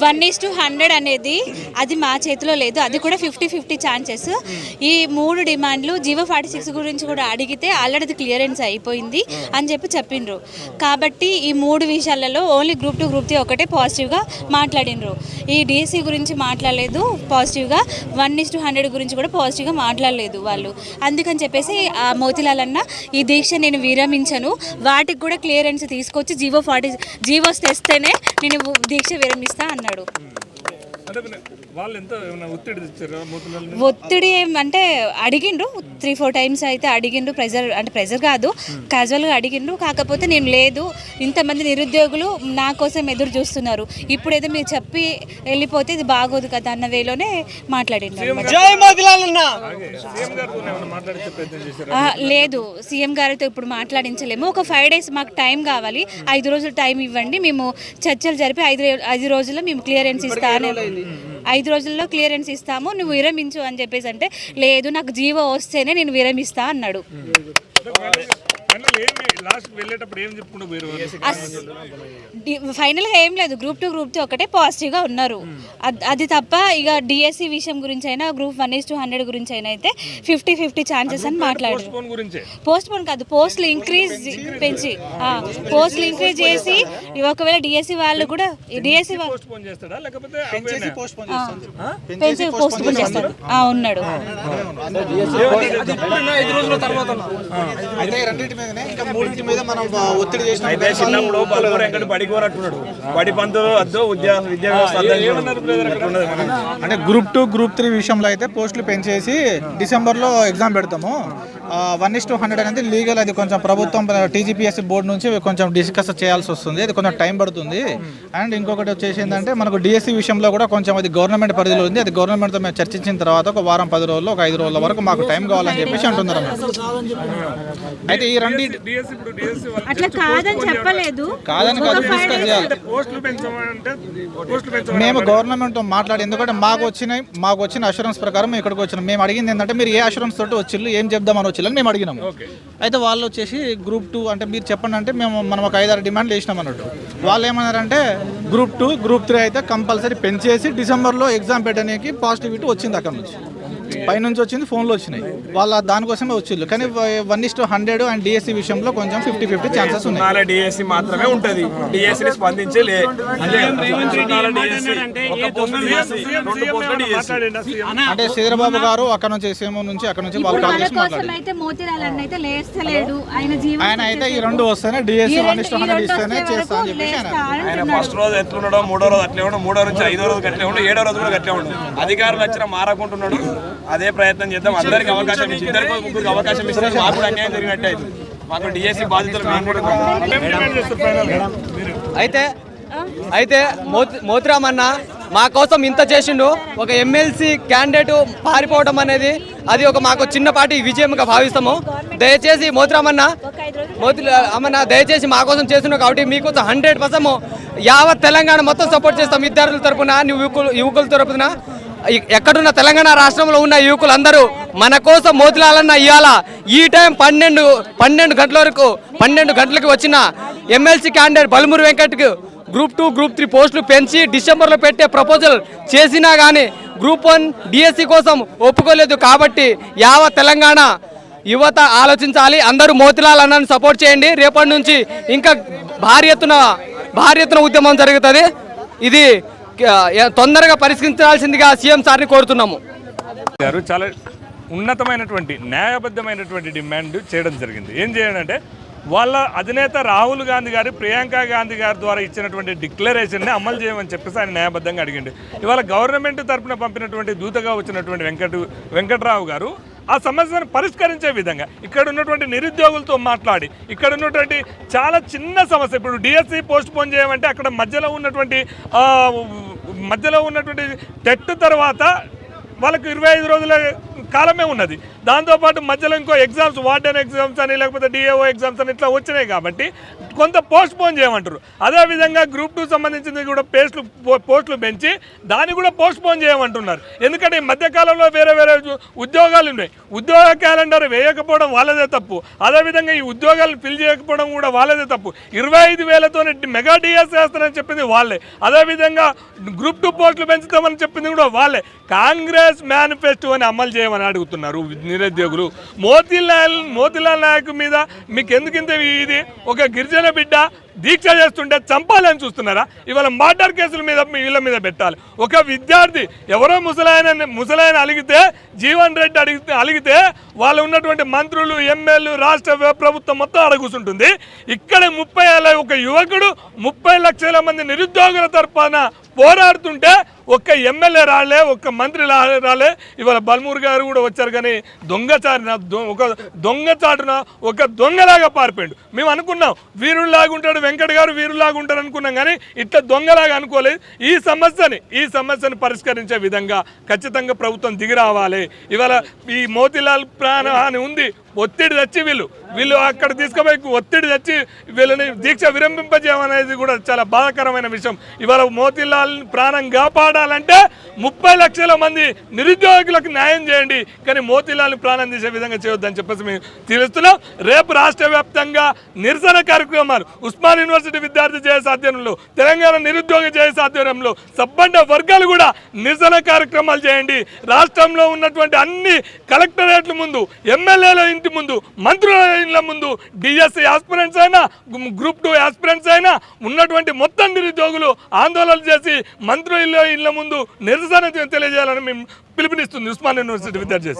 వన్ 1:100 అనేది అది మా చేతిలో లేదు, అది కూడా 50-50 ఛాన్సెస్. ఈ 3 డిమాండ్లు జీవో 46 గురించి కూడా అడిగితే ఆల్రెడీ క్లియరెన్స్ అయిపోయింది అని చెప్పిండ్రు. కాబట్టి ఈ 3 విషయాలలో ఓన్లీ గ్రూప్ 2 గ్రూప్ 3 ఒకటే పాజిటివ్గా మాట్లాడినరు. ఈ డిఎస్సి గురించి మాట్లాడలేదు పాజిటివ్గా, 1:100 గురించి కూడా పాజిటివ్గా మాట్లాడలేదు వాళ్ళు. అందుకని చెప్పేసి మోతిలాల్ అన్న ఈ దీక్ష నేను విరమించను, వాటికి కూడా క్లియరెన్స్ తీసుకొచ్చి జీవోస్ తెస్తేనే నేను దీక్ష విరమిస్తా అన్నాడు. అంటే వాళ్ళు ఎంత ఏమైనా ఒత్తిడి తెచ్చారా మోతిలాల్? ఒత్తిడి ఏమంటే అడిగిండ్రు 3-4 టైమ్స్ అయితే అడిగిండ్రు, ప్రెజర్ కాదు, క్యాజువల్గా అడిగిండ్రు. కాకపోతే నేను లేదు, ఇంతమంది నిరుద్యోగులు నా కోసం ఎదురు చూస్తున్నారు, ఇప్పుడు ఏదో మీరు చెప్పి వెళ్ళిపోతే ఇది బాగోదు కదా అన్న వేలోనే మాట్లాడిండ్రు. లేదు, సీఎం గారితో ఇప్పుడు మాట్లాడించలేము, ఒక 5 days మాకు టైం కావాలి, 5 రోజులు టైం ఇవ్వండి, మేము చర్చలు జరిపి 5 రోజుల్లో మేము క్లియరెన్స్ ఇస్తాను, 5 రోజుల్లో క్లియరెన్స్ ఇస్తాము, నువ్వు విరమించు అని చెప్పేసి అంటే లేదు నాకు జీవో వస్తేనే నేను విరమిస్తా అన్నాడు. ఫైనల్గా ఏం లేదు, గ్రూప్ 2 గ్రూప్ 3 ఒకటే పాజిటివ్గా ఉన్నారు, అది తప్ప ఇక డిఎస్సి విషయం గురించి అయినా గ్రూప్ 1:100 గురించి అయినా అయితే 50-50 ఛాన్సెస్ అని మాట్లాడారు. పోస్ట్ పోన్ కాదు, పోస్టులు ఇంక్రీజ్ పెంచి పోస్టులు ఇంక్రీజ్ చేసి ఒకవేళ డిఎస్సి వాళ్ళు కూడా డిఎస్సి పెంచి పోస్ట్ పోన్ చేస్తారు ఉన్నాడు. అయితే చిన్నప్పుడు పలువురు ఎక్కడ బడికోరట్టున్నాడు, బడి పంతులు అద్దు విద్యా అంటే గ్రూప్ 2 గ్రూప్ 3 విషయంలో అయితే పోస్టులు పెంచేసి డిసెంబర్లో ఎగ్జామ్ పెడతాము. 1:100 అనేది లీగల్, అది కొంచెం ప్రభుత్వం టీజీపీఎస్సీ బోర్డు నుంచి కొంచెం డిస్కస్ చేయాల్సి వస్తుంది, అది కొంచెం టైం పడుతుంది. అండ్ ఇంకొకటి వచ్చేసి ఏంటంటే మనకు డిఎస్సి విషయంలో కూడా కొంచెం అది గవర్నమెంట్ పరిధిలో ఉంది, అది గవర్నమెంట్తో మేము చర్చించిన తర్వాత ఒక వారం 10 రోజుల్లో ఒక 5 రోజుల వరకు మాకు టైం కావాలని చెప్పేసి అంటున్నారు. అయితే ఈ రెండు అట్లా కాదని చెప్పలేదు, కాదని కాదు, డిస్కస్ చేయాలి. మేము గవర్నమెంట్తో మాట్లాడి, ఎందుకంటే మాకు వచ్చిన అష్యూరెన్స్ ప్రకారం మేము ఇక్కడికి వచ్చినాం. మేము అడిగింది ఏంటంటే మీరు ఏ అష్యూరెన్స్ తోటి వచ్చిళ్ళు, ఏం చెప్దామని వచ్చిల్లని మేము అడిగినాము. అయితే వాళ్ళు వచ్చేసి గ్రూప్ 2 అంటే మీరు చెప్పండి అంటే మనం ఒక 5-6 డిమాండ్లు వేసినాం అన్నట్టు. వాళ్ళు ఏమన్నారంటే గ్రూప్ 2 గ్రూప్ 3 అయితే కంపల్సరీ పెంచేసి డిసెంబర్లో ఎగ్జామ్ పెట్టడానికి పాజిటివిటీ వచ్చింది, అక్కడ నుంచి పైనుంచి వచ్చింది, ఫోన్లో వచ్చినాయి, వాళ్ళ దానికోసమే వచ్చిళ్ళు. కానీ 1:100 అండ్ డిఎస్సి విషయంలో కొంచెం 50-50 ఛాన్సెస్ ఉన్నాయి. డిఎస్సి మాత్రమే ఉంటుంది, డిఎస్సిని స్పందించలే. అంటే శ్రీధరబాబు గారు అక్కడ నుంచి సీఎం నుంచి అక్కడ నుంచి వాళ్ళు కాల్ చేసి మాట్లాడారు. ఆయన అయితే ఈ 2 వస్తేనే డిఎస్సి 1:100 ఇస్తేనే చేస్తా అని చెప్పేసి ఆయన ఫస్ట్ రోజు ఎట్లున్నాడో 3వ రోజు అట్లే ఉండడు, 3వ నుంచి 5వ రోజు అట్లే ఉండడు, 7వ రోజు కూడా అట్లే ఉండడు. అధికారులు వచ్చినా మారకుంటున్నాడు. అదే ప్రయత్నం చేద్దాం, అందరికి అవకాశం ఇచ్చి 2-3 అవకాశం ఇస్తే మాకు కూడా అన్యాయం జరిగినట్టే అవుతుంది. మాకు డిఎస్సి బాధితులు అయితే మోతిరామ్ అన్న మా కోసం ఇంత చేసిండు, ఒక ఎమ్మెల్సీ క్యాండిడేట్ పారిపోవడం అనేది అది ఒక మాకు చిన్నపాటి విజయంగా భావిస్తాము. దయచేసి మోతిరామ్ అన్న దయచేసి మా కోసం చేస్తున్నావు కాబట్టి మీకోసం 100% యావత్ తెలంగాణ మొత్తం సపోర్ట్ చేస్తాం. విద్యార్థుల తరపున, యువకుల తరపున, ఎక్కడున్న తెలంగాణ రాష్ట్రంలో ఉన్న యువకులందరూ మన కోసం మోతిలాల్ అన్న ఇవాళ ఈ టైం 12 గంటల వరకు 12 గంటలకు వచ్చిన ఎమ్మెల్సీ క్యాండిడేట్ బల్మూరి వెంకట్కు గ్రూప్ 2 గ్రూప్ 3 పోస్టులు పెంచి డిసెంబర్లో పెట్టే ప్రపోజల్ చేసినా కానీ గ్రూప్ 1 డిఎస్సి కోసం ఒప్పుకోలేదు. కాబట్టి యావత్ తెలంగాణ యువత ఆలోచించాలి, అందరూ మోతిలాల్ అన్నని సపోర్ట్ చేయండి. రేపటి నుంచి ఇంకా భారీ ఎత్తున ఉద్యమం జరుగుతుంది, ఇది తొందరగా పరిష్కరించాల్సిందిగా సీఎం సార్ని కోరుతున్నాము. చాలా ఉన్నతమైనటువంటి న్యాయబద్ధమైనటువంటి డిమాండ్ చేయడం జరిగింది. ఏం చేయాలంటే వాళ్ళ అధినేత రాహుల్ గాంధీ గారు ప్రియాంక గాంధీ గారి ద్వారా ఇచ్చినటువంటి డిక్లరేషన్ని అమలు చేయమని చెప్పేసి ఆయన న్యాయబద్ధంగా అడిగింది. ఇవాళ గవర్నమెంట్ తరఫున పంపినటువంటి దూతగా వచ్చినటువంటి వెంకట్రావు గారు ఆ సమస్యను పరిష్కరించే విధంగా ఇక్కడ ఉన్నటువంటి నిరుద్యోగులతో మాట్లాడి, ఇక్కడ ఉన్నటువంటి చాలా చిన్న సమస్య, ఇప్పుడు డిఎస్సి పోస్ట్ పోన్ చేయమంటే అక్కడ మధ్యలో ఉన్నటువంటి టెట్ తర్వాత వాళ్ళకు 25 రోజుల కాలమే ఉన్నది. దాంతోపాటు మధ్యలో ఇంకో ఎగ్జామ్స్, వార్డెన్ ఎగ్జామ్స్ అని లేకపోతే డిఏఓ ఎగ్జామ్స్ అని ఇట్లా వచ్చినాయి కాబట్టి కొంత పోస్ట్ పోన్ చేయమంటారు. అదేవిధంగా గ్రూప్ 2 సంబంధించింది కూడా పోస్టులు పెంచి దాన్ని కూడా పోస్ట్ పోన్ చేయమంటున్నారు. ఎందుకంటే ఈ మధ్యకాలంలో వేరే ఉద్యోగాలు ఉన్నాయి, ఉద్యోగ క్యాలెండర్ వేయకపోవడం వాళ్ళదే తప్పు. అదేవిధంగా ఈ ఉద్యోగాలను ఫిల్ చేయకపోవడం కూడా వాళ్ళదే తప్పు. 25,000తో మెగా డిఎస్ వేస్తానని చెప్పింది వాళ్ళే. అదేవిధంగా గ్రూప్ 2 పోస్టులు పెంచుతామని చెప్పింది కూడా వాళ్ళే. కాంగ్రెస్ మేనిఫెస్టోని అమలు చేయమని అడుగుతున్నారు నిరుద్యోగులు. మోతీలాల్ నాయక్ మీద మీకు ఎందుకింత ఇది? ఒక గిరిజన బిడ్డ దీక్ష చేస్తుంటే చంపాలని చూస్తున్నారా? ఇవాళ మర్డర్ కేసుల మీద వీళ్ళ మీద పెట్టాలి. ఒక విద్యార్థి ఎవరో ముసలాయన అలిగితే, జీవన్ రెడ్డి అలిగితే వాళ్ళు ఉన్నటువంటి మంత్రులు, ఎమ్మెల్యేలు, రాష్ట్ర ప్రభుత్వం మొత్తం అడగూసుంటుంది. ఇక్కడ 30 ఏళ్ళ ఒక యువకుడు 30 లక్షల మంది నిరుద్యోగుల తరపున పోరాడుతుంటే ఒక్క ఎమ్మెల్యే రాలే, ఒక్క మంత్రి రాలే. ఇవాళ బల్మూర్ గారు కూడా వచ్చారు, కానీ దొంగచాటున ఒక దొంగలాగా పారిపోయాడు. మేము అనుకున్నాం వీరులాగా ఉంటాడు, వెంకట గారు వీరులాగా ఉంటాడు అనుకున్నాం, కానీ ఇట్లా దొంగలాగా అనుకోలేదు. ఈ సమస్యను పరిష్కరించే విధంగా ఖచ్చితంగా ప్రభుత్వం దిగి రావాలి. ఇవాళ ఈ మోతీలాల్ ప్రాణహాని ఉంది, ఒత్తిడి తెచ్చి వీళ్ళు అక్కడ తీసుకుపోయి ఒత్తిడి తెచ్చి వీళ్ళని దీక్ష విరమింపజేయమనేది కూడా చాలా బాధాకరమైన విషయం. ఇవాళ మోతీలాల్ ప్రాణం కాపాడాలంటే 30 లక్షల మంది నిరుద్యోగులకు న్యాయం చేయండి, కానీ మోతీలాల్ ప్రాణం తీసే విధంగా చేయొద్దని చెప్పేసి మేము తెలుస్తున్నాం. రేపు రాష్ట్ర వ్యాప్తంగా నిరసన కార్యక్రమాలు ఉస్మాన్ యూనివర్సిటీ విద్యార్థి జేఏసీ ఆధ్వర్యంలో, తెలంగాణ నిరుద్యోగ జేఏసీ ఆధ్వర్యంలో సబ్బండ వర్గాలు కూడా నిరసన కార్యక్రమాలు చేయండి. రాష్ట్రంలో ఉన్నటువంటి అన్ని కలెక్టరేట్ల ముందు, ఎమ్మెల్యేల ఇంటి ముందు, మంత్రుల ఇళ్ల ముందు, డిఎస్సి ఆస్పిరెంట్స్ అయినా, గ్రూప్ 2 ఆస్పిరెంట్స్ అయినా ఉన్నటువంటి మొత్తం నిరుద్యోగులు ఆందోళన చేసి మంత్రుల ఇళ్ల ముందు నిరసన తెలియజేయాలని మేము పిలుపునిస్తుంది ఉస్మాన్ యూనివర్సిటీ విద్యార్థి.